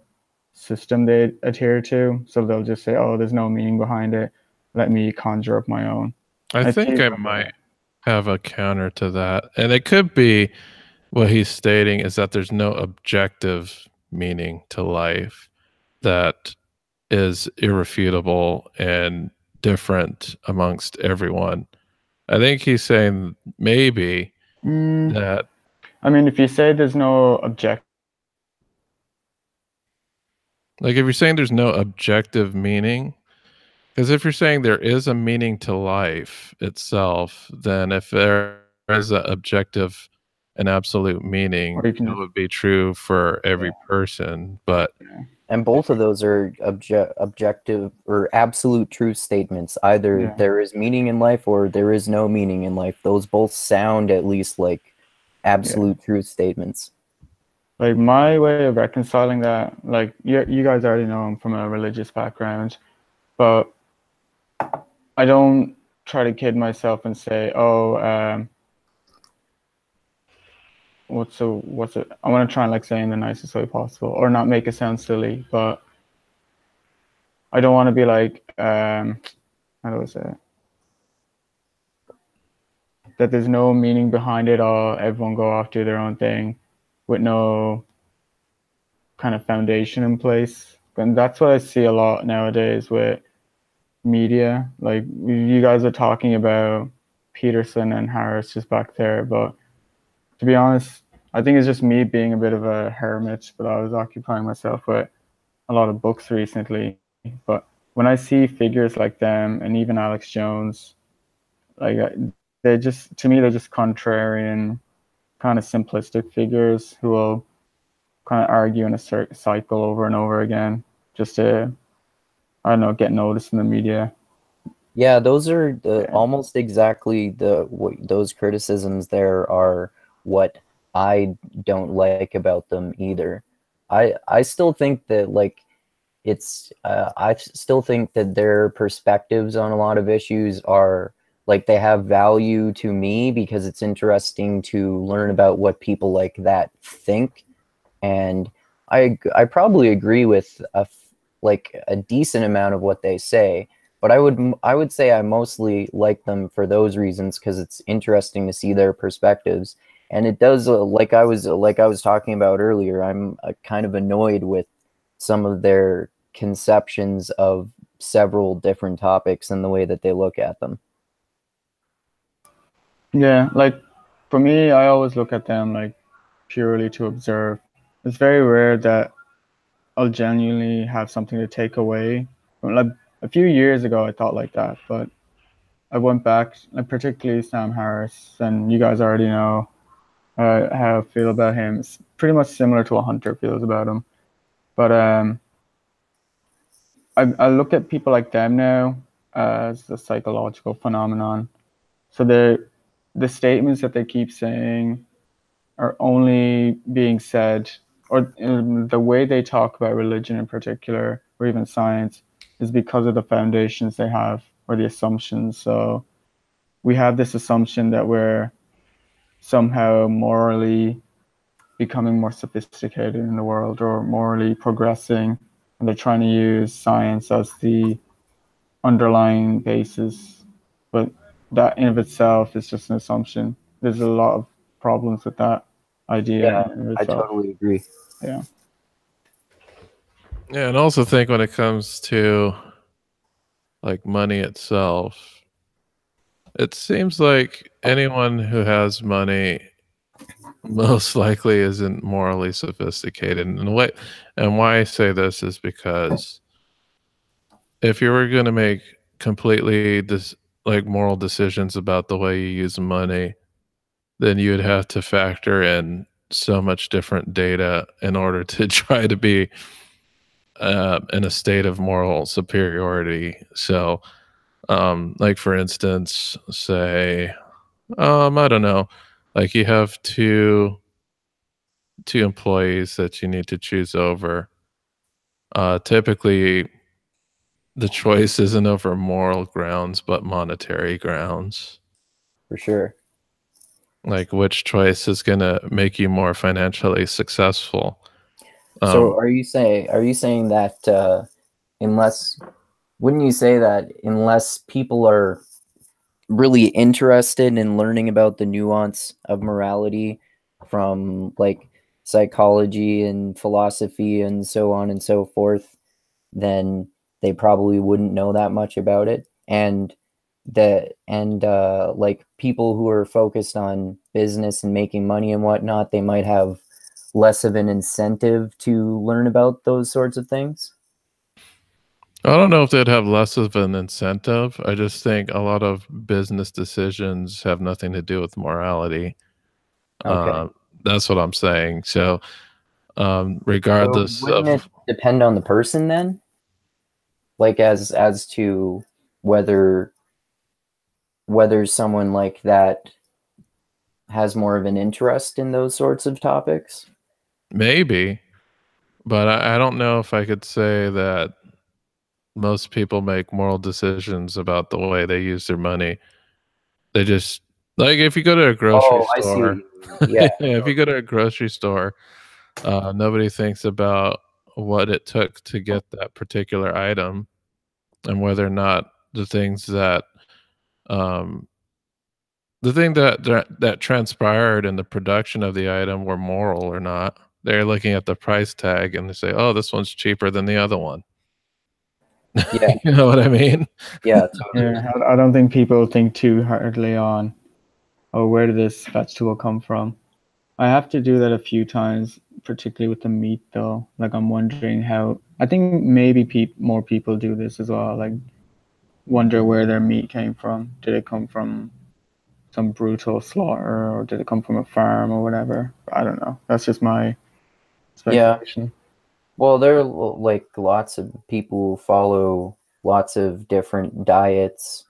system they adhere to. So they'll just say, "Oh, there's no meaning behind it. Let me conjure up my own." I It think seems I like might have a counter to that. And it could be what he's stating is that there's no objective meaning to life that is irrefutable and different amongst everyone. I think he's saying maybe that, I mean, if you say there's no object, like, if you're saying there's no objective meaning, because if you're saying there is a meaning to life itself, then if there is an objective and absolute or meaning, you can that just, would be true for yeah, every person. But and both of those are objective or absolute truth statements. Either yeah, there is meaning in life or there is no meaning in life. Those both sound at least like yeah. absolute truth statements. Like my way of reconciling that, like you guys already know I'm from a religious background, but I don't try to kid myself and say, "Oh, what's it?" I want to try and like say in the nicest way possible, or not make it sound silly, but I don't want to be like, how do I say it? That there's no meaning behind it all. Everyone go off do their own thing, with no kind of foundation in place. And that's what I see a lot nowadays with media. Like you guys are talking about Peterson and Harris just back there, but to be honest, I think it's just me being a bit of a hermit, but I was occupying myself with a lot of books recently. But when I see figures like them and even Alex Jones, like they just, to me, they're just contrarian, kind of simplistic figures who will kind of argue in a cycle over and over again just to, I don't know, get noticed in the media. Yeah, those are the Yeah. almost exactly those criticisms there are what I don't like about them either. I still think that like I still think that their perspectives on a lot of issues are like they have value to me because it's interesting to learn about what people like that think. And I probably agree with like a decent amount of what they say, But I would say I mostly like them for those reasons, because it's interesting to see their perspectives. And it does, like I was talking about earlier, I'm kind of annoyed with some of their conceptions of several different topics and the way that they look at them. Yeah, like for me, I always look at them like purely to observe. It's very rare that I'll genuinely have something to take away. Like a few years ago, I thought like that, but I went back, like particularly Sam Harris, and you guys already know how I feel about him. It's pretty much similar to what Hunter feels about him. But I look at people like them now as a psychological phenomenon. So the statements that they keep saying are only being said, or the way they talk about religion in particular, or even science, is because of the foundations they have or the assumptions. So we have this assumption that we're somehow morally becoming more sophisticated in the world or morally progressing, and they're trying to use science as the underlying basis, but that in of itself is just an assumption. There's a lot of problems with that idea. Yeah, in of I itself. totally agree. Yeah. Yeah, and also think when it comes to like money itself, it seems like anyone who has money most likely isn't morally sophisticated. And why I say this is because if you were going to make completely like moral decisions about the way you use money, then you would have to factor in so much different data in order to try to be in a state of moral superiority. So, like for instance, say, I don't know, like you have two employees that you need to choose over. Typically, the choice isn't over moral grounds, but monetary grounds. For sure. Like which choice is going to make you more financially successful? So are you saying that wouldn't you say that unless people are really interested in learning about the nuance of morality from like psychology and philosophy and so on and so forth, then they probably wouldn't know that much about it. And like people who are focused on business and making money and whatnot, they might have less of an incentive to learn about those sorts of things. I don't know if they'd have less of an incentive. I just think a lot of business decisions have nothing to do with morality. Okay. That's what I'm saying. So, regardless So wouldn't it depend on the person then? Like as to whether someone like that has more of an interest in those sorts of topics? maybe, but I don't know if I could say that most people make moral decisions about the way they use their money. They just like if you go to a grocery Oh, I see what store, you mean. Yeah. if you go to a grocery store, nobody thinks about what it took to get that particular item and whether or not the things that the thing that transpired in the production of the item were moral or not. They're looking at the price tag and they say, "Oh, this one's cheaper than the other one." Yeah. You know what I mean? Yeah. Totally. Yeah, I don't think people think too hardly on, oh, where did this vegetable come from? I have to do that a few times, particularly with the meat, though. Like, I'm wondering how. I think maybe more people do this as well. Like, wonder where their meat came from. Did it come from some brutal slaughter, or did it come from a farm or whatever? I don't know. That's just my speculation. Well, there are like lots of people who follow lots of different diets,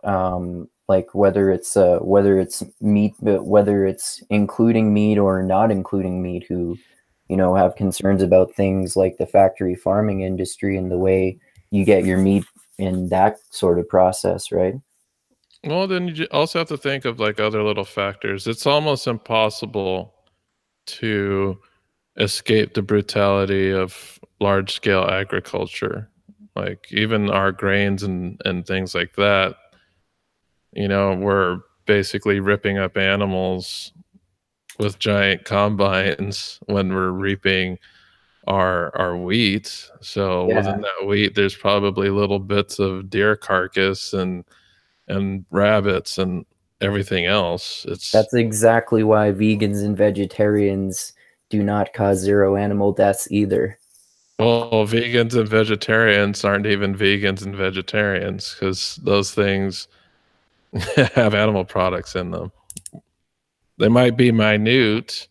like whether it's meat, but whether it's including meat or not including meat, who have concerns about things like the factory farming industry and the way you get your meat in that sort of process, right? Well, then you also have to think of like other little factors. It's almost impossible to escape the brutality of large scale agriculture. Like even our grains and things like that, we're basically ripping up animals with giant combines when we're reaping our wheat. So Yeah. within that wheat, there's probably little bits of deer carcass and rabbits and everything else. That's exactly why vegans and vegetarians do not cause zero animal deaths either. Well, vegans and vegetarians aren't even vegans and vegetarians because those things have animal products in them. They might be minute,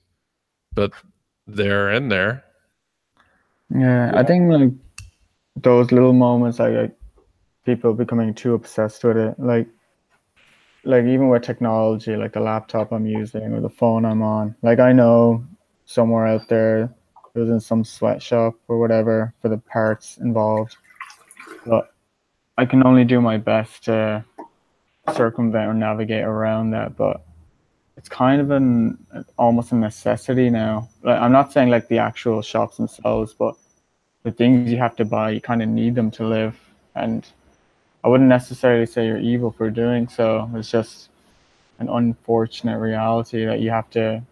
but they're in there. Yeah, I think like those little moments, like people becoming too obsessed with it, like even with technology, like the laptop I'm using or the phone I'm on. Like I know somewhere out there, it was in some sweatshop or whatever for the parts involved, but I can only do my best to circumvent or navigate around that. But it's kind of almost a necessity now. Like I'm not saying like the actual shops themselves, but the things you have to buy, you kind of need them to live. And I wouldn't necessarily say you're evil for doing so. It's just an unfortunate reality that you have to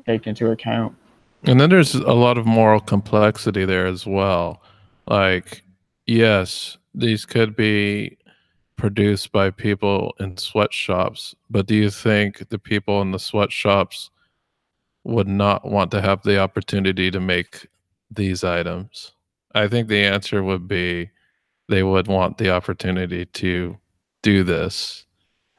take into account. And then there's a lot of moral complexity there as well. Like, yes, these could be produced by people in sweatshops, but do you think the people in the sweatshops would not want to have the opportunity to make these items? I think the answer would be they would want the opportunity to do this.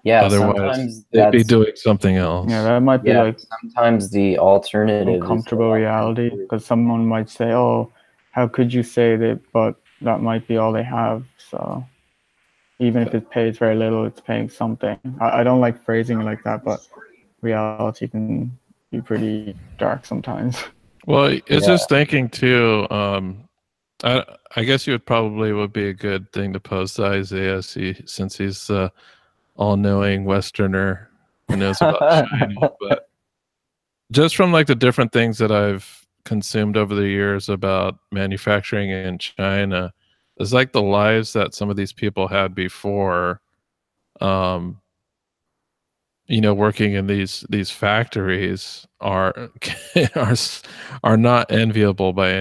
Yeah, Otherwise, sometimes they'd be that's doing something else. Yeah, that might be yeah. like Sometimes the alternative is uncomfortable reality because someone might say, "Oh, how could you say that?" But that might be all they have. So even if it pays very little, it's paying something. I don't like phrasing it like that, but reality can be pretty dark sometimes. Well, it's Yeah. just thinking too. I guess you would be a good thing to pose to Isaiah, since he's the all-knowing Westerner who knows about China. But just from like the different things that I've consumed over the years about manufacturing in China, it's like the lives that some of these people had before, working in these factories are are not enviable by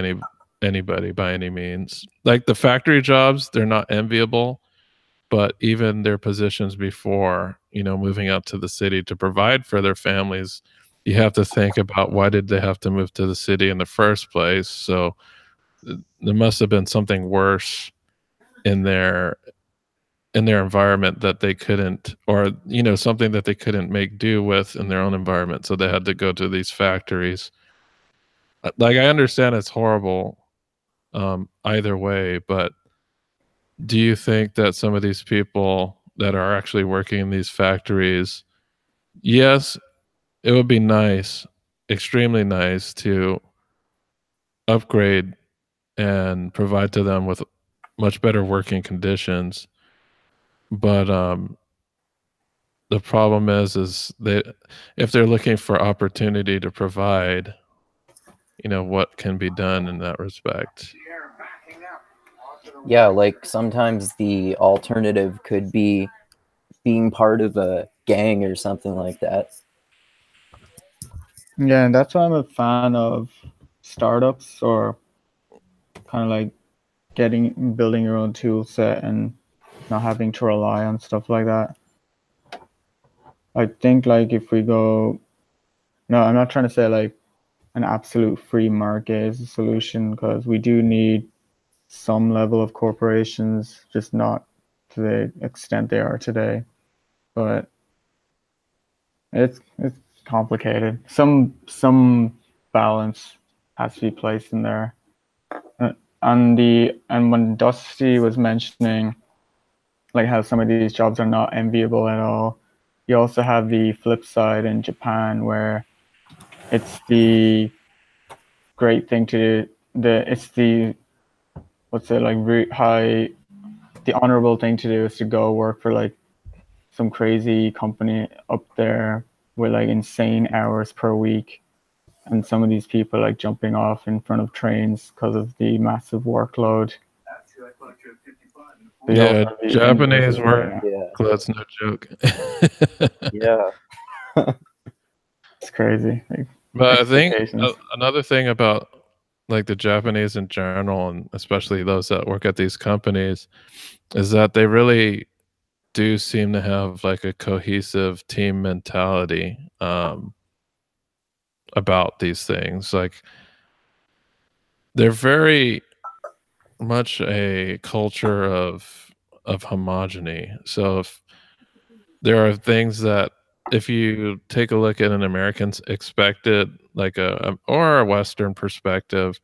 anybody by any means. Like the factory jobs, they're not enviable, but even their positions before, moving out to the city to provide for their families, you have to think about why did they have to move to the city in the first place. So there must have been something worse in their environment that they couldn't, or something that they couldn't make do with in their own environment, so they had to go to these factories. Like I understand it's horrible either way, but do you think that some of these people that are actually working in these factories, yes, it would be nice, extremely nice, to upgrade and provide to them with much better working conditions, but the problem is if they're looking for opportunity to provide, what can be done in that respect? Yeah, like sometimes the alternative could be being part of a gang or something like that. Yeah, and that's why I'm a fan of startups or kind of like building your own tool set and not having to rely on stuff like that. I think like if we go, no, I'm not trying to say like an absolute free market is a solution because we do need some level of corporations, just not to the extent they are today. But it's complicated. Some balance has to be placed in there. And when Dusty was mentioning like how some of these jobs are not enviable at all, you also have the flip side in Japan where it's the great thing to do. It's the what's it like high, the honorable thing to do is to go work for like some crazy company up there with like insane hours per week, and some of these people like jumping off in front of trains because of the massive workload. They all Yeah, gotta be Japanese individuals, work. Yeah. That's no joke. Yeah. It's crazy. Like, But I think expectations. another thing about like the Japanese in general, and especially those that work at these companies, is that they really do seem to have like a cohesive team mentality about these things. Like they're very much a culture of homogeny. So if there are things that if you take a look at an American's expected like or a Western perspective,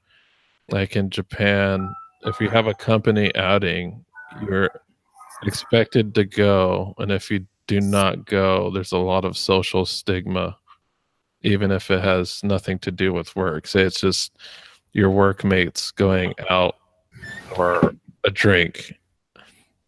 like in Japan, if you have a company outing, you're expected to go, and if you do not go, there's a lot of social stigma, even if it has nothing to do with work. Say it's just your workmates going out for a drink,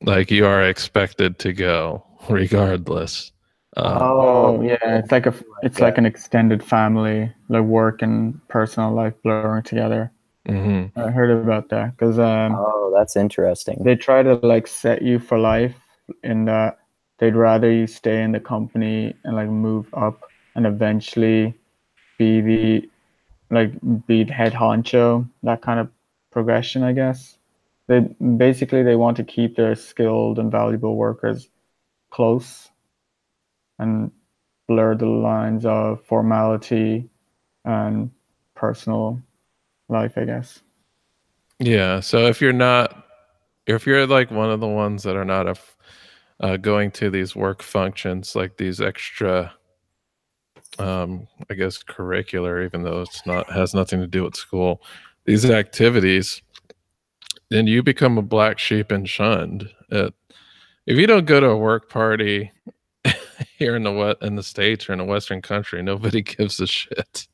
like you are expected to go regardless. Oh yeah, it's like that. like an extended family, like work and personal life blurring together. Mhm. I heard about that because Oh, that's interesting. they try to like set you for life in that they'd rather you stay in the company and like move up and eventually be the be the head honcho, that kind of progression, I guess. They basically they want to keep their skilled and valuable workers close and blur the lines of formality and personal life, I guess. Yeah, so if you're like one of the ones that are not going to these work functions, like these extra I guess curricular, even though it's not has nothing to do with school, these activities, then you become a black sheep and shunned. If you don't go to a work party here in the States or in a Western country, nobody gives a shit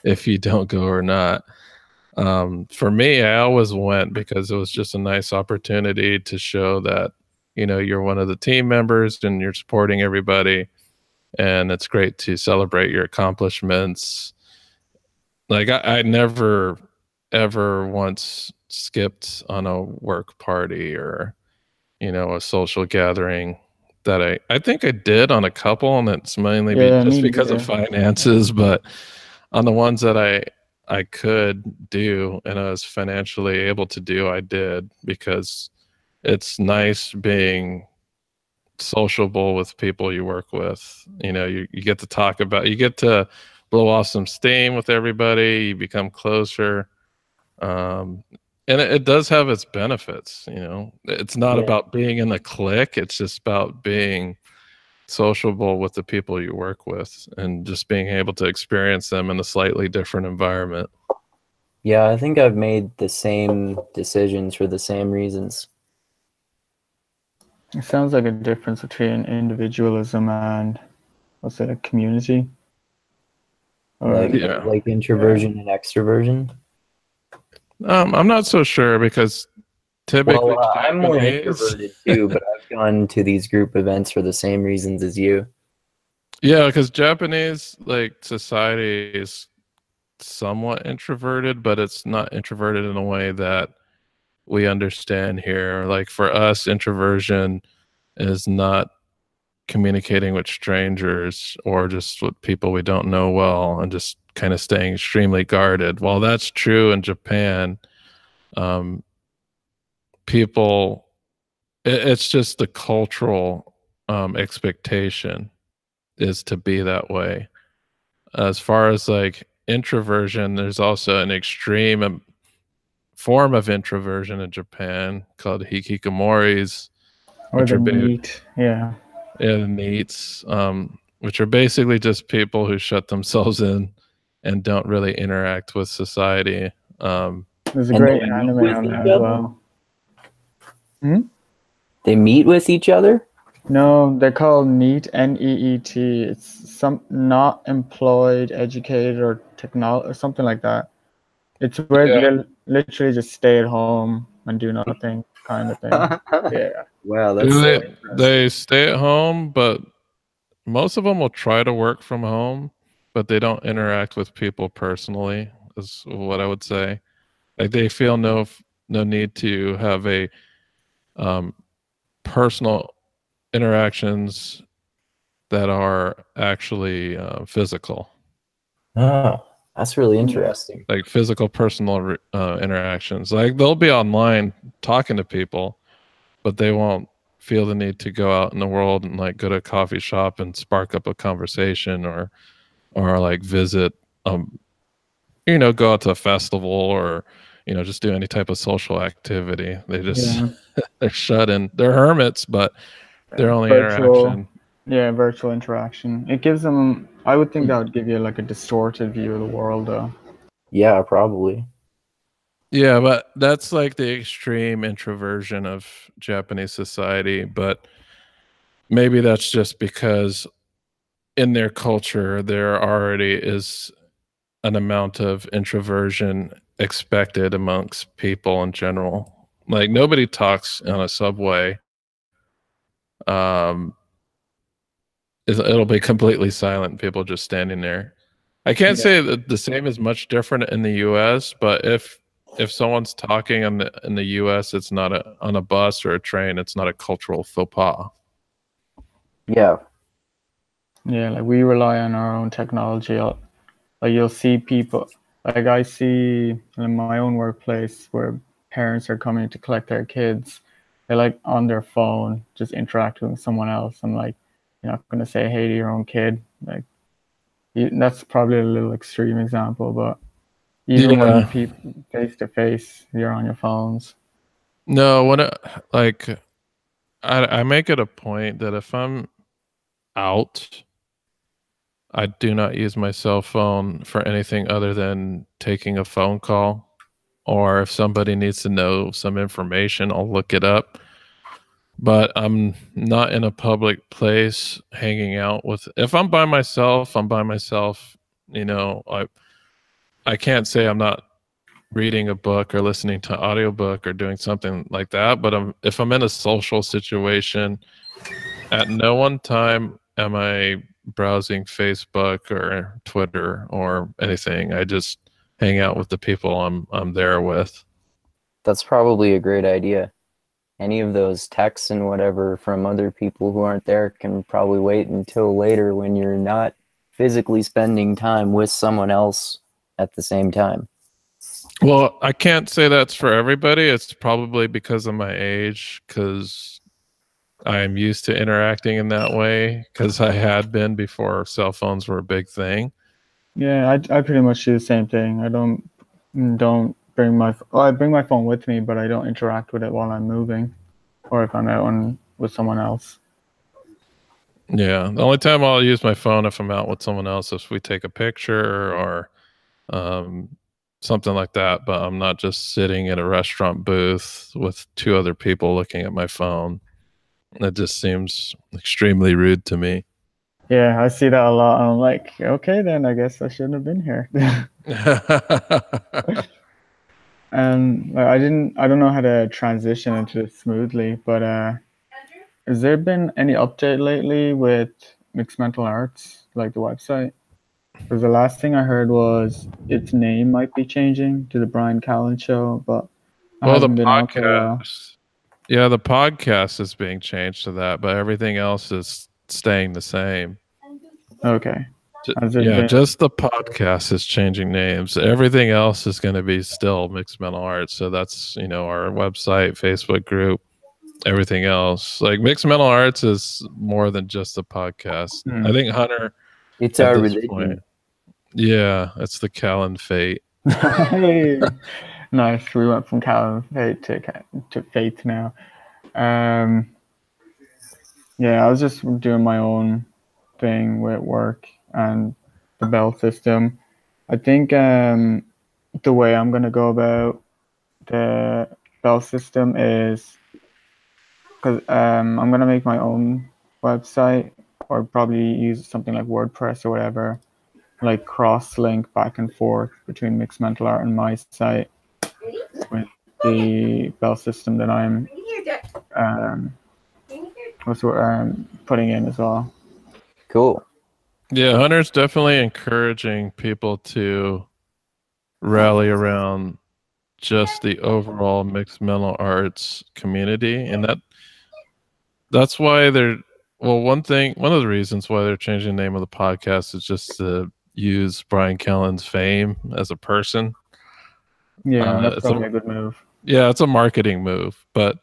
if you don't go or not. For me, I always went because it was just a nice opportunity to show that, you're one of the team members and you're supporting everybody. And it's great to celebrate your accomplishments. Like I never ever once skipped on a work party or, a social gathering that I think I did on a couple, and it's mainly Yeah, just me because of neither. finances, but on the ones that I could do and I was financially able to do, I did, because it's nice being sociable with people you work with. You get to you get to blow off some steam with everybody, you become closer. Um, and it does have its benefits. It's not Yeah. about being in the clique, it's just about being sociable with the people you work with and just being able to experience them in a slightly different environment. Yeah, I think I've made the same decisions for the same reasons. It sounds like a difference between individualism and what's it, a community? Or Like introversion and extroversion. I'm not so sure because typically Well, I'm more Japanese. introverted too, but I've gone to these group events for the same reasons as you. Yeah, because Japanese like society is somewhat introverted, but it's not introverted in a way that we understand here. Like for us, introversion is not communicating with strangers or just with people we don't know well and just kind of staying extremely guarded. While that's true in Japan, people, it's just the cultural expectation is to be that way. As far as like introversion, there's also an extreme form of introversion in Japan called hikikomoris, or which the are NEET, yeah. neats, which are basically just people who shut themselves in and don't really interact with society. There's a And great they meet anime with on each that as other? well. They meet with each other? No, they're called NEET, NEET. It's some not employed, educated, or technology, or something like that. It's where Yeah. they literally just stay at home and do nothing, kind of thing. Yeah. Wow, that's so they, interesting. they stay at home, but most of them will try to work from home, but they don't interact with people personally, is what I would say. Like they feel no need to have a personal interactions that are actually physical. Oh, that's really interesting. Like physical personal interactions. Like they'll be online talking to people, but they won't feel the need to go out in the world and like go to a coffee shop and spark up a conversation, or like visit go out to a festival, or just do any type of social activity. They just they're shut in. They're hermits, but their only interaction. Virtual interaction. It gives them, I would think that would give you like a distorted view of the world though. Yeah, probably. Yeah, but that's like the extreme introversion of Japanese society. But maybe that's just because in their culture, there already is an amount of introversion expected amongst people in general. Like nobody talks on a subway. Um, it'll be completely silent. People just standing there. I can't say that the same is much different in the U.S., but if someone's talking in the U.S., it's not on a bus or a train. It's not a cultural faux pas. Yeah. Yeah, like we rely on our own technology. Like you'll see people, like I see in my own workplace where parents are coming to collect their kids. They're like on their phone, just interacting with someone else. I'm like, you're not going to say hey to your own kid. Like that's probably a little extreme example, but even when people face to face, you're on your phones. No, I make it a point that if I'm out, I do not use my cell phone for anything other than taking a phone call, or if somebody needs to know some information, I'll look it up. But I'm not in a public place hanging out with. If I'm by myself, I'm by myself. I can't say I'm not reading a book or listening to audiobook or doing something like that. But if I'm in a social situation, at no one time am I browsing Facebook or Twitter or anything. I just hang out with the people I'm there with. That's probably a great idea. Any of those texts and whatever from other people who aren't there can probably wait until later when you're not physically spending time with someone else at the same time. Well, I can't say that's for everybody. It's probably because of my age, because I'm used to interacting in that way, because I had been before cell phones were a big thing. Yeah, I pretty much do the same thing. I don't bring I bring my phone with me, but I don't interact with it while I'm moving or if I'm out with someone else. Yeah, the only time I'll use my phone if I'm out with someone else is if we take a picture or something like that. But I'm not just sitting in a restaurant booth with two other people looking at my phone. That just seems extremely rude to me. Yeah, I see that a lot. I'm like, okay, then I guess I shouldn't have been here. And I don't know how to transition into it smoothly, but has there been any update lately with Mixed Mental Arts, like the website? Because the last thing I heard was its name might be changing to the Brian Callen Show, but it hasn't been out for a while. Yeah, the podcast is being changed to that, but everything else is staying the same. Okay. Just the podcast is changing names. Everything else is going to be still Mixed Mental Arts. So that's, our website, Facebook group, everything else. Like Mixed Mental Arts is more than just a podcast. I think Hunter, it's our religion. Yeah, it's the Callen fate. Hey, nice. We went from Callen fate to faith now. Yeah, I was just doing my own thing with work and the bell system. I think the way I'm gonna go about the bell system is because I'm gonna make my own website or probably use something like WordPress or whatever, like cross-link back and forth between Mixed Mental Art and my site with the bell system that I'm putting in as well. Cool. Yeah, Hunter's definitely encouraging people to rally around just the overall mixed martial arts community, and that's why they're one of the reasons why they're changing the name of the podcast is just to use Brian Callen's fame as a person. Yeah, that's it's probably a good move. Yeah, it's a marketing move, but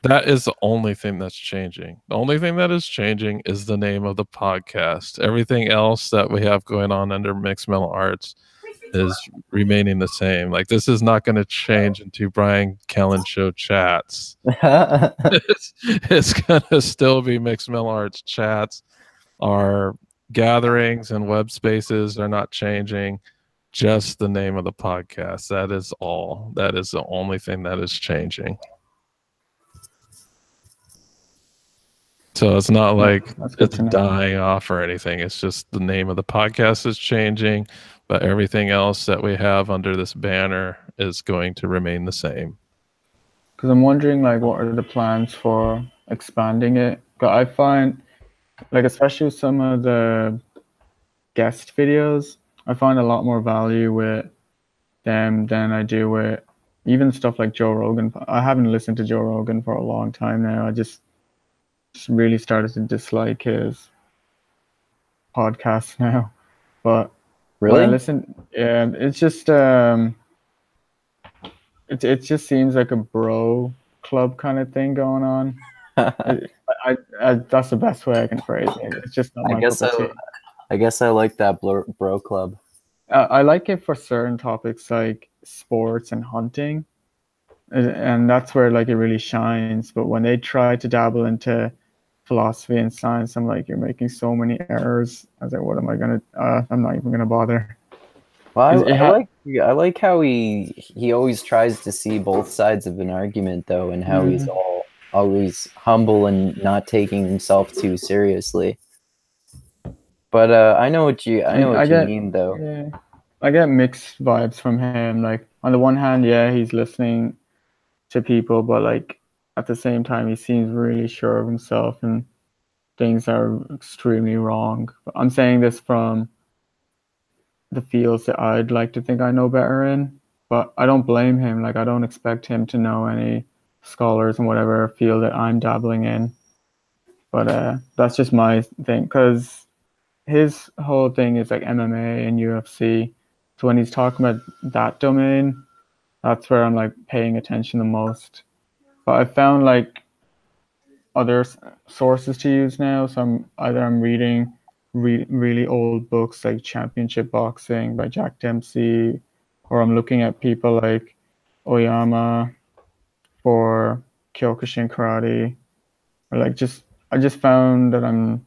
that is the only thing that's changing. The only thing that is changing is the name of the podcast. Everything else that we have going on under Mixed Martial Arts is remaining the same. Like, this is not going to change into Brian Callen Show chats. It's going to still be Mixed Martial Arts chats. Our gatherings and web spaces are not changing. Just the name of the podcast. That is all. That is the only thing that is changing. So it's not like it's dying off or anything. It's just the name of the podcast is changing, but everything else that we have under this banner is going to remain the same. Because I'm wondering, like, what are the plans for expanding it? 'Cause I find, like, especially with some of the guest videos, I find a lot more value with them than I do with even stuff like Joe Rogan. I haven't listened to Joe Rogan for a long time now. I just really started to dislike his podcast now. But really, when I listen, yeah, it's just it just seems like a bro club kind of thing going on. I that's the best way I can phrase it. It's just not my cup of tea. I guess I like that bro club. I like it for certain topics like sports and hunting, and that's where like it really shines. But when they try to dabble into philosophy and science, I'm like, you're making so many errors. I was like, what am I gonna? I'm not even gonna bother. Well, I like how he always tries to see both sides of an argument, though, and how he's always humble and not taking himself too seriously. But I know what you mean, though. Yeah, I get mixed vibes from him. Like, on the one hand, yeah, he's listening to people, but like at the same time, he seems really sure of himself and things are extremely wrong. But I'm saying this from the fields that I'd like to think I know better in, but I don't blame him. Like, I don't expect him to know any scholars in whatever field that I'm dabbling in. But that's just my thing, because his whole thing is like MMA and UFC. So when he's talking about that domain, that's where I'm like paying attention the most. But I found like other sources to use now. So I'm reading really old books like Championship Boxing by Jack Dempsey, or I'm looking at people like Oyama for Kyokushin Karate, or like I just found that I'm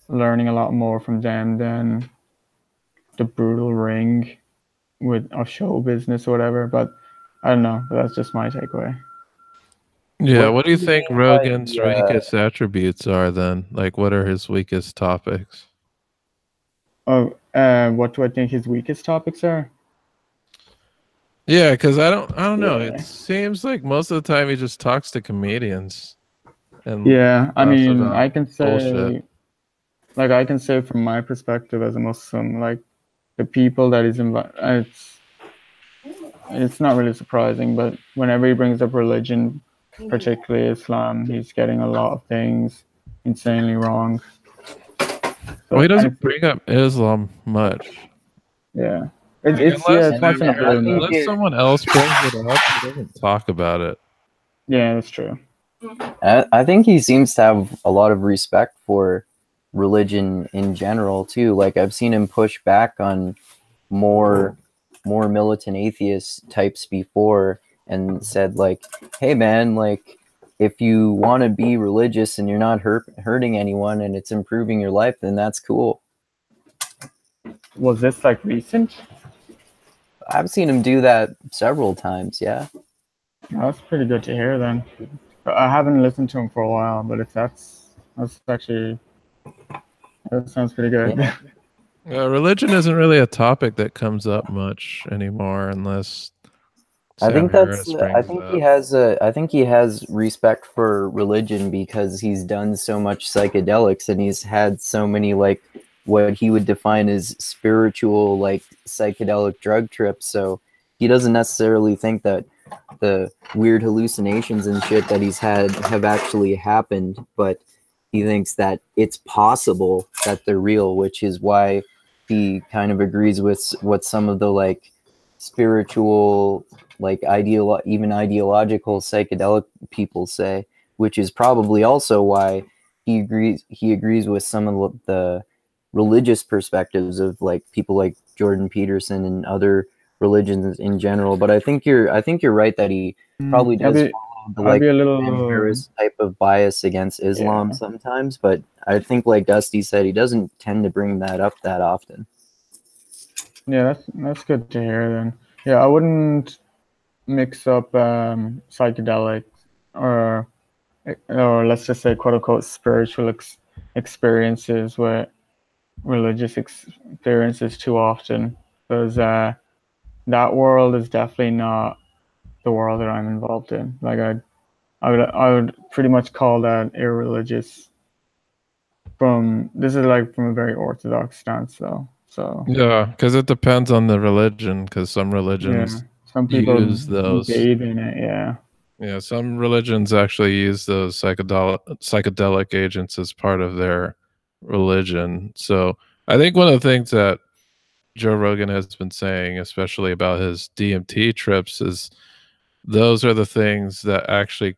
learning a lot more from them than the brutal ring of show business or whatever. But I don't know. That's just my takeaway. Yeah, what do you think Rogan's weakest attributes are then? Like, what are his weakest topics? Oh, what do I think his weakest topics are? Yeah, because I don't know. It seems like most of the time he just talks to comedians. And yeah, I mean, I can say, bullshit. Like, I can say from my perspective as a Muslim, like the people that he's invited, it's not really surprising, but whenever he brings up religion, particularly Islam, he's getting a lot of things insanely wrong. Well, he doesn't bring up Islam much. Yeah. It's once in a blue moon. Unless someone else brings it up, he doesn't talk about it. Yeah, that's true. I think he seems to have a lot of respect for religion in general too. Like, I've seen him push back on more militant atheist types before, and said like, hey man, like, if you want to be religious and you're not hurting anyone and it's improving your life, then that's cool. Was this like recent? I've seen him do that several times. Yeah. That's pretty good to hear then. I haven't listened to him for a while, but if that's actually, that sounds pretty good. Yeah. Religion isn't really a topic that comes up much anymore, unless I think he has respect for religion because he's done so much psychedelics and he's had so many like what he would define as spiritual like psychedelic drug trips. So he doesn't necessarily think that the weird hallucinations and shit that he's had have actually happened, but he thinks that it's possible that they're real, which is why he kind of agrees with what some of the like spiritual, like even ideological psychedelic people say, which is probably also why he agrees with some of the religious perspectives of like people like Jordan Peterson and other religions in general. But I think you're right that he probably does follow the like Harris type of bias against Islam sometimes. But I think, like Dusty said, he doesn't tend to bring that up that often. Yeah, that's good to hear then. Yeah, I wouldn't mix up psychedelic or let's just say quote unquote spiritual experiences with religious experiences too often, because that world is definitely not the world that I'm involved in. Like I would pretty much call that irreligious. This is like from a very orthodox stance though. So yeah, because it depends on the religion. Because some religions some people use those bathe in it. Yeah, some religions actually use those psychedelic agents as part of their religion. So I think one of the things that Joe Rogan has been saying, especially about his DMT trips, is those are the things that actually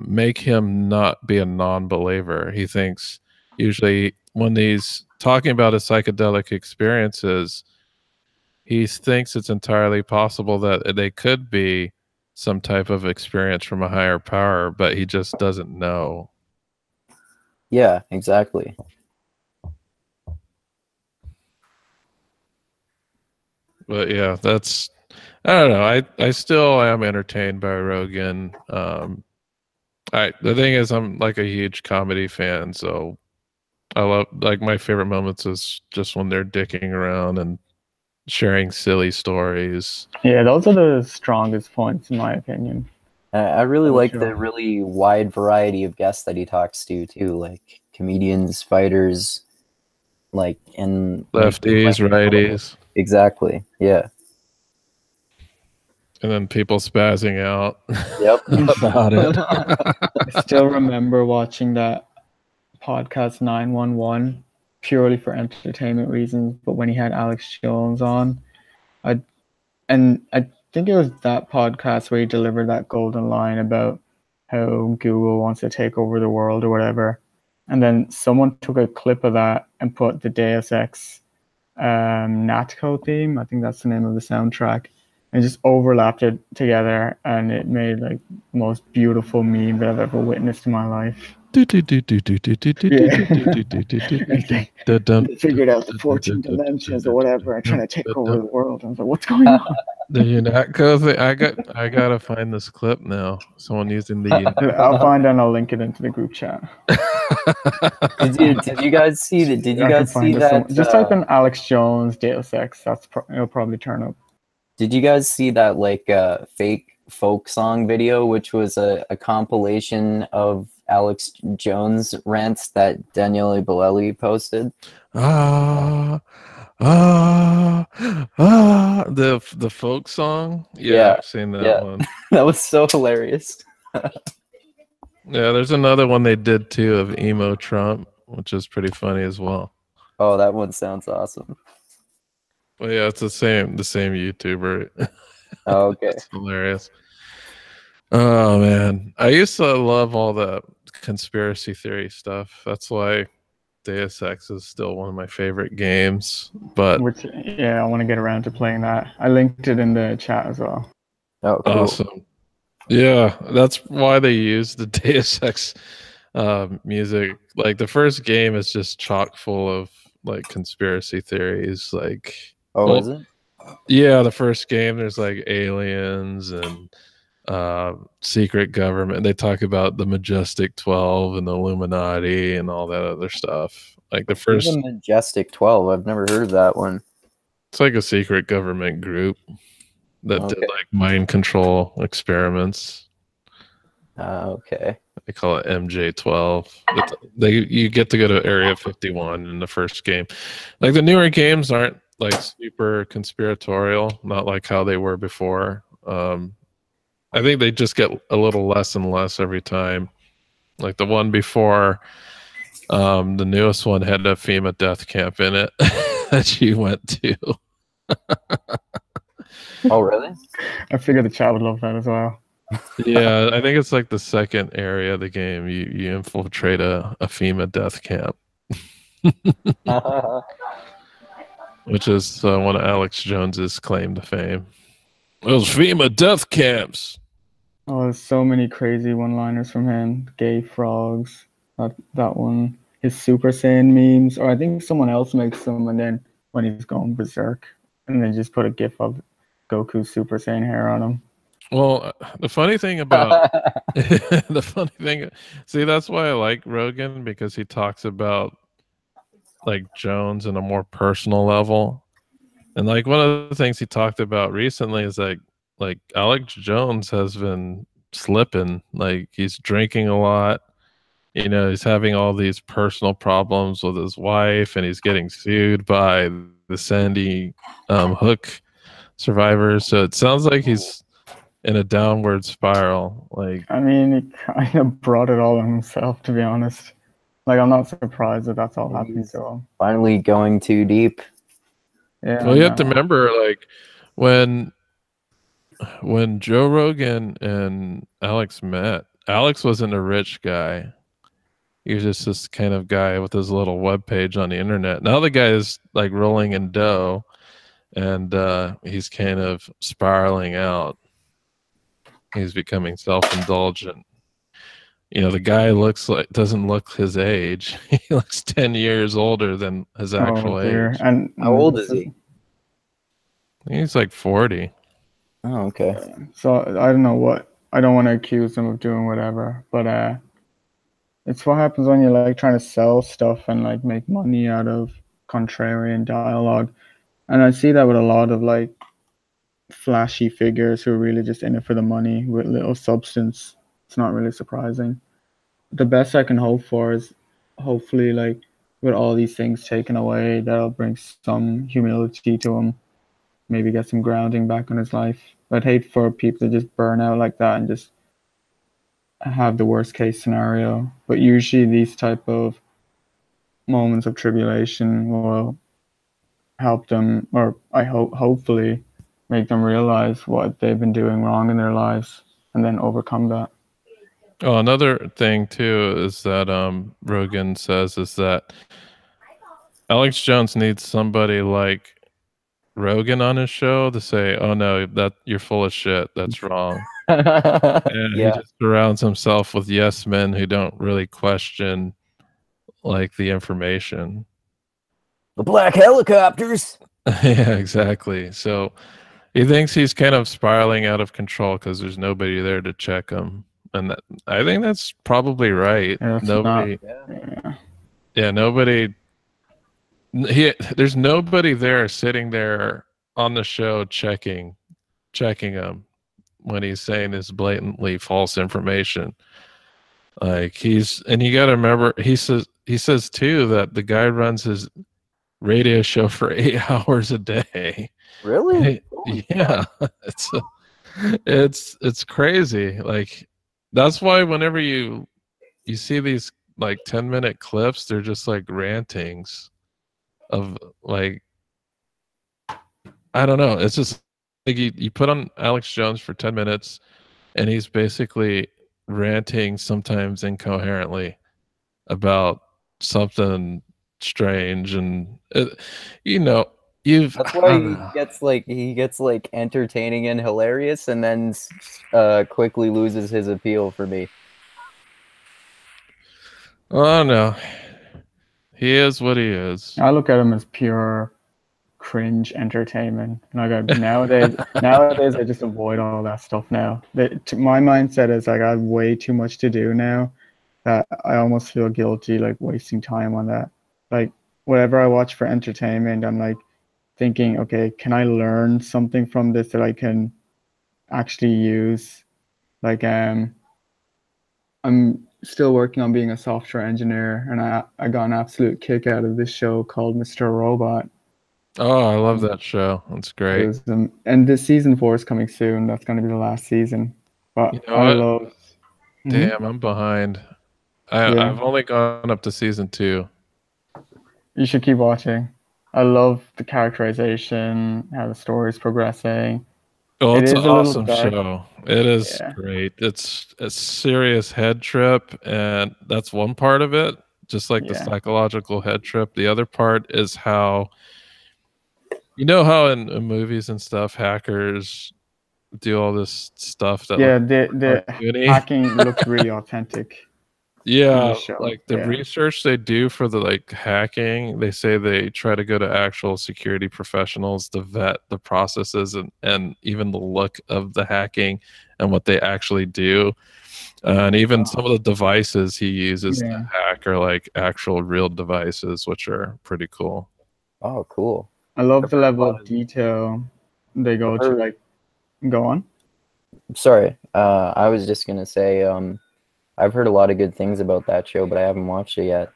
make him not be a non-believer. He thinks usually when he's talking about his psychedelic experiences, he thinks it's entirely possible that they could be some type of experience from a higher power, but he just doesn't know. Yeah, exactly. But yeah, I don't know. I still am entertained by Rogan. The thing is, I'm like a huge comedy fan, so I love, like, my favorite moments is just when they're dicking around and sharing silly stories. Yeah, those are the strongest points in my opinion. I really like the really wide variety of guests that he talks to too, like comedians, fighters, like and lefties, righties. Exactly. Yeah. And then people spazzing out. Yep. About it. I still remember watching that podcast 911 purely for entertainment reasons, but when he had Alex Jones on, I think it was that podcast where he delivered that golden line about how Google wants to take over the world or whatever. And then someone took a clip of that and put the Deus Ex Natco theme, I think that's the name of the soundtrack, and just overlapped it together, and it made like the most beautiful meme that I've ever witnessed in my life. They figured out the 14 dimensions or whatever and trying to take over the world. I was like, what's going on? The Unatco thing. I gotta find this clip now. Someone using the I'll find it and I'll link it into the group chat. Did you guys see that? Did you guys see that? Just type in Alex Jones Deus Ex. It'll probably turn up. Did you guys see that like fake folk song video, which was a compilation of Alex Jones rants that Daniele Bolelli posted? The folk song. Yeah, I've seen that one. That was so hilarious. Yeah, there's another one they did too of emo Trump, which is pretty funny as well. Oh, that one sounds awesome. Well, yeah, it's the same YouTuber. Oh, okay. That's hilarious. Oh man, I used to love all the conspiracy theory stuff. That's why Deus Ex is still one of my favorite games. But I want to get around to playing that. I linked it in the chat as well. Oh, cool. Awesome. Yeah, that's why they use the Deus Ex music. Like the first game is just chock full of like conspiracy theories. Like, is it? Yeah, the first game there's like aliens and secret government. They talk about the Majestic 12 and the Illuminati and all that other stuff. Like the first the Majestic 12. I've never heard of that one. It's like a secret government group that did like mind control experiments. Okay. They call it MJ12. You get to go to Area 51 in the first game. Like the newer games aren't like super conspiratorial, not like how they were before. I think they just get a little less and less every time. Like the one before, the newest one had a FEMA death camp in it that she went to. Oh, really? I figured the chat would love that as well. Yeah, I think it's like the second area of the game. You infiltrate a FEMA death camp, which is one of Alex Jones's claim to fame. Those FEMA death camps. Oh, there's so many crazy one-liners from him. Gay frogs. That one. His Super Saiyan memes, or I think someone else makes them, and then when he's going berserk, and then just put a gif of Goku's Super Saiyan hair on him. Well, the funny thing about the funny thing, see, that's why I like Rogan, because he talks about like Jones in a more personal level. And like one of the things he talked about recently is like Alex Jones has been slipping. Like he's drinking a lot. You know, he's having all these personal problems with his wife, and he's getting sued by the Sandy Hook survivors. So it sounds like he's in a downward spiral. Like, I mean, he kind of brought it all on himself, to be honest. Like, I'm not surprised that that's all happening to him. Finally going too deep. Yeah. well, you have to remember, like when Joe Rogan and Alex met, Alex wasn't a rich guy. He was just this kind of guy with his little web page on the internet. Now the guy is like rolling in dough, and he's kind of spiraling out. He's becoming self-indulgent. You know, the guy doesn't look his age. He looks 10 years older than his actual age. And How old is he? He's like 40. Oh, okay. So I don't know what. I don't want to accuse him of doing whatever, but it's what happens when you're like trying to sell stuff and like make money out of contrarian dialogue. And I see that with a lot of like flashy figures who are really just in it for the money with little substance. It's not really surprising. The best I can hope for is hopefully like with all these things taken away, that'll bring some humility to him, maybe get some grounding back in his life. I'd hate for people to just burn out like that and just have the worst case scenario. But usually these type of moments of tribulation will help them, or I hope hopefully make them realize what they've been doing wrong in their lives and then overcome that. Oh, another thing too is that Rogan says is that Alex Jones needs somebody like Rogan on his show to say, "Oh no, that you're full of shit. That's wrong." And he just surrounds himself with yes men who don't really question like the information. The black helicopters. Yeah, exactly. So he thinks he's kind of spiraling out of control because there's nobody there to check him, and I think that's probably right. Yeah, Nobody. Yeah, nobody. There's nobody there sitting there on the show checking him when he's saying this blatantly false information. Like you got to remember, he says too that the guy runs his radio show for 8 hours a day. Really? Yeah, it's crazy. Like that's why whenever you see these like 10-minute clips, they're just like rantings of like, I don't know. It's just like you put on Alex Jones for 10 minutes and he's basically ranting, sometimes incoherently, about something strange, and that's why he gets like entertaining and hilarious, and then quickly loses his appeal for me. Oh no, he is what he is. I look at him as pure cringe entertainment. Like nowadays I just avoid all that stuff now. My mindset is like I have way too much to do now that I almost feel guilty like wasting time on that. Like whatever I watch for entertainment, I'm like thinking, okay, can I learn something from this that I can actually use? Like I'm still working on being a software engineer, and I got an absolute kick out of this show called Mr. Robot. Oh, I love Um, that show. That's It great. was, and the season 4 is coming soon. That's going to be the last season. But You know I what? love. Mhm. Damn, I'm behind. Yeah, I've only gone up to season 2. you should keep watching. I love the characterization, how the story is progressing. Well, It it's an is a little awesome dark. show. It is Yeah, great. It's a serious head trip, and that's one part of it, just like the yeah, psychological head trip. The other part is how, you know, how in movies and stuff, hackers do all this stuff that looks yeah. The cartoony. hacking looks really authentic in Yeah, this show. like the Yeah, research they do for the like hacking, they say they try to go to actual security professionals to vet the processes and even the look of the hacking and what they actually do. And even some of the devices he uses to yeah. hack are like actual real devices, which are pretty cool. Oh, cool. I love I've the heard a level lot of of. detail they I've go to. heard. Like, go on. Sorry. I was just gonna say. I've heard a lot of good things about that show, but I haven't watched it yet.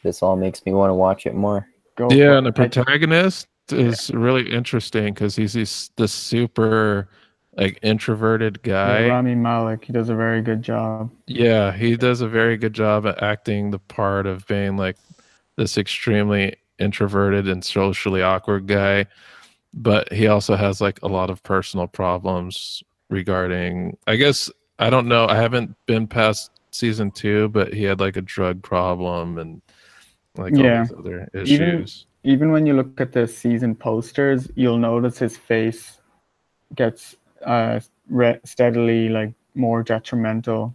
This all makes me want to watch it more. Go Yeah, for and the it. protagonist Yeah, is really interesting because he's this super like introverted yeah. guy. Rami Malek, he does a very good job. Yeah, he does a very good job at acting the part of being like this extremely introverted and socially awkward guy, but he also has like a lot of personal problems regarding, I guess, I don't know, I haven't been past season 2, but he had like a drug problem and like all Yeah. these other Even issues. even when you look at the season posters, you'll notice his face gets steadily like more detrimental,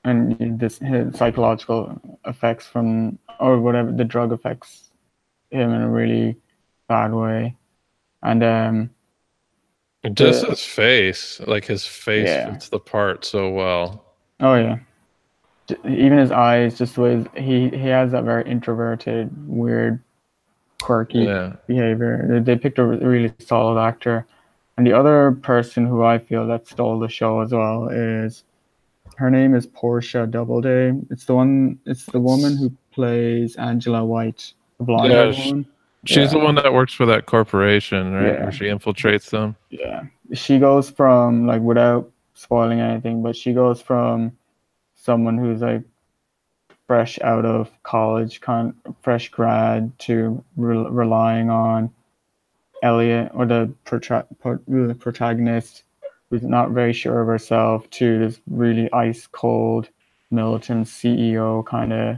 and this his psychological effects from or whatever the drug affects him in a really bad way. And And just the his face, like his face yeah, fits the part so well. oh yeah, even his eyes, just the way he has that very introverted, weird, quirky Yeah. behavior. They picked a really solid actor. And the other person who I feel that stole the show as well is her name is Portia Doubleday. It's the woman who plays Angela White, the Yeah, blonde-haired woman. she's the Yeah, one that works for that corporation, right? Where yeah, she infiltrates them. yeah. She goes from like without spoiling anything, but she goes from someone who's like fresh out of college, fresh grad to relying on Elliot or the protagonist who's not very sure of herself to this really ice cold militant CEO kind of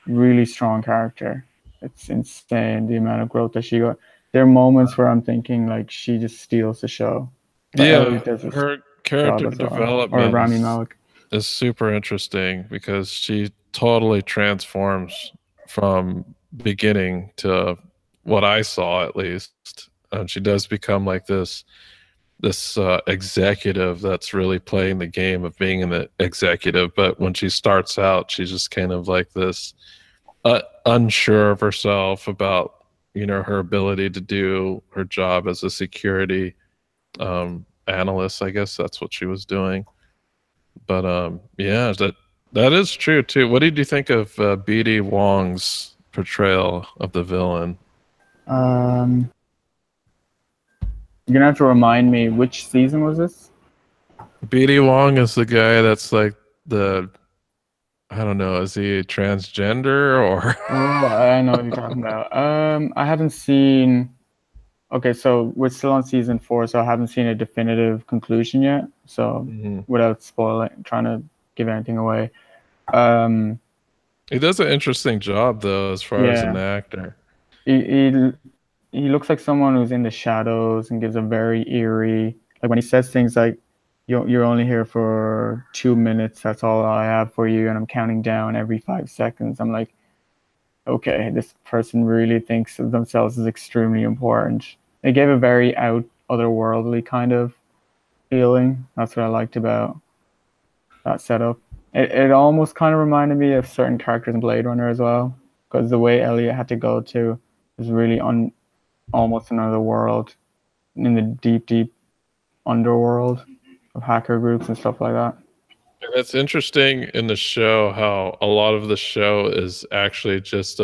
really strong character. It's insane the amount of growth that she got. There are moments where I'm thinking like she just steals the show, but Yeah, Elliot does this her job character as well. Or development Rami Malek. is super interesting because she totally transforms from beginning to what I saw at least. And she does become like this executive that's really playing the game of being an executive. But when she starts out, she's just kind of like this unsure of herself about her ability to do her job as a security analyst. I guess that's what she was doing. But yeah, that is true too. What did you think of BD Wong's portrayal of the villain? Um, you're gonna have to remind me which season was this? BD Wong is the guy that's like the, I don't know, is he transgender or Oh, I know what you're talking about. I haven't seen. Okay, so we're still on season 4, so I haven't seen a definitive conclusion yet. So Mhm. without spoiling, trying to give anything away. Um, He does an interesting job though as far as an yeah, actor. he, he he looks like someone who's in the shadows and gives a very eerie. Like when he says things like, You're only here for 2 minutes. That's all I have for you, and I'm counting down every 5 seconds." I'm like, okay, this person really thinks of themselves as extremely important. It gave a very otherworldly kind of feeling. That's what I liked about that setup. It almost kind of reminded me of certain characters in Blade Runner as well, because the way Elliot had to go to is really on almost another world in the deep underworld of hacker groups and stuff like that. And it's interesting in the show how a lot of the show is actually just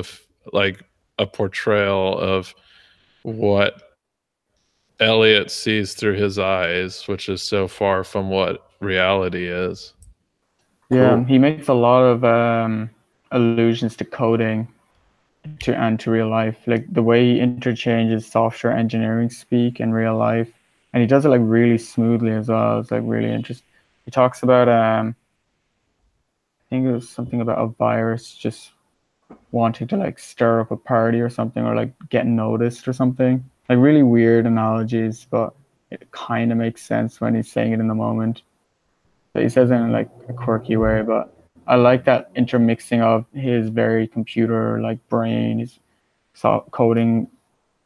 like a portrayal of what Elliot sees through his eyes, which is so far from what reality is. Yeah, Cool. he makes a lot of allusions to coding and to real life, like the way he interchanges software engineering speak in real life, and he does it like really smoothly as well. It's like really interesting. He talks about I think it was something about a virus just wanting to like stir up a party or something, or like get noticed or something. Like really weird analogies, but it kind of makes sense when he's saying it in the moment. So he says it in like a quirky way, but I like that intermixing of his very computer like brain, his coding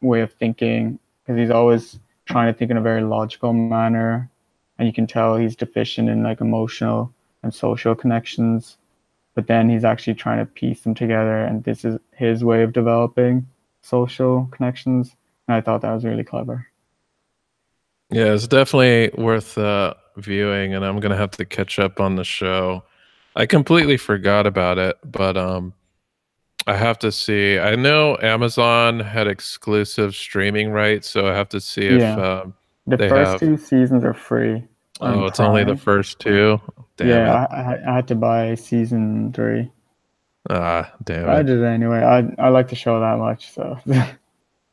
way of thinking, because he's always trying to think in a very logical manner, and you can tell he's deficient in like emotional and social connections. But then he's actually trying to piece them together, and this is his way of developing social connections. And I thought that was really clever. Yeah, it's definitely worth viewing, and I'm gonna have to catch up on the show. I completely forgot about it, but I have to see. I know Amazon had exclusive streaming rights, so I have to see if Yeah, the they first have. two seasons are free on Oh, it's only the Prime. first two. Damn it! Yeah, I had to buy season 3. Ah, damn I it! did it anyway. I like the show that much, so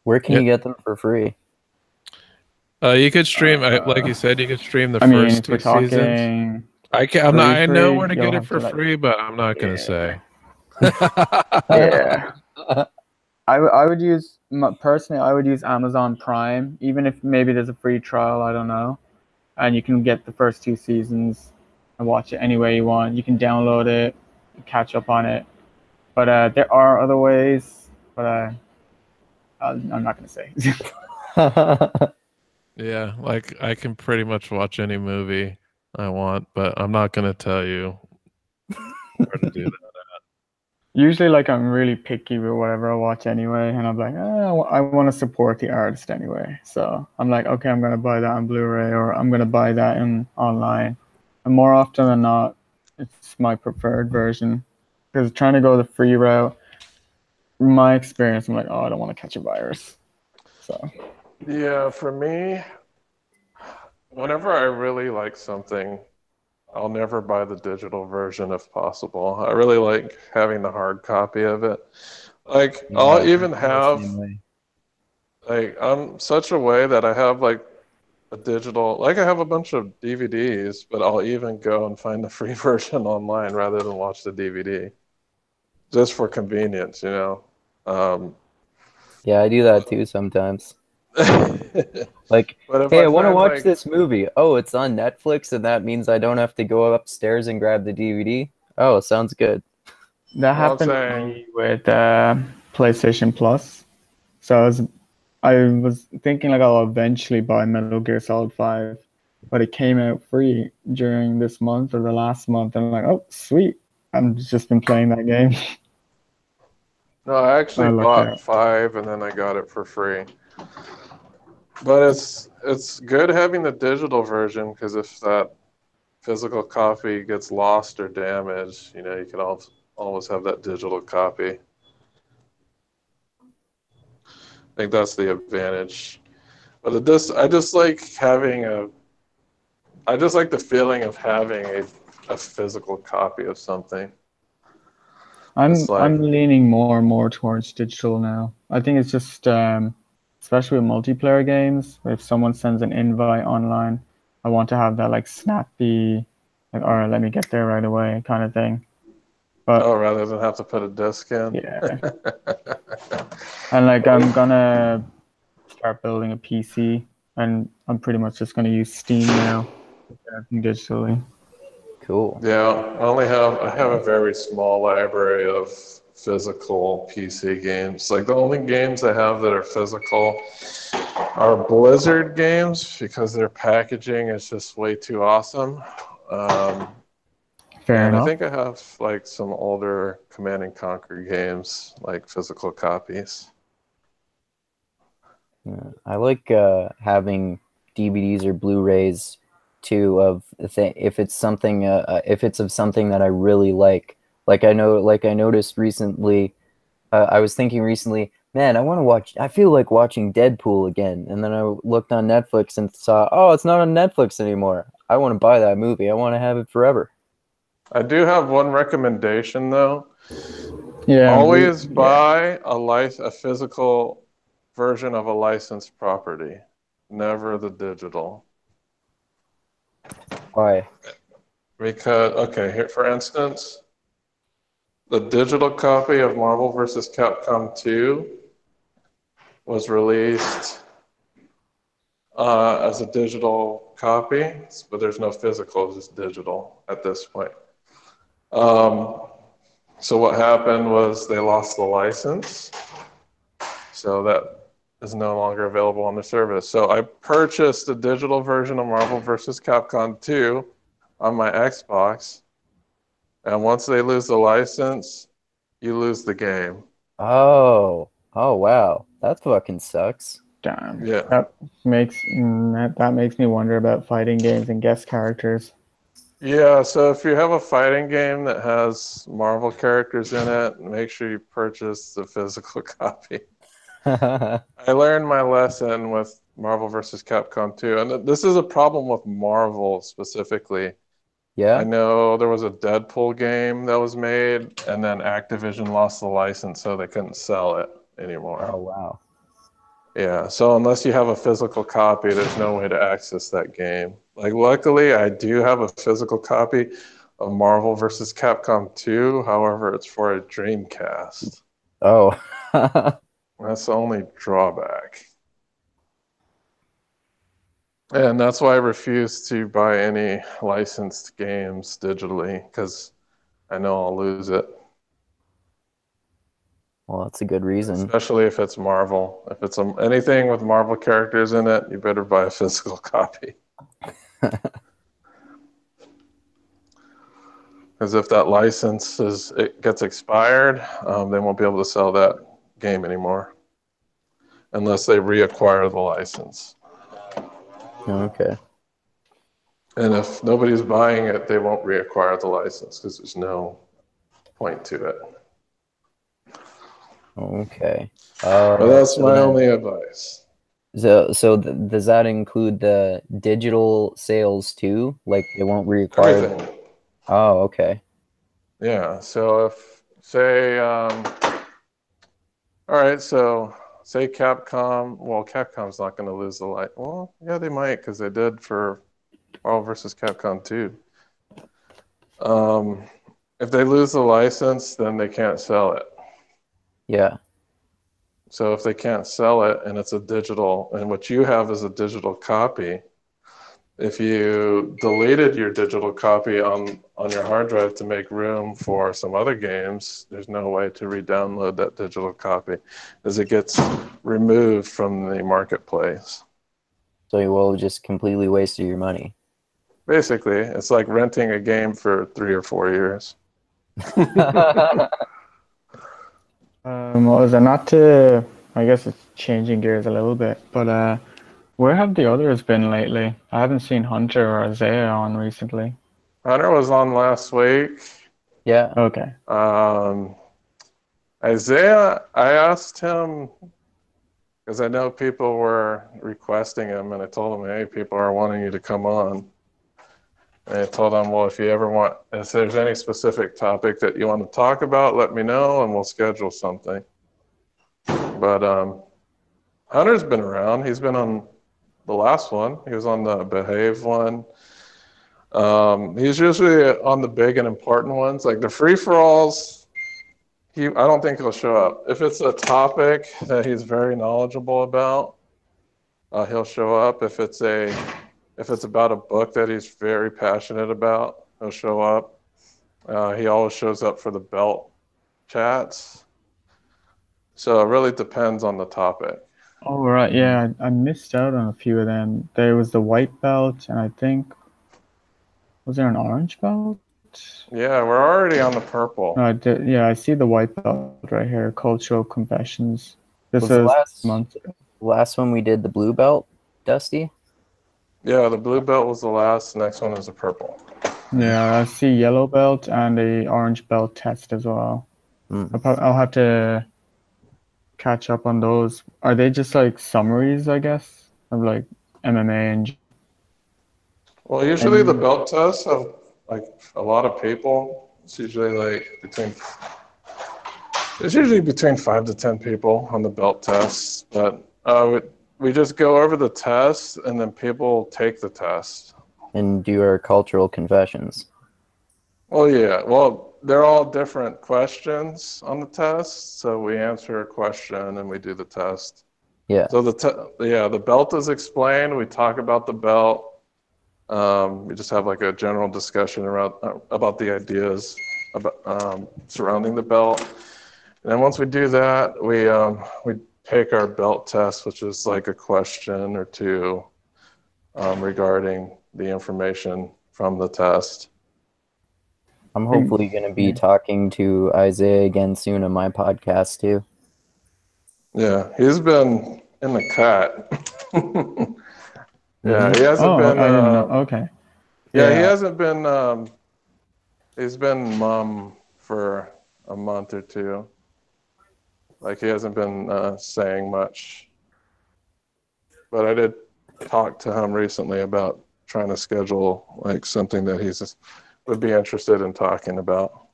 Where can Yeah, you get them for free? you could stream. Like uh, you said, you could stream the I mean, first if we're two seasons. talking I can. I'm not. free, I know free, where to you'll get it have for to like, free, but I'm not gonna yeah, say. yeah. I would use personally. I would use Amazon Prime, even if maybe there's a free trial. I don't know, and you can get the first 2 seasons and watch it any way you want. You can download it, catch up on it. But there are other ways. But I'm not gonna say. Yeah, like I can pretty much watch any movie I want, but I'm not gonna tell you where to do that. Usually, like I'm really picky with whatever I watch anyway, and I'm like, I want to support the artist anyway. So I'm like, okay, I'm gonna buy that on Blu-ray, or I'm gonna buy that in online. And more often than not, it's my preferred version. Because trying to go the free route, in my experience, I'm like, oh, I don't want to catch a virus. So Yeah, for me, whenever I really like something, I'll never buy the digital version if possible. I really like having the hard copy of it. Like Yeah, I'll I even feel the have same way. like I'm such a way that I have like a digital like I have a bunch of DVDs, but I'll even go and find the free version online rather than watch the DVD. Just for convenience, you know. Um, Yeah, I do that too sometimes. but Like, if hey, I I want to find watch like this movie. Oh, it's on Netflix, and that means I don't have to go upstairs and grab the DVD. Oh, sounds good. that well, I'm happened to saying, me with PlayStation Plus. So I was thinking like I'll eventually buy Metal Gear Solid 5, but it came out free during this month or the last month, and I'm like, oh, sweet. I've just been playing that game. no, I actually I lucked bought out. 5 and then I got it for free. But it's good having the digital version because if that physical copy gets lost or damaged, you know, you can always have that digital copy. I think that's the advantage. But I just like having I just like the feeling of having a physical copy of something. It's I'm like, leaning more and more towards digital now. I think it's just especially with multiplayer games, if someone sends an invite online, I want to have that like snappy, like, all right, let me get there right away kind of thing. oh, But rather than have to put a disc in. yeah, and like I'm gonna start building a PC, and I'm pretty much just gonna use Steam now, everything digitally. Cool. Yeah, I have a very small library of physical PC games. Like the only games I have that are physical are Blizzard games because their packaging is just way too awesome. Um, Fair and I enough. think I have like some older Command and Conquer games, like physical copies. Yeah. I like having DVDs or Blu-rays too of if it's something if it's of something that I really like. Like I noticed recently. I was thinking recently Man, I want to watch. I feel like watching Deadpool again. And then I looked on Netflix and saw, oh, it's not on Netflix anymore. I want to buy that movie. I want to have it forever. I do have one recommendation though. Yeah. Always buy a physical version of a licensed property, never the digital. Why? Because, okay, here for instance, the digital copy of Marvel vs. Capcom 2 was released as a digital copy, but there's no physical, it's just digital at this point. So what happened was they lost the license, so that is no longer available on the service. So I purchased a digital version of Marvel vs. Capcom 2 on my Xbox, and once they lose the license, you lose the game. Oh, wow. That fucking sucks. Damn. Yeah. That makes me wonder about fighting games and guest characters. Yeah, so if you have a fighting game that has Marvel characters in it, make sure you purchase the physical copy. I learned my lesson with Marvel vs. Capcom 2, and this is a problem with Marvel specifically. Yeah. I know there was a Deadpool game that was made, and then Activision lost the license, so they couldn't sell it anymore. Oh, wow. Yeah, so unless you have a physical copy, there's no way to access that game. Like, luckily, I do have a physical copy of Marvel vs. Capcom 2. However, it's for a Dreamcast. Oh. That's the only drawback. And that's why I refuse to buy any licensed games digitally, because I know I'll lose it. Well, that's a good reason. Especially if it's Marvel. If it's anything with Marvel characters in it, you better buy a physical copy. Because if that license gets expired, they won't be able to sell that game anymore unless they reacquire the license. Okay. And if nobody's buying it, they won't reacquire the license because there's no point to it. Okay. But that's my only advice. So does that include the digital sales too? Like they won't reacquire? Everything. Oh, okay. Yeah. So if say, all right. So say Capcom. Well, Capcom's not going to lose the light. Well, yeah, they might because they did for Marvel vs. Capcom 2. If they lose the license, then they can't sell it. Yeah. So if they can't sell it and it's a digital, and what you have is a digital copy, if you deleted your digital copy on your hard drive to make room for some other games, there's no way to re-download that digital copy as it gets removed from the marketplace. So you will just completely wasted your money. Basically, it's like renting a game for 3 or 4 years. What was that? Not to, I guess it's changing gears a little bit, but where have the others been lately? I haven't seen Hunter or Isaiah on recently. Hunter was on last week. Yeah. Okay. Isaiah, I asked him because I know people were requesting him, and I told him, hey, people are wanting you to come on. And I told him, well, if there's any specific topic that you want to talk about, let me know, and we'll schedule something. But Hunter's been around. He's been on the last one. He was on the Behave one. He's usually on the big and important ones. Like the free-for-alls, I don't think he'll show up. If it's a topic that he's very knowledgeable about, he'll show up. If it's about a book that he's very passionate about, he'll show up. He always shows up for the belt chats. So it really depends on the topic. Oh, right. Yeah, I missed out on a few of them. There was the white belt, and I think, was there an orange belt? Yeah, we're already on the purple. No, I see the white belt right here, Cultural Confessions. This Was the is last month. last one we did the blue belt, Dusty? Yeah, the blue belt was the last. The next one is the purple. Yeah, I see yellow belt and a orange belt test as well. Mm. I'll have to catch up on those. Are they just like summaries, I guess, of like MMA and Well, usually the and belt tests have like a lot of people. It's usually like between 5 to 10 people on the belt tests, but we just go over the test and then people take the test. and do our cultural confessions? Well, yeah. Well, they're all different questions on the test, so we answer a question and we do the test. Yeah. So the belt is explained. We talk about the belt. We just have like a general discussion around about the ideas about surrounding the belt. And then once we do that, we take our belt test, which is like a question or two regarding the information from the test. I'm hopefully going to be talking to Isaiah again soon on my podcast too. Yeah, he's been in the cut. Yeah, he hasn't oh, been. I didn't know. Okay. Yeah, he hasn't been. He's been mum for a month or two. Like he hasn't been saying much. But I did talk to him recently about trying to schedule like something that would be interested in talking about.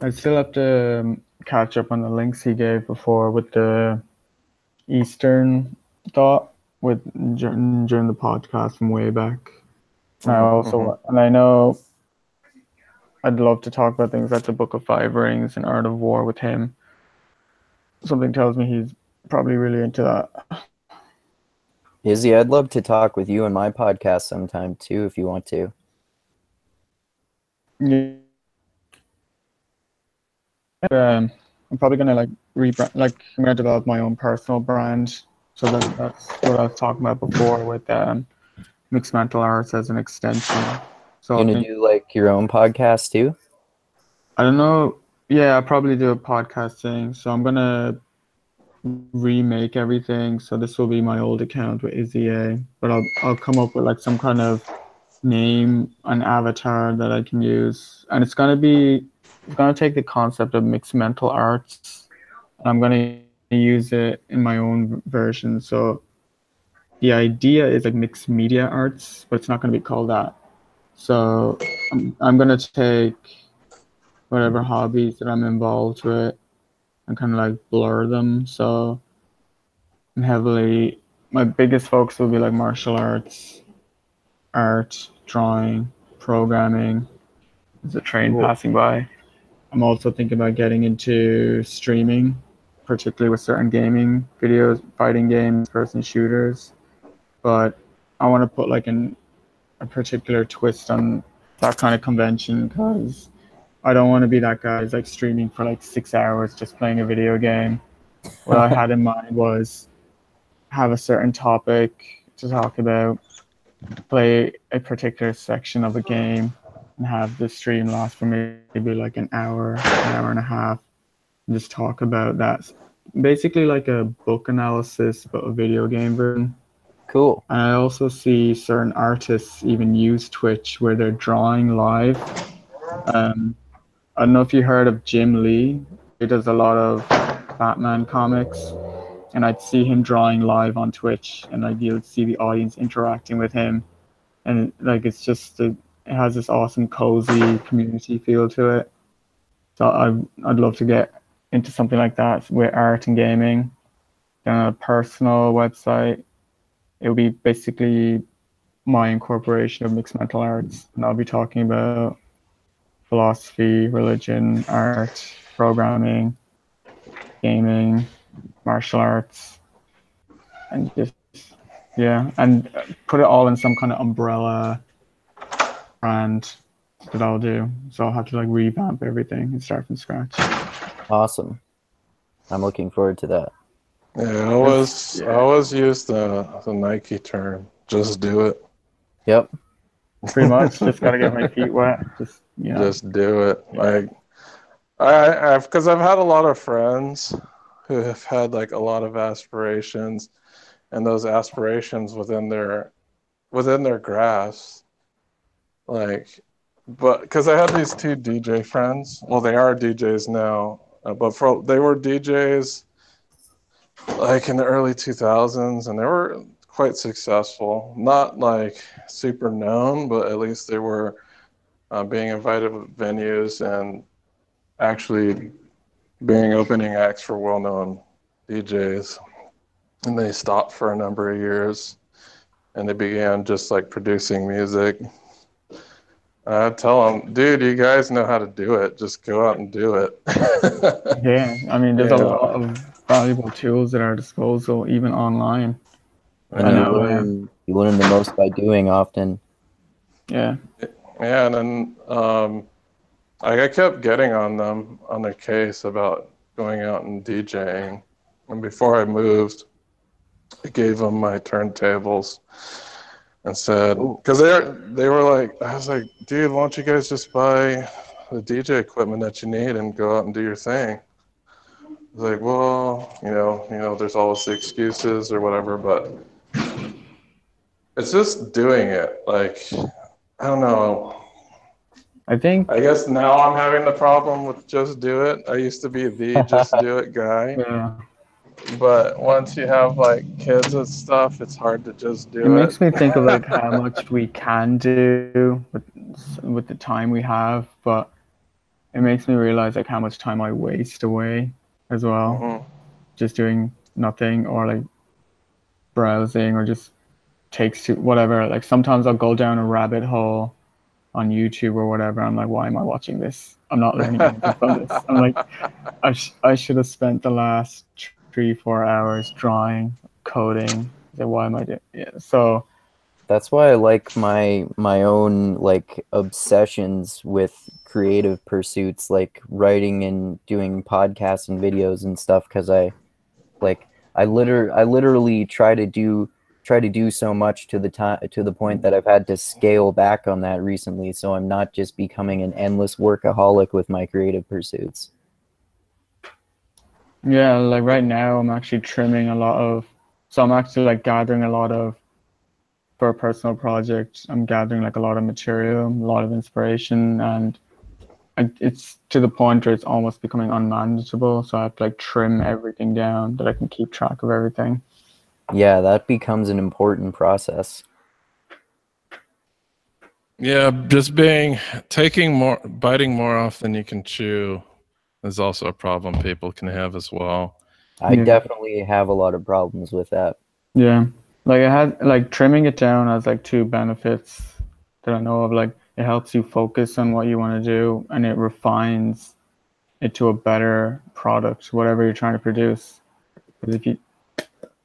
I still have to catch up on the links he gave before with the Eastern thought with during the podcast from way back. And I also and I know I'd love to talk about things like the Book of Five Rings and Art of War with him. Something tells me he's probably really into that. Izzy, I'd love to talk with you on my podcast sometime too, if you want to. Yeah. I'm probably gonna like rebrand, like I'm gonna develop my own personal brand. So that's what I was talking about before with mixed martial arts as an extension. So You gonna do like your own podcast too? I don't know. Yeah, I'll probably do a podcast thing. So I'm gonna remake everything. So this will be my old account with Izzy A, but I'll come up with like some kind of name, an avatar that I can use, and it's gonna take the concept of mixed mental arts, and I'm gonna use it in my own version. So the idea is like mixed media arts, but it's not gonna be called that. So I'm gonna take whatever hobbies that I'm involved with and kind of like blur them. So my biggest focus will be like martial arts, art, drawing, programming. There's a train passing by. I'm also thinking about getting into streaming, particularly with certain gaming videos, fighting games, person shooters. But I want to put like a particular twist on that kind of convention because I don't want to be that guy who's like streaming for like 6 hours just playing a video game. What I had in mind was have a certain topic to talk about, play a particular section of a game, and have the stream last for maybe like an hour and a half, and just talk about that. Basically like a book analysis, but a video game version. Cool. And I also see certain artists even use Twitch where they're drawing live. I don't know if you heard of Jim Lee. He does a lot of Batman comics. And I'd see him drawing live on Twitch, and like you would see the audience interacting with him, and like it has this awesome cozy community feel to it. So I'd love to get into something like that with art and gaming. Then on a personal website, it would be basically my incorporation of mixed martial arts, and I'll be talking about philosophy, religion, art, programming, gaming, martial arts, and just and put it all in some kind of umbrella brand that I'll do. So I'll have to like revamp everything and start from scratch. Awesome. I'm looking forward to that. Yeah, I always use the Nike term, just do it. Yep. Pretty much, just gotta get my feet wet. Just do it. Like because I've had a lot of friends who have had like a lot of aspirations, and those aspirations within their grasp, like, but because I had these two DJ friends. Well, they are DJs now, but they were DJs like in the early 2000s, and they were quite successful. Not like super known, but at least they were being invited to venues and actually being opening acts for well-known DJs. And they stopped for a number of years, and they began just like producing music. I tell them, dude, you guys know how to do it. Just go out and do it. Yeah, I mean, there's a Yeah. lot of valuable tools at our disposal, even online. And I you know, learn the most by doing often. yeah. Yeah, and then I kept getting on them on their case about going out and DJing. And before I moved, I gave them my turntables and said, because they were like, I was like, dude, why don't you guys just buy the DJ equipment that you need and go out and do your thing? I was like, well, there's always the excuses or whatever, but it's just doing it. Like, I don't know. I think, I guess now I'm having the problem with just do it. I used to be the just do it guy. yeah, But once you have like kids and stuff, it's hard to just do it makes me think of like how much we can do with the time we have, but it makes me realize like how much time I waste away as well, Mhm. just doing nothing or like browsing or just takes to whatever. Like sometimes I'll go down a rabbit hole on YouTube or whatever. I'm like, why am I watching this? I'm not learning anything from this. I'm like, I should have spent the last 3-4 hours drawing, coding. So why am I doing? Yeah. So That's why I like my own like obsessions with creative pursuits, like writing and doing podcasts and videos and stuff, because I literally try to do so much to the point that I've had to scale back on that recently, so I'm not just becoming an endless workaholic with my creative pursuits. yeah, like right now I'm actually trimming a lot of. So I'm actually like gathering a lot of for a personal project. I'm gathering like a lot of material, a lot of inspiration, and it's to the point where it's almost becoming unmanageable. So I have to like trim everything down that I can keep track of everything. Yeah, that becomes an important process. Yeah, just biting more off than you can chew is also a problem people can have as well. I Yeah. definitely have a lot of problems with that. Yeah, like it has like trimming it down has like two benefits that I know of. Like it helps you focus on what you want to do, and it refines it to a better product, whatever you're trying to produce. Because if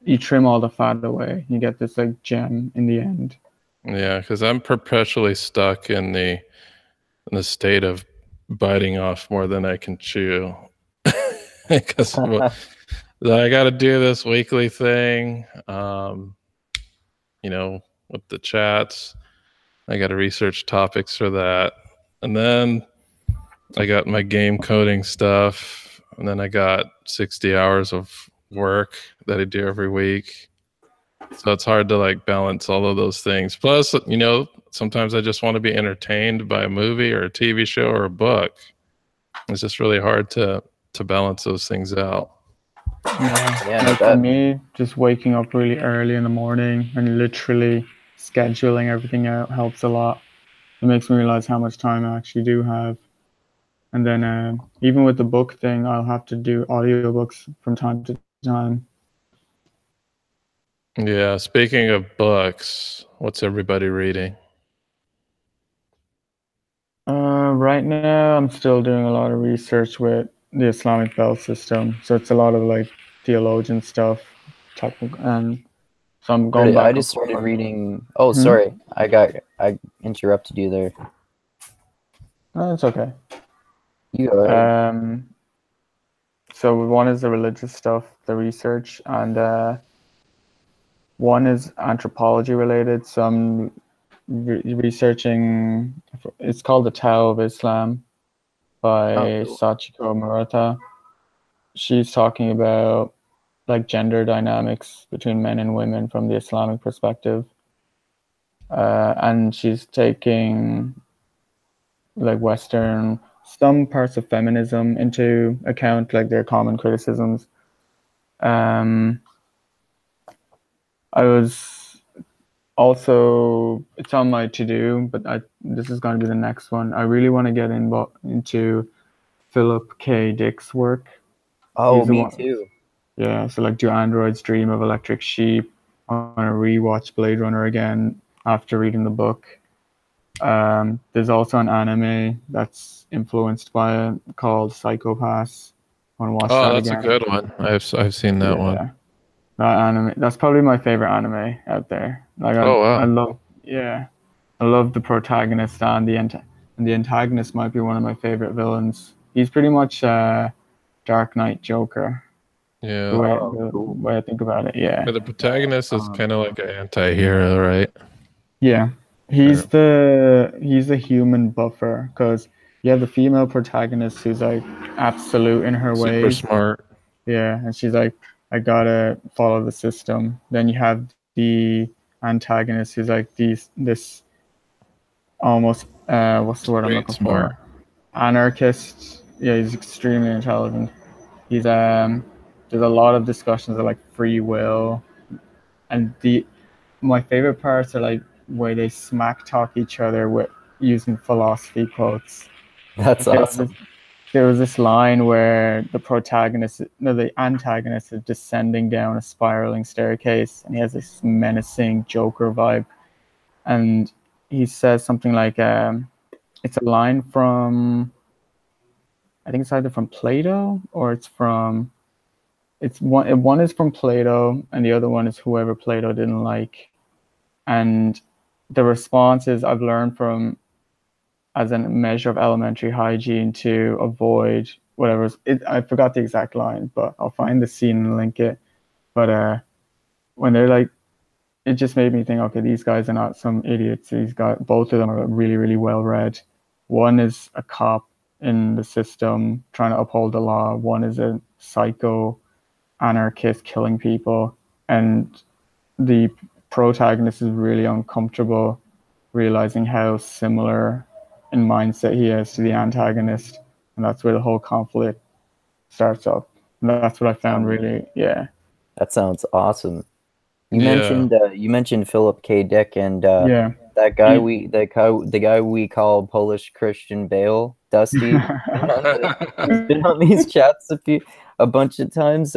you trim all the fat away, you get this like gem in the end. Yeah, because I'm perpetually stuck in the state of biting off more than I can chew. Because I got to do this weekly thing, with the chats. I got to research topics for that. And then I got my game coding stuff. And then I got 60 hours of work that I do every week. So it's hard to like balance all of those things. Plus, sometimes I just want to be entertained by a movie or a TV show or a book. It's just really hard to balance those things out. Yeah, Like for me, just waking up really early in the morning and literally scheduling everything out helps a lot. It makes me realize how much time I actually do have. And then even with the book thing, I'll have to do audiobooks from time to time. Yeah, speaking of books, what's everybody reading? Right now, I'm still doing a lot of research with the Islamic belt system. So it's a lot of like theologian stuff, technical, and so I'm going back. I just started reading. Oh, sorry, I interrupted you there. No, it's okay. You go ahead. So one is the religious stuff, the research, and one is anthropology related. So I'm researching. It's called the Tao of Islam by Sachiko Murata. She's talking about like gender dynamics between men and women from the Islamic perspective, and she's taking like some parts of feminism into account, like their common criticisms, Um, I was also, it's on my to do, but this is going to be the next one. I really want to get into Philip K. Dick's work. Oh, He's the me one. too. Yeah, so like, Do Androids Dream of Electric Sheep? I want to rewatch Blade Runner again after reading the book. There's also an anime that's influenced by it called Psycho-Pass. I want to watch Oh, that that's a again. good one. I've seen that one. Yeah, that anime. That's probably my favorite anime out there. Like Oh I wow. love, yeah, I love the protagonist and the antagonist might be one of my favorite villains. He's pretty much Dark Knight Joker. The Yeah. way Oh, the cool. way I think about it, yeah. But the protagonist is Um, kind of like an anti-hero, right? Yeah, Or he's the human buffer because you have the female protagonist who's like absolute in her super ways. smart. Yeah, and she's like, I gotta follow the system. Then you have the antagonist who's like this almost what's the word I'm Street looking smart. for? Anarchist. Yeah, he's extremely intelligent. He's there's a lot of discussions of like free will and the my favorite parts are like where they smack talk each other with using philosophy quotes. That's Like awesome. there was this line where the antagonist is descending down a spiraling staircase, and he has this menacing Joker vibe, and he says something like, "It's a line from I think it's either from Plato or it's one is from Plato, and the other one is whoever Plato didn't like." And the response is, I've learned from as a measure of elementary hygiene to avoid whatever. I forgot the exact line, but I'll find the scene and link it. But when they're like, it just made me think, okay, these guys are not some idiots. These guys, both of them are really, really well read. One is a cop in the system trying to uphold the law. One is a psycho anarchist killing people. And the protagonist is really uncomfortable realizing how similar in mindset he is to the antagonist, and that's where the whole conflict starts up. And that's what I found really, yeah, That sounds awesome. Yeah. You mentioned Philip K. Dick and yeah. that guy He, the guy we call Polish Christian Bale, Dusty. He's been on these chats a bunch of times.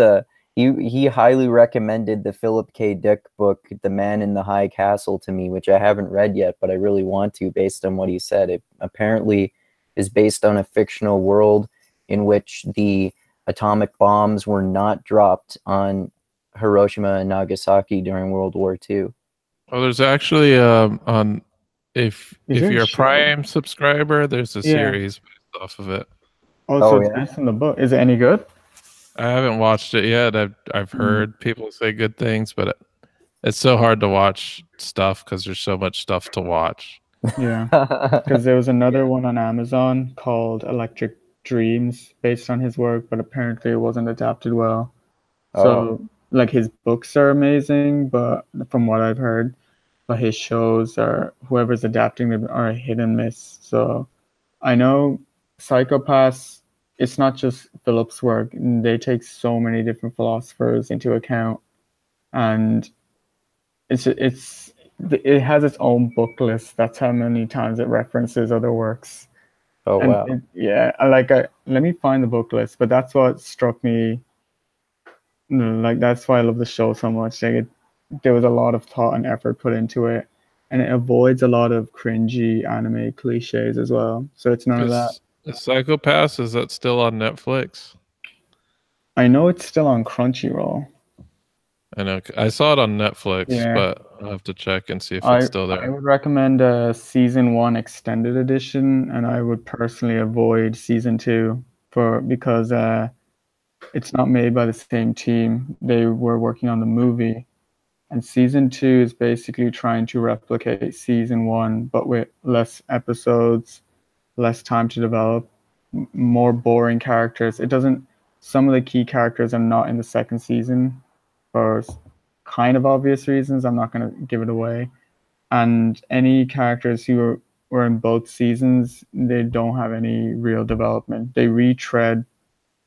He highly recommended the Philip K. Dick book, The Man in the High Castle, to me, which I haven't read yet, but I really want to, based on what he said. It apparently is based on a fictional world in which the atomic bombs were not dropped on Hiroshima and Nagasaki during World War II. Well, there's actually on is if there a you're a show? Prime subscriber, there's a Yeah. series based off of it. Oh, so Oh, it's yeah? based on the book. Is it any good? I haven't watched it yet. I've heard people say good things, but it's so hard to watch stuff because there's so much stuff to watch. Yeah, because there was another one on Amazon called Electric Dreams based on his work, but apparently it wasn't adapted well. Oh, So, like, his books are amazing, but from what I've heard, but his shows are whoever's adapting them are a hit and miss. So I know Psychopaths, it's not just Philip's work. They take so many different philosophers into account, and it has its own book list. That's how many times it references other works. oh And wow. yeah, let me find the book list, but that's what struck me. Like, that's why I love the show so much. There was a lot of thought and effort put into it, and it avoids a lot of cringy anime cliches as well. So it's none of that. Is Psychopaths, is that still on Netflix? I know it's still on Crunchyroll. I know I saw it on Netflix, Yeah, but I'll have to check and see if it's I still I there. would recommend season one extended edition, and I would personally avoid season two because it's not made by the same team. They were working on the movie, and season two is basically trying to replicate season one, but with less episodes, less time to develop, more boring characters. It doesn't. Some of the key characters are not in the second season for kind of obvious reasons. I'm not going to give it away. And any characters who were in both seasons, they don't have any real development. They retread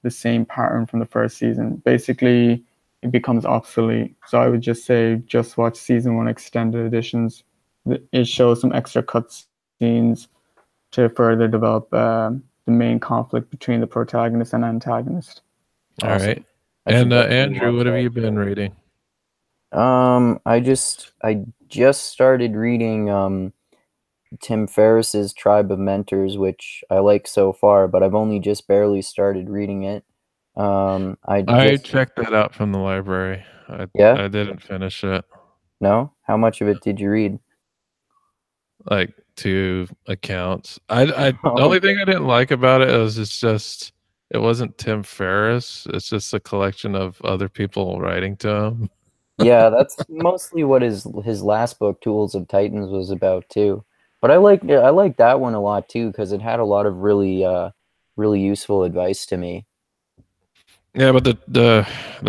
the same pattern from the first season. Basically, it becomes obsolete. So I would just say just watch season 1 extended editions. It shows some extra cut scenes to further develop the main conflict between the protagonist and antagonist. All Awesome. right. I should And definitely Andrew, watch what have that. you been reading? I just started reading Tim Ferriss's Tribe of Mentors, which I like so far, but I've only just barely started reading it. I checked that out from the library. Yeah? I didn't finish it. No? How much of it did you read? Like 2 accounts. The only thing I didn't like about it was it wasn't Tim Ferriss. It's just a collection of other people writing to him. Yeah, that's mostly what his last book, Tools of Titans, was about too. But I like that one a lot too because it had a lot of really useful advice to me. Yeah, but the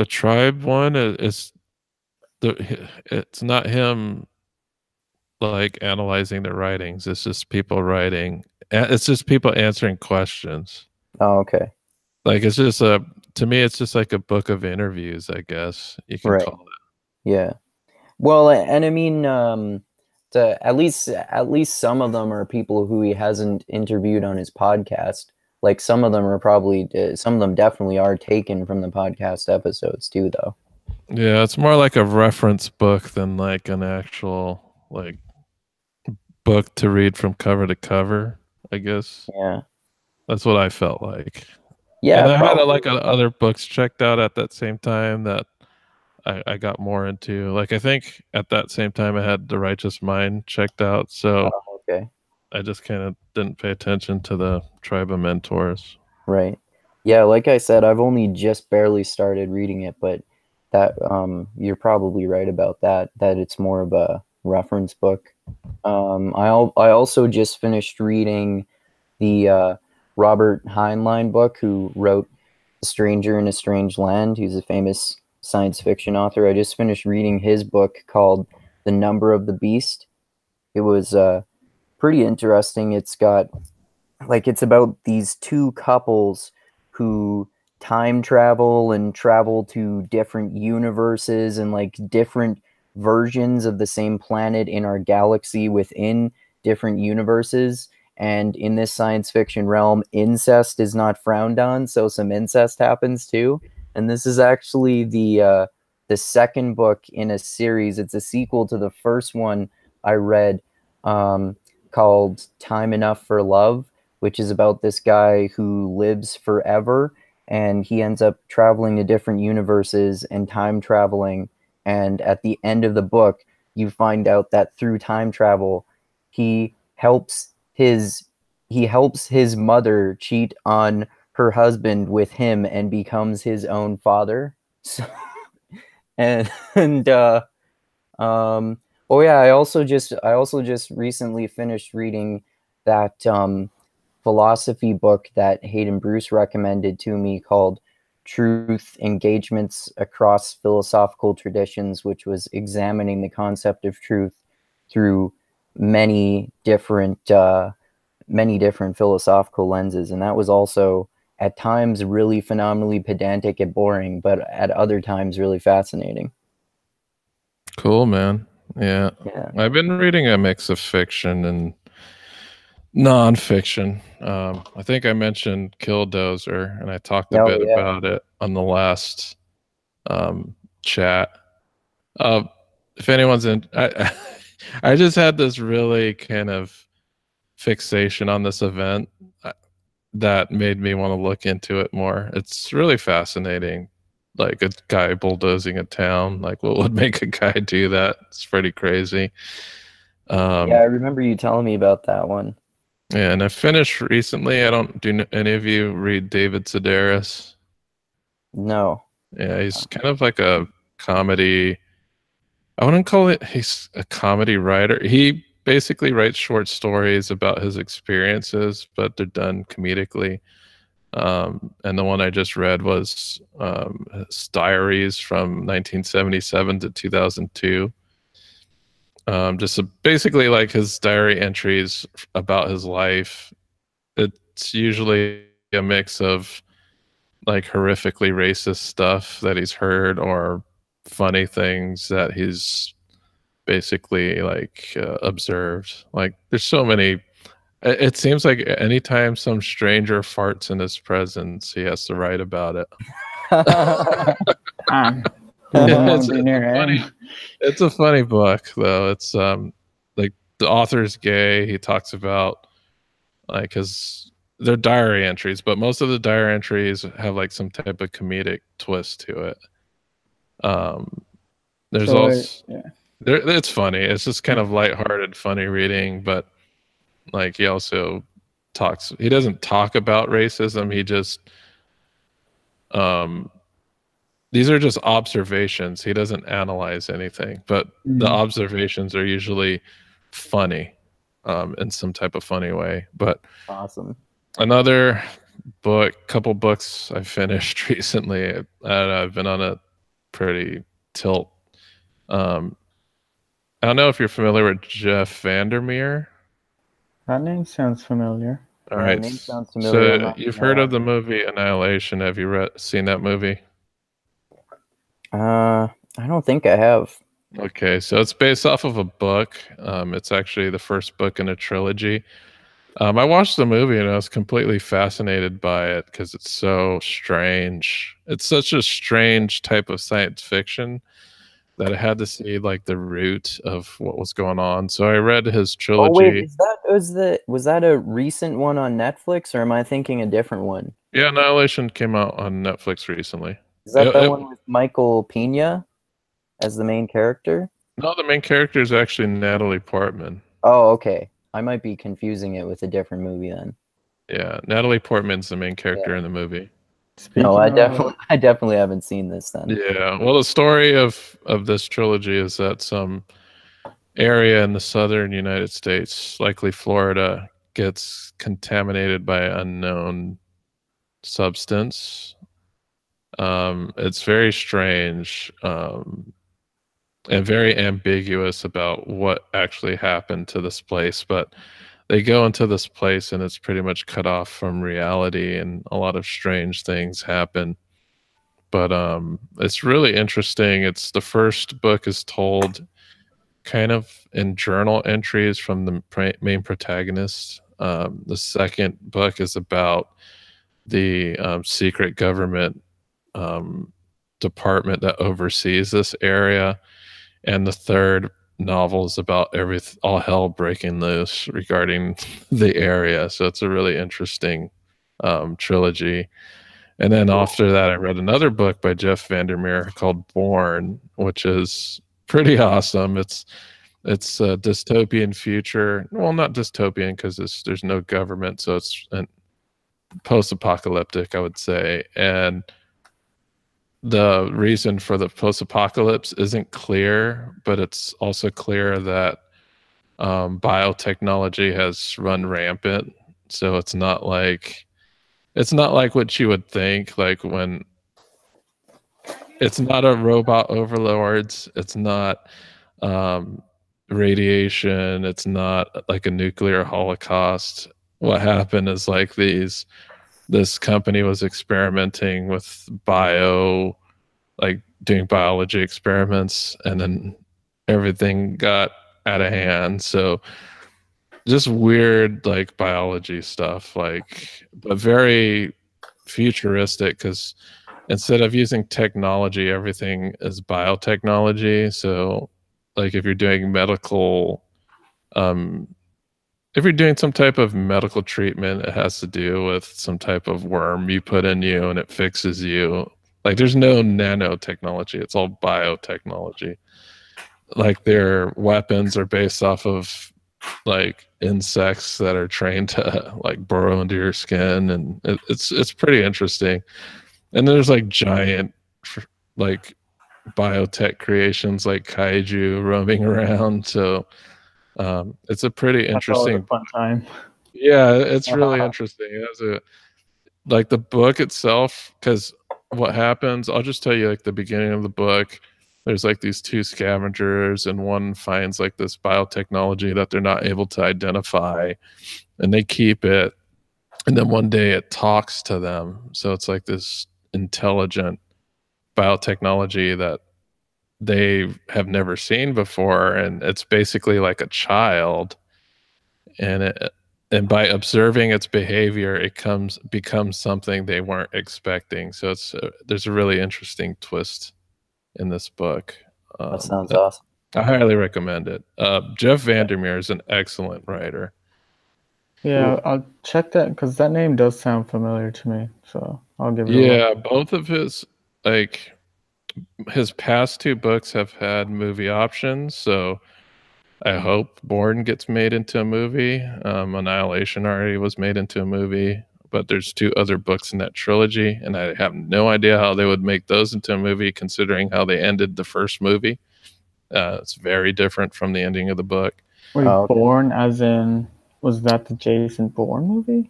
tribe one it's not him like analyzing the writings. It's just people writing. It's just people answering questions. Oh, okay. Like to me, it's just like a book of interviews, I guess you can Right. call it. Yeah. Well, and I mean, at least some of them are people who he hasn't interviewed on his podcast. Like some of them definitely are taken from the podcast episodes too, though. Yeah, it's more like a reference book than like an actual like book to read from cover to cover, I guess. Yeah. That's what I felt like. Yeah. And I had other books checked out at that same time that I got more into. Like I think at that same time I had The Righteous Mind checked out. So okay. I just kind of didn't pay attention to the Tribe of Mentors. Right. Yeah, like I said, I've only just barely started reading it, but that you're probably right about that it's more of a reference book. I also just finished reading the Robert Heinlein book, who wrote A Stranger in a Strange Land. He's a famous science fiction author. I just finished reading his book called The Number of the Beast. It was pretty interesting. It's about these 2 couples who time travel and travel to different universes and like different versions of the same planet in our galaxy within different universes. And in this science fiction realm, incest is not frowned on, so some incest happens too. And this is actually the second book in a series. It's a sequel to the first one I read, called Time Enough for Love, which is about this guy who lives forever, and he ends up traveling to different universes and time traveling. And at the end of the book, you find out that through time travel, he helps his mother cheat on her husband with him and becomes his own father. So, oh yeah, I also just recently finished reading that philosophy book that Hayden Bruce recommended to me called Truth Engagements Across Philosophical Traditions, which was examining the concept of truth through many different philosophical lenses. And that was also at times really phenomenally pedantic and boring, but at other times really fascinating. Cool, man. Yeah. I've been reading a mix of fiction and nonfiction. I think I mentioned Killdozer, and I talked a bit about it on the last chat. If anyone's in, I just had this really kind of fixation on this event that made me want to look into it more. It's really fascinating. Like a guy bulldozing a town. Like, what would make a guy do that? It's pretty crazy. Yeah, I remember you telling me about that one. Yeah, and I finished recently. Do any of you read David Sedaris? No. Yeah, he's kind of like a comedy. I wouldn't call it he's a comedy writer. He basically writes short stories about his experiences, but they're done comedically. And the one I just read was his diaries from 1977 to 2002. Basically like his diary entries about his life. It's usually a mix of like horrifically racist stuff that he's heard or funny things that he's basically like observed. Like there's so many. It seems like anytime some stranger farts in his presence, he has to write about it. It's a funny book though. It's like the author's gay. He talks about like his they're diary entries, but most of the diary entries have like some type of comedic twist to it. There's also it's funny. It's just kind of lighthearted, funny reading, but like he also talks. He doesn't talk about racism. He just these are just observations. He doesn't analyze anything, but the observations are usually funny in some type of funny way. But awesome. Another couple books I finished recently, and I've been on a pretty tilt. I don't know if you're familiar with Jeff Vandermeer. That name sounds familiar. All right. Name sounds familiar. So you've heard of the movie Annihilation. Have you seen that movie? I don't think I have. Okay, so it's based off of a book. It's actually the first book in a trilogy. I watched the movie and I was completely fascinated by it because it's so strange. It's such a strange type of science fiction that I had to see like the root of what was going on. So I read his trilogy. Oh wait, was that a recent one on Netflix, or am I thinking a different one? Yeah, Annihilation came out on Netflix recently. Is that the one with Michael Pena as the main character? No, the main character is actually Natalie Portman. Oh, okay. I might be confusing it with a different movie then. Yeah, Natalie Portman's the main character in the movie. No, I definitely haven't seen this then. Yeah, well, the story of this trilogy is that some area in the southern United States, likely Florida, gets contaminated by an unknown substance. It's very strange and very ambiguous about what actually happened to this place, but they go into this place and it's pretty much cut off from reality and a lot of strange things happen. But it's really interesting. It's the first book is told kind of in journal entries from the main protagonist. The second book is about the secret government department that oversees this area, and the third novel is about all hell breaking loose regarding the area. So it's a really interesting trilogy. And then after that, I read another book by Jeff Vandermeer called Born, which is pretty awesome. It's a dystopian future. Well, not dystopian because there's no government, so it's post-apocalyptic, I would say. And the reason for the post-apocalypse isn't clear, but it's also clear that biotechnology has run rampant. So it's not like what you would think, like when it's not a robot overlords, it's not radiation, it's not like a nuclear holocaust. What happened is like this company was experimenting with doing biology experiments, and then everything got out of hand. So just weird like biology stuff, but very futuristic, because instead of using technology, everything is biotechnology. So like if you're doing if you're doing some type of medical treatment, it has to do with some type of worm you put in you and it fixes you. Like there's no nanotechnology, it's all biotechnology. Like their weapons are based off of like insects that are trained to like burrow into your skin, and it's pretty interesting. And there's like giant like biotech creations like kaiju roaming around. So it's a pretty interesting fun time. Yeah, it's really interesting. Like the book itself, because what happens, I'll just tell you like the beginning of the book. There's like these two scavengers, and one finds like this biotechnology that they're not able to identify, and they keep it. And then one day it talks to them. So it's like this intelligent biotechnology that they have never seen before, and it's basically like a child, and by observing its behavior, it becomes something they weren't expecting. So there's a really interesting twist in this book. That sounds awesome. I highly recommend it. Jeff Vandermeer is an excellent writer. Yeah, I'll check that because that name does sound familiar to me. So I'll give it a Yeah, look. both of his past two books have had movie options, so I hope Born gets made into a movie. Annihilation already was made into a movie, but there's two other books in that trilogy, and I have no idea how they would make those into a movie, considering how they ended the first movie. It's very different from the ending of the book. Wait, Born as in, was that the Jason Bourne movie?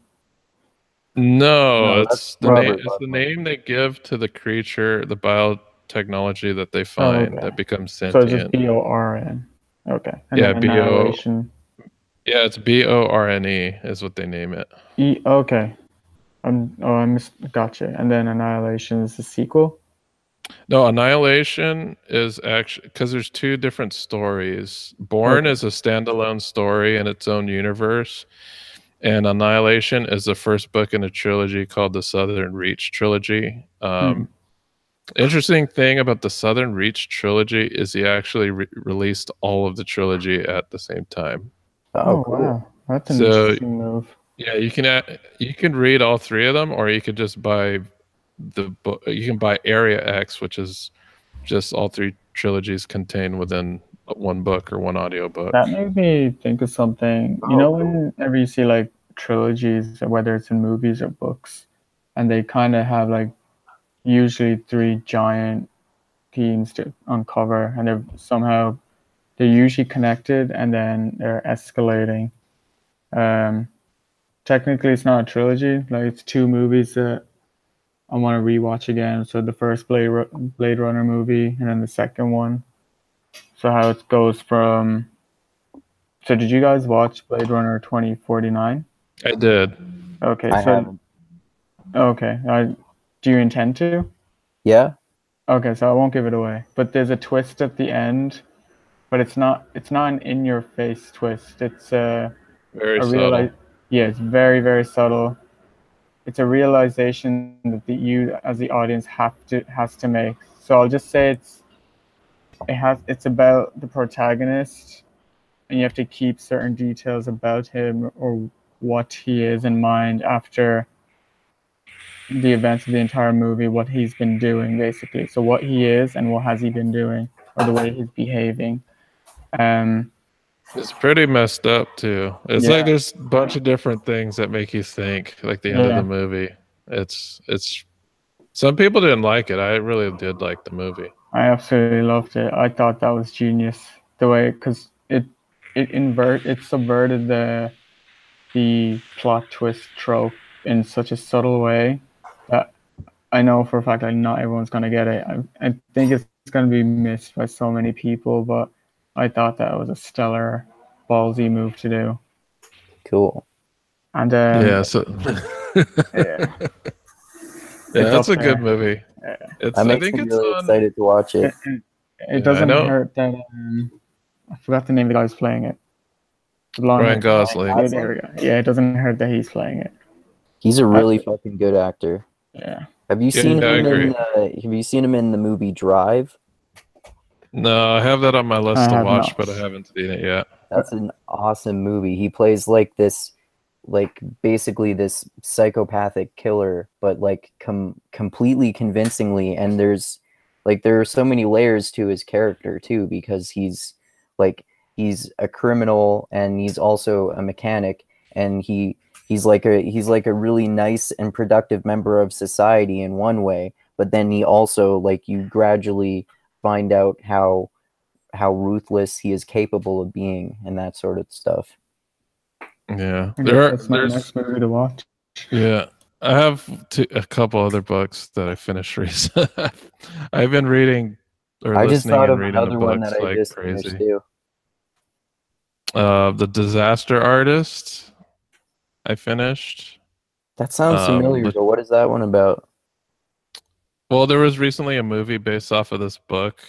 No, that's it's the name they give to the creature, the biotechnology that they find that becomes sentient. So it's just BORN. Okay. And yeah, then Annihilation. Yeah, it's BORNE is what they name it. Okay. Gotcha. And then Annihilation is the sequel? No, Annihilation is actually, because there's two different stories. Born is a standalone story in its own universe, and Annihilation is the first book in a trilogy called the Southern Reach trilogy. Interesting thing about the Southern Reach trilogy is he actually released all of the trilogy at the same time. Oh, cool. Wow. That's an interesting move. Yeah, you can read all three of them, or you could just buy the book. You can buy Area X, which is just all three trilogies contained within one book or one audiobook. That made me think of something. You know, whenever you see like trilogies, whether it's in movies or books, and they kind of have like usually three giant themes to uncover, and they're usually connected, and then they're escalating. Technically, it's not a trilogy. Like, it's two movies that I want to rewatch again. So the first Blade Runner movie, and then the second one. So how it goes from. So did you guys watch Blade Runner 2049? I did. Okay, I haven't. Okay. Do you intend to? Yeah. Okay, so I won't give it away. But there's a twist at the end, but it's not an in-your-face twist. It's very subtle. Yeah, it's very, very subtle. It's a realization that you as the audience has to make. So I'll just say it's about the protagonist, and you have to keep certain details about him or what he is in mind after the events of the entire movie, what he's been doing, basically. So what he is and what has he been doing, or the way he's behaving. It's pretty messed up too. It's like there's a bunch of different things that make you think, like the end of the movie. It's some people didn't like it. I really did like the movie. I absolutely loved it. I thought that was genius, the way, because it subverted the plot twist trope in such a subtle way that I know for a fact that not everyone's gonna get it. I think it's gonna be missed by so many people, but I thought that was a stellar, ballsy move to do. Cool. And yeah, that's a there. Good movie. Yeah. I think it's really excited to watch it. It doesn't hurt that I forgot the name of the guy who's playing it. Ryan Gosling. There we go. Yeah, it doesn't hurt that he's playing it. He's a really fucking good actor. Yeah. Have you seen him in the movie Drive? No, I have that on my list to watch, but I haven't seen it yet. That's an awesome movie. He plays like this, like basically this psychopathic killer, but like completely convincingly. And there are so many layers to his character too, because he's a criminal and he's also a mechanic, and he's like a really nice and productive member of society in one way, but then he also, like, you gradually find out how ruthless he is capable of being and that sort of stuff. Yeah, there's my next movie to watch. Yeah, I have a couple other books that I finished recently. I've been reading or listening and reading the books like crazy. The Disaster Artist, I finished. That sounds familiar, but what is that one about? Well, there was recently a movie based off of this book.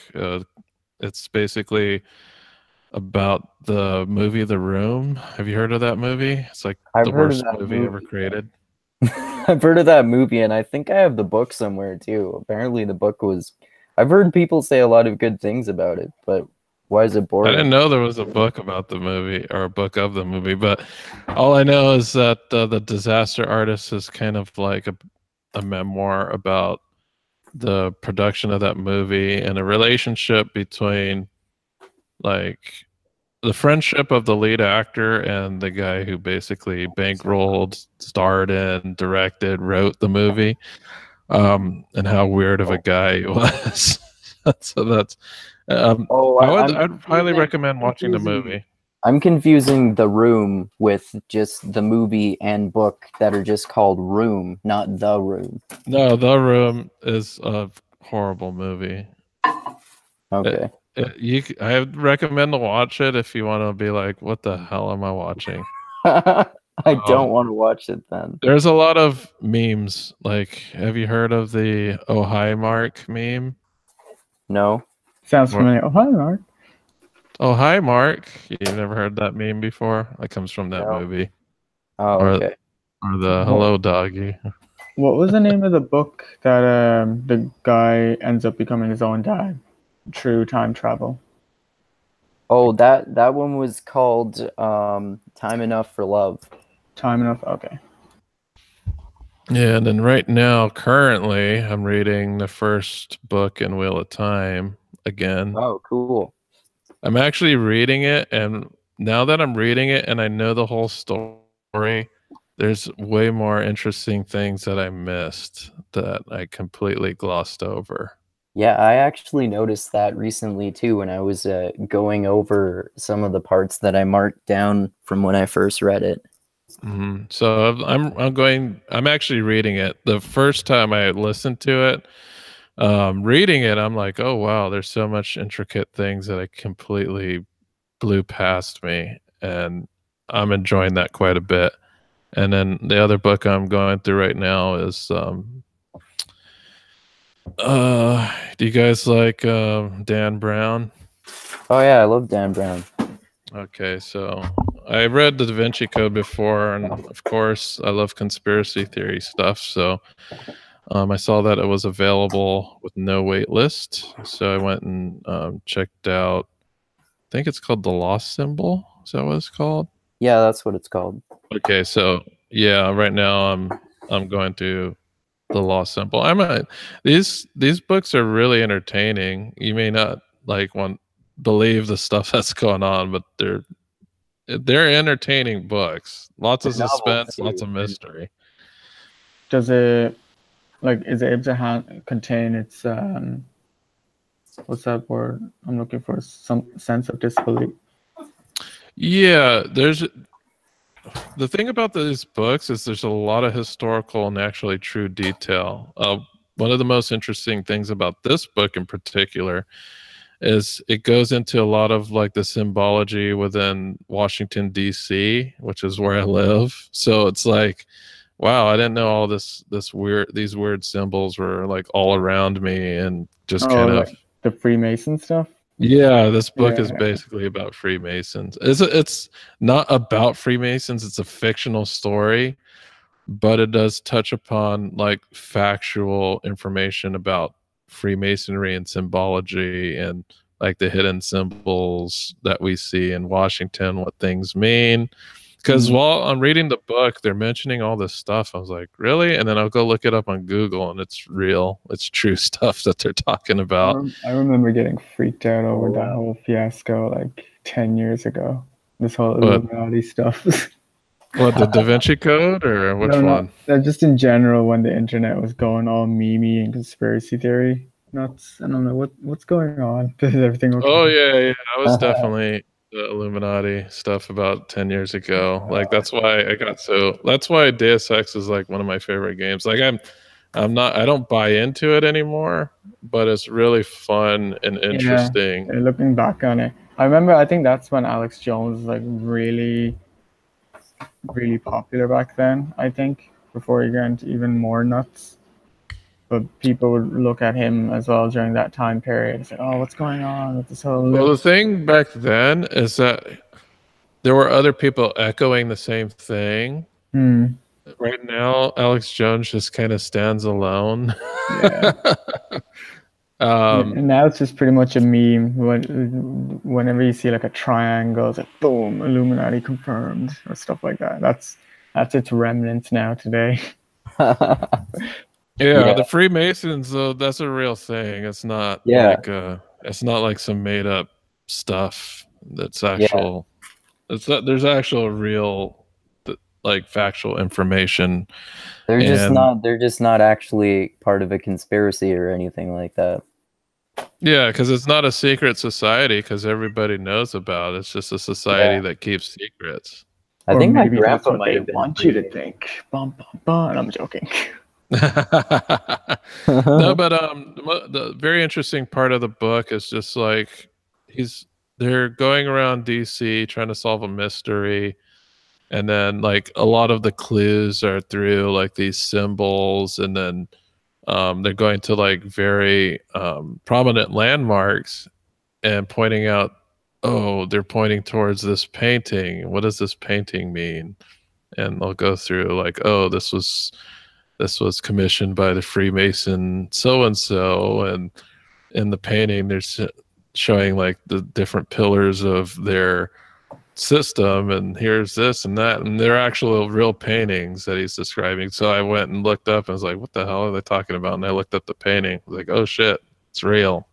It's basically about the movie The Room. Have you heard of that movie? It's like I've the heard of worst that movie ever movie. created. I've heard of that movie, and I think I have the book somewhere too. Apparently, the book was. I've heard people say a lot of good things about it, but why is it I didn't boring? know there was a book about the movie or a book of the movie, but all I know is that The Disaster Artist is kind of like a memoir about the production of that movie and a relationship between like the friendship of the lead actor and the guy who basically bankrolled, starred in, directed, wrote the movie, and how weird of a guy he was. So that's Oh, I'd highly recommend watching the movie. I'm confusing The Room with just the movie and book that are just called Room, not The Room. No, The Room is a horrible movie. Okay. I recommend to watch it if you want to be like, what the hell am I watching? I don't want to watch it then. There's a lot of memes. Like, have you heard of the "Oh hi Mark" meme? No. Sounds familiar. Oh, hi, Mark. Oh hi Mark. You've never heard that meme before? That comes from that No. movie. Oh, Or okay. or the hello doggy. What was the name of the book that the guy ends up becoming his own dad through time travel? Oh, that one was called Time Enough for Love. Time Enough. Okay. Yeah, and then right now, currently, I'm reading the first book in Wheel of Time again. Oh, cool. I'm actually reading it, and now that I'm reading it and I know the whole story, there's way more interesting things that I missed that I completely glossed over. Yeah, I actually noticed that recently too when I was going over some of the parts that I marked down from when I first read it. So I'm actually reading it. The first time I listened to it, reading it, I'm like, oh wow, there's so much intricate things that I completely blew past me, and I'm enjoying that quite a bit. And then the other book I'm going through right now is do you guys like Dan Brown? Oh yeah, I love Dan Brown. Okay, so I read the Da Vinci Code before, and of course I love conspiracy theory stuff, so I saw that it was available with no wait list, so I went and checked out, I think it's called The Lost Symbol. Is that what it's called? Yeah, that's what it's called. Okay, so yeah, right now I'm going through The Lost Symbol. These books are really entertaining. You may not like want believe the stuff that's going on, but they're entertaining books. Lots of They're novels suspense, lots too. of mystery. Does it is it able to contain its what's that word I'm looking for? Some sense of disbelief. Yeah, there's the thing about these books is there's a lot of historical and actually true detail. One of the most interesting things about this book in particular is it goes into a lot of like the symbology within Washington D.C., which is where I live. So it's like, wow, I didn't know all these weird symbols were like all around me and just kind of. Like the Freemason stuff. Yeah, this book is basically about Freemasons. It's not about Freemasons. It's a fictional story, but it does touch upon like factual information about Freemasonry and symbology and like the hidden symbols that we see in Washington, what things mean. Because while I'm reading the book, they're mentioning all this stuff. I was like, really? And then I'll go look it up on Google, and it's real. It's true stuff that they're talking about. I remember getting freaked out over that whole fiasco like 10 years ago. This whole Illuminati stuff. What, the Da Vinci Code or which one? Just in general, when the internet was going all memey and conspiracy theory nuts, and I'm like, what's going on? Is everything okay? Oh yeah, that was definitely the Illuminati stuff about 10 years ago. Like that's why Deus Ex is like one of my favorite games. Like I don't buy into it anymore, but it's really fun and interesting. Yeah, looking back on it, I think that's when Alex Jones was like really popular back then, I think, before he got into even more nuts. but people would look at him as well during that time period and say, "Oh, what's going on with this whole?" Well, the thing back then is that there were other people echoing the same thing. Right now, Alex Jones just kind of stands alone. Yeah. And now it's just pretty much a meme. Whenever you see like a triangle, it's like boom, Illuminati confirmed or stuff like that. That's its remnants now today. Yeah, the Freemasons though, that's a real thing. It's not like it's not like some made up stuff. That's actual. It's not, there's actual real like factual information. They're just not actually part of a conspiracy or anything like that. Yeah, because it's not a secret society because everybody knows about it. It's just a society that keeps secrets. I think my maybe grandpa that's what they want you to think. Bum, bum, bum. I'm joking. No, but the very interesting part of the book is just like they're going around DC trying to solve a mystery, and then like a lot of the clues are through like these symbols, and then they're going to like very prominent landmarks and pointing out, oh, they're pointing towards this painting. What does this painting mean? And they'll go through like, oh, this was commissioned by the Freemason so and so, and in the painting they're showing like the different pillars of their system, and here's this and that, and they're actual real paintings that he's describing. So I went and looked up and was like, what the hell are they talking about? And I looked up the painting. I was like, oh shit, it's real.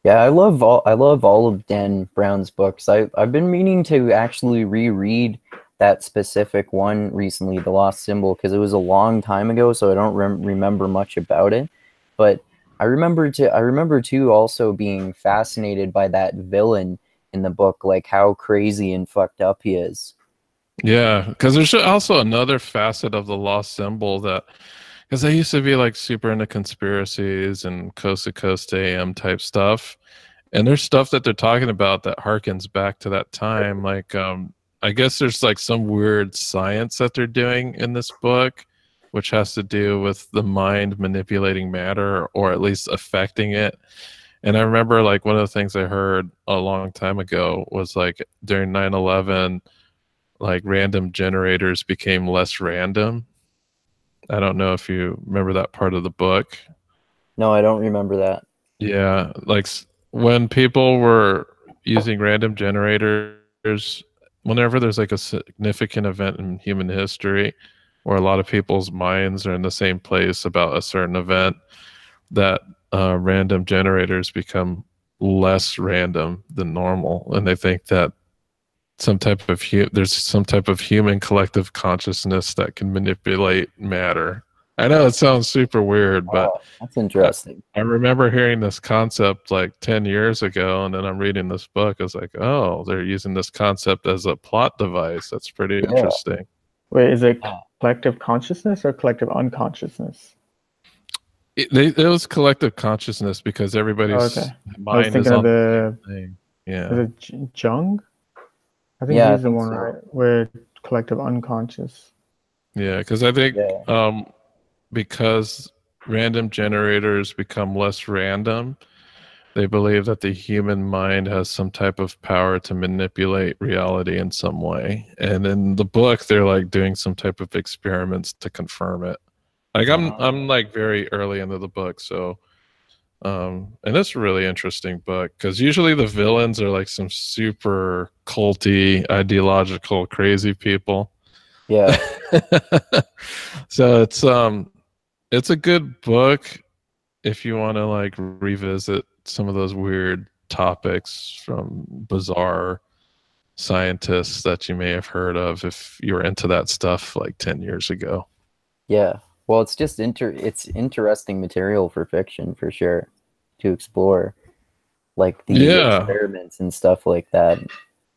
Yeah, I love all of Dan Brown's books. I've been meaning to actually reread that specific one recently, The Lost Symbol, because it was a long time ago, so I don't remember much about it. But I remember too also being fascinated by that villain in the book, like how crazy and fucked up he is. Yeah, because there's also another facet of The Lost Symbol that, because I used to be like super into conspiracies and Coast to Coast AM type stuff, and there's stuff that they're talking about that harkens back to that time. Like I guess there's like some weird science that they're doing in this book, which has to do with the mind manipulating matter, or at least affecting it. And I remember like one of the things I heard a long time ago was like during 9/11, like random generators became less random. I don't know if you remember that part of the book. No, I don't remember that. Yeah, like when people were using random generators, whenever there's like a significant event in human history where a lot of people's minds are in the same place about a certain event, that random generators become less random than normal, and they think that there's some type of human collective consciousness that can manipulate matter. I know it sounds super weird, but that's interesting. I remember hearing this concept like 10 years ago, and then I'm reading this book. I was like, oh, they're using this concept as a plot device. That's pretty interesting. Wait, is it collective consciousness or collective unconsciousness? It was collective consciousness because everybody's mind is on the thing. Yeah. Is it Jung? I think he's the one, right? Where collective unconscious. Yeah, because I think because random generators become less random, they believe that the human mind has some type of power to manipulate reality in some way. And in the book, they're like doing some type of experiments to confirm it. Like I'm like very early into the book, so and it's a really interesting book because usually the villains are like some super culty, ideological, crazy people. Yeah. So it's a good book if you want to like revisit some of those weird topics from bizarre scientists that you may have heard of if you were into that stuff like 10 years ago. Yeah. Well, it's just it's interesting material for fiction for sure to explore, like the experiments and stuff like that.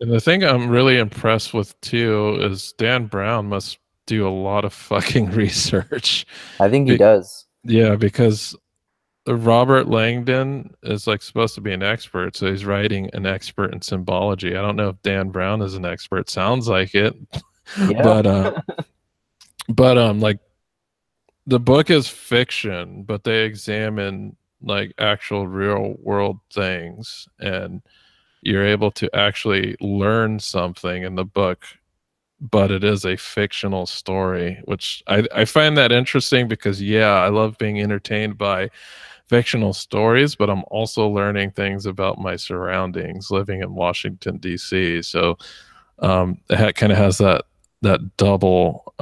And the thing I'm really impressed with too is Dan Brown must do a lot of fucking research. I think he does. Yeah, because Robert Langdon is like supposed to be an expert, so he's writing an expert in symbology. I don't know if Dan Brown is an expert. Sounds like it. Yeah. but like the book is fiction, but they examine like actual real world things, and you're able to actually learn something in the book, but it is a fictional story, which I find that interesting because, yeah, I love being entertained by fictional stories, but I'm also learning things about my surroundings living in Washington, D.C. So it kind of has that double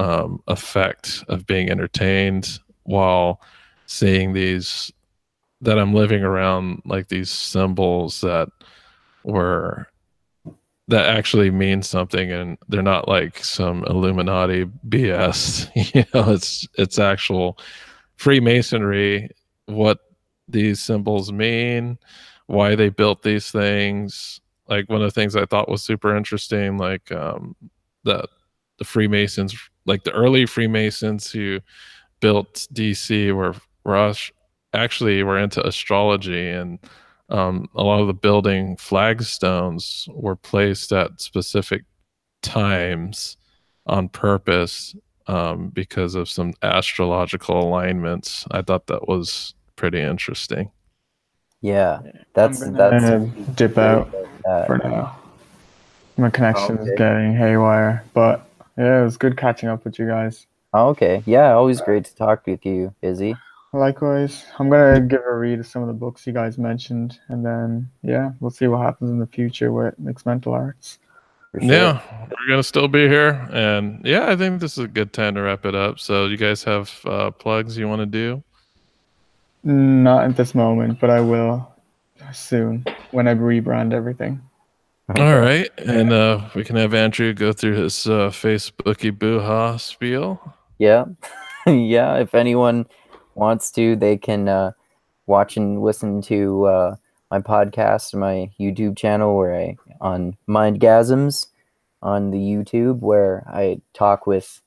effect of being entertained while seeing these that I'm living around, like these symbols were that actually mean something, and they're not like some Illuminati BS. It's actual Freemasonry, what these symbols mean, why they built these things. Like one of the things I thought was super interesting, like that the Freemasons, like the early Freemasons who built DC actually were into astrology, and a lot of the building flagstones were placed at specific times on purpose because of some astrological alignments. I thought that was pretty interesting. Yeah, I'm gonna dip out that. for now. My connection's Okay. getting haywire, but yeah, it was good catching up with you guys. Oh, okay. Yeah, always great to talk with you, Izzy. Likewise, I'm gonna give a read of some of the books you guys mentioned, and then yeah, we'll see what happens in the future with mixed mental arts. For sure. Yeah, we're gonna still be here, and yeah, I think this is a good time to wrap it up. So, you guys have plugs you want to do? Not at this moment, but I will soon when I rebrand everything. All right, and we can have Andrew go through his Facebooky boo-ha spiel. Yeah. Yeah, if anyone wants to, they can watch and listen to my podcast, my YouTube channel, where on Mindgasms on the YouTube, where I talk with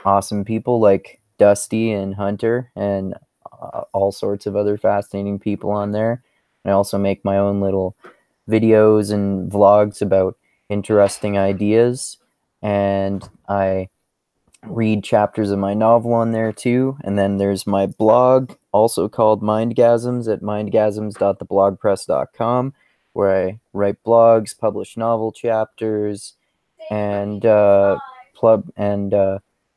awesome people like Dusty and Hunter and all sorts of other fascinating people on there. I also make my own little videos and vlogs about interesting ideas, and I read chapters of my novel on there too. And then there's my blog, also called Mindgasms, at mindgasms.theblogpress.com, where I write blogs, publish novel chapters, and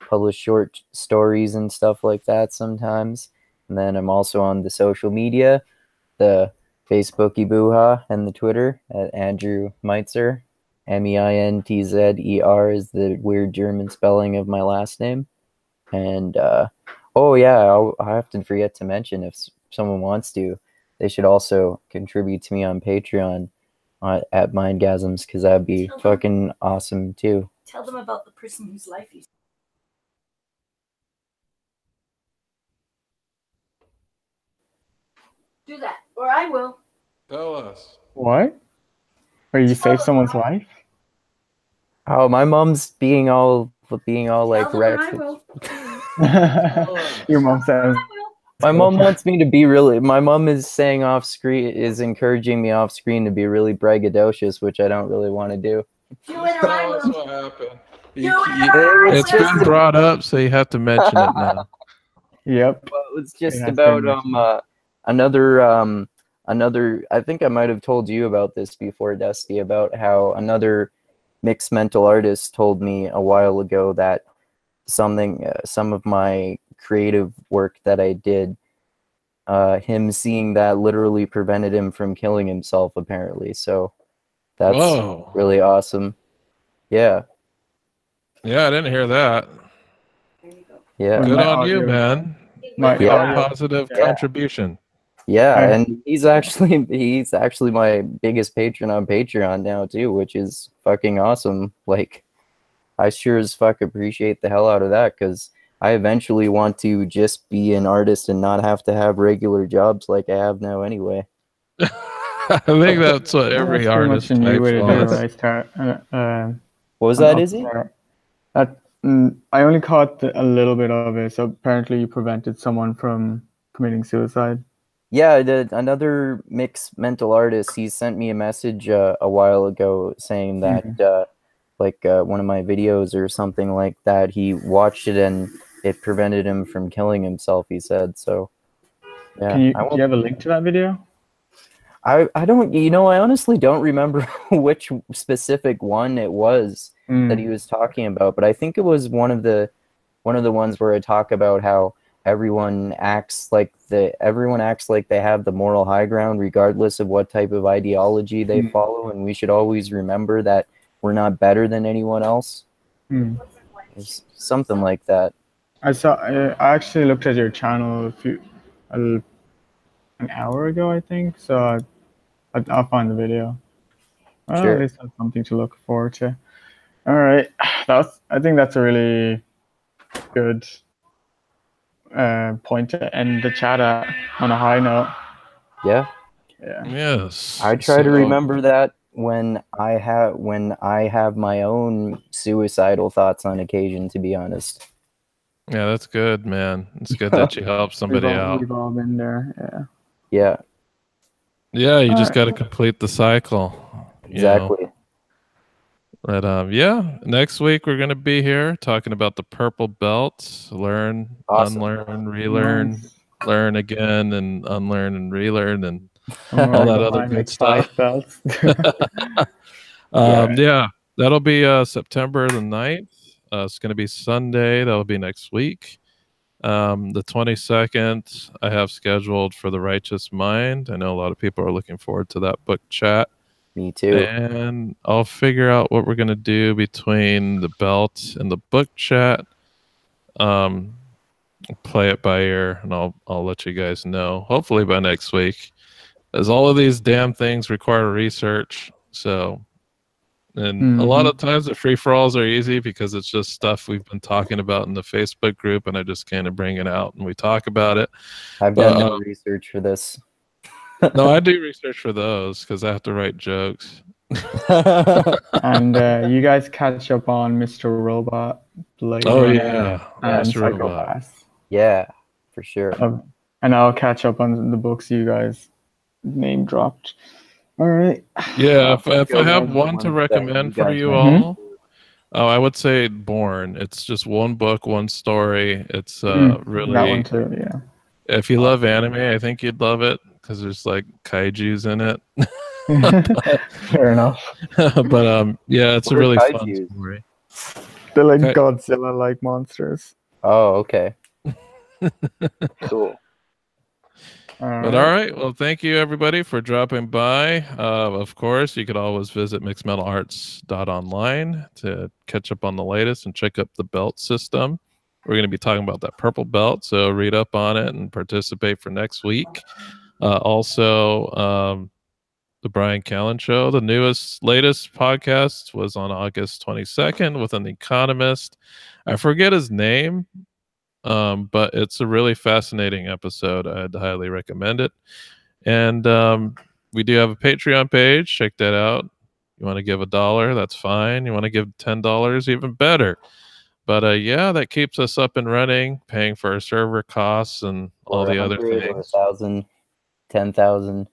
publish short stories and stuff like that sometimes. And then I'm also on the social media, the Facebooky Booha, and the Twitter at Andrew Meitzer. Meintzer is the weird German spelling of my last name. And oh yeah, I have to forget to mention, if someone wants to, they should also contribute to me on Patreon at Mindgasms, because that'd be fucking awesome too. Tell them about the person whose life you. Do that, or I will. Tell us. What? Or you saved someone's life? Oh, my mom's being all like Tell them, or I wrecked. will. Your mom says. My mom wants me to be really. My mom is saying off screen, is encouraging me off screen to be really braggadocious, which I don't really want to do. Do it, or I Tell us will. what happened. It's It's been brought up, so you have to mention it now. Yep. Well, it was just It has about been another. I think I might have told you about this before, Dusty, about how another mixed mental artist told me a while ago that some of my creative work that I did, him seeing that literally prevented him from killing himself, apparently. So that's Whoa. really awesome. Yeah. Yeah, I didn't hear that. There you go. Yeah. Good My on you, audio- man. My Yeah. audio- Positive Yeah. contribution. Yeah, I- and he's actually my biggest patron on Patreon now too, which is fucking awesome. Like, I sure as fuck appreciate the hell out of that, because I eventually want to just be an artist and not have to have regular jobs like I have now anyway. I think that's what every That's pretty artist much a new type way to do it, wants. right? What was I'm that, not Izzy? sure. I only caught a little bit of it. So apparently, you prevented someone from committing suicide. Yeah, another mixed mental artist, he sent me a message a while ago saying that one of my videos or something like that, he watched it and it prevented him from killing himself, he said. So yeah, Do I you won't, have a link to that video? I don't, I honestly don't remember which specific one it was that he was talking about, but I think it was one of the ones where I talk about how everyone acts like they have the moral high ground regardless of what type of ideology they follow, and we should always remember that we're not better than anyone else. It's something like that. I actually looked at your channel an hour ago, I think. So I'll find the video. Well, Sure. at least that's something to look forward to. All right, I think that's a really good point to end the chat on a high note. Yeah. Yeah. Yes. I try to remember that when I have my own suicidal thoughts on occasion, to be honest. Yeah, that's good, man. It's good that you help somebody out. We've all been there. Yeah. Yeah, Yeah, you just Alright. got to complete the cycle. exactly. But yeah, next week we're gonna be here talking about the purple belt. Learn, Awesome. unlearn, relearn, Nice. learn again, and unlearn and relearn, and I'm all already that other behind, good like, stuff. 5 belts. Yeah, that'll be September the 9th. It's gonna be Sunday. That'll be next week. The 22nd, I have scheduled for The Righteous Mind. I know a lot of people are looking forward to that book chat. Me too. And I'll figure out what we're gonna do between the belt and the book chat. Play it by ear, and I'll let you guys know. Hopefully by next week, as all of these damn things require research. So, and a lot of times the free for alls are easy because it's just stuff we've been talking about in the Facebook group, and I just kind of bring it out and we talk about it. I've done no research for this. No, I do research for those because I have to write jokes. And you guys catch up on Mr. Robot, Blade Oh Runner, yeah, and Mr. Robot. Psychopaths. Yeah, for sure. And I'll catch up on the books you guys name dropped. All right. Yeah, if I go have with one the to ones that recommend you for guys you mentioned. all, I would say Born. It's just one book, one story. It's really That one too, yeah. If you love anime, I think you'd love it because there's like kaiju's in it. Fair enough. But yeah, it's What a are really fun kaijus? story. They're like Okay. Godzilla-like monsters. Oh, okay. Cool. But all right, well, thank you everybody for dropping by. Of course, you could always visit mixedmetalarts.online to catch up on the latest and check up the belt system. We're going to be talking about that purple belt, so read up on it and participate for next week. Also, the Brian Callen Show, the latest podcast was on August 22nd with an economist. I forget his name. But it's a really fascinating episode. I'd highly recommend it. And we do have a Patreon page. Check that out. You want to give $1, that's fine. You want to give $10, even better. But yeah, that keeps us up and running, paying for our server costs and all the other 100 or things. 1,000, 10,000.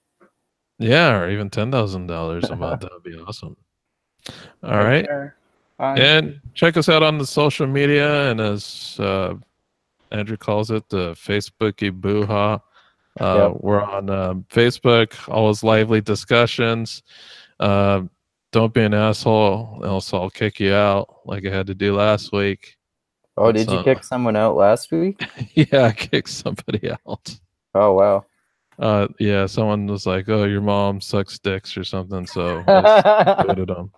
Yeah, or even $10,000 a month. That would be awesome. All right. Bye. And check us out on the social media, and as Andrew calls it, the Facebooky boo-ha. Yep. We're on Facebook, always lively discussions. Don't be an asshole, else I'll kick you out like I had to do last week. Oh, did you kick someone out last week? Yeah, I kicked somebody out. Oh, wow. Yeah, someone was like, "Oh, your mom sucks dicks" or something, so I booted them.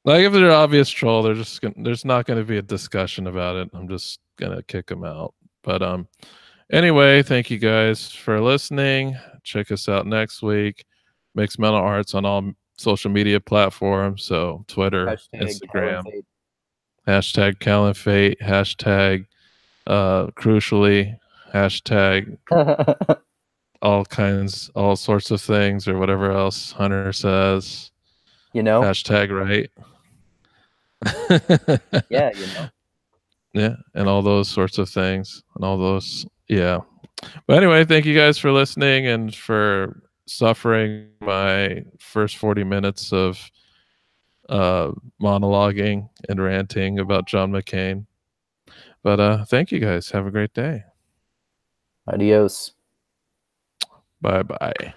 Like if they're obvious troll, there's not going to be a discussion about it. I'm just gonna kick them out. But anyway, thank you guys for listening. Check us out next week. Mixed Mental Arts on all social media platforms, so Twitter, Instagram, hashtag Caliphate, hashtag crucially, hashtag all sorts of things, or whatever else Hunter says. Hashtag right. Yeah, Yeah, and all those sorts of things, and all those, yeah. But anyway, thank you guys for listening and for suffering my first 40 minutes of monologuing and ranting about John McCain. But thank you guys. Have a great day. Adios. Bye bye.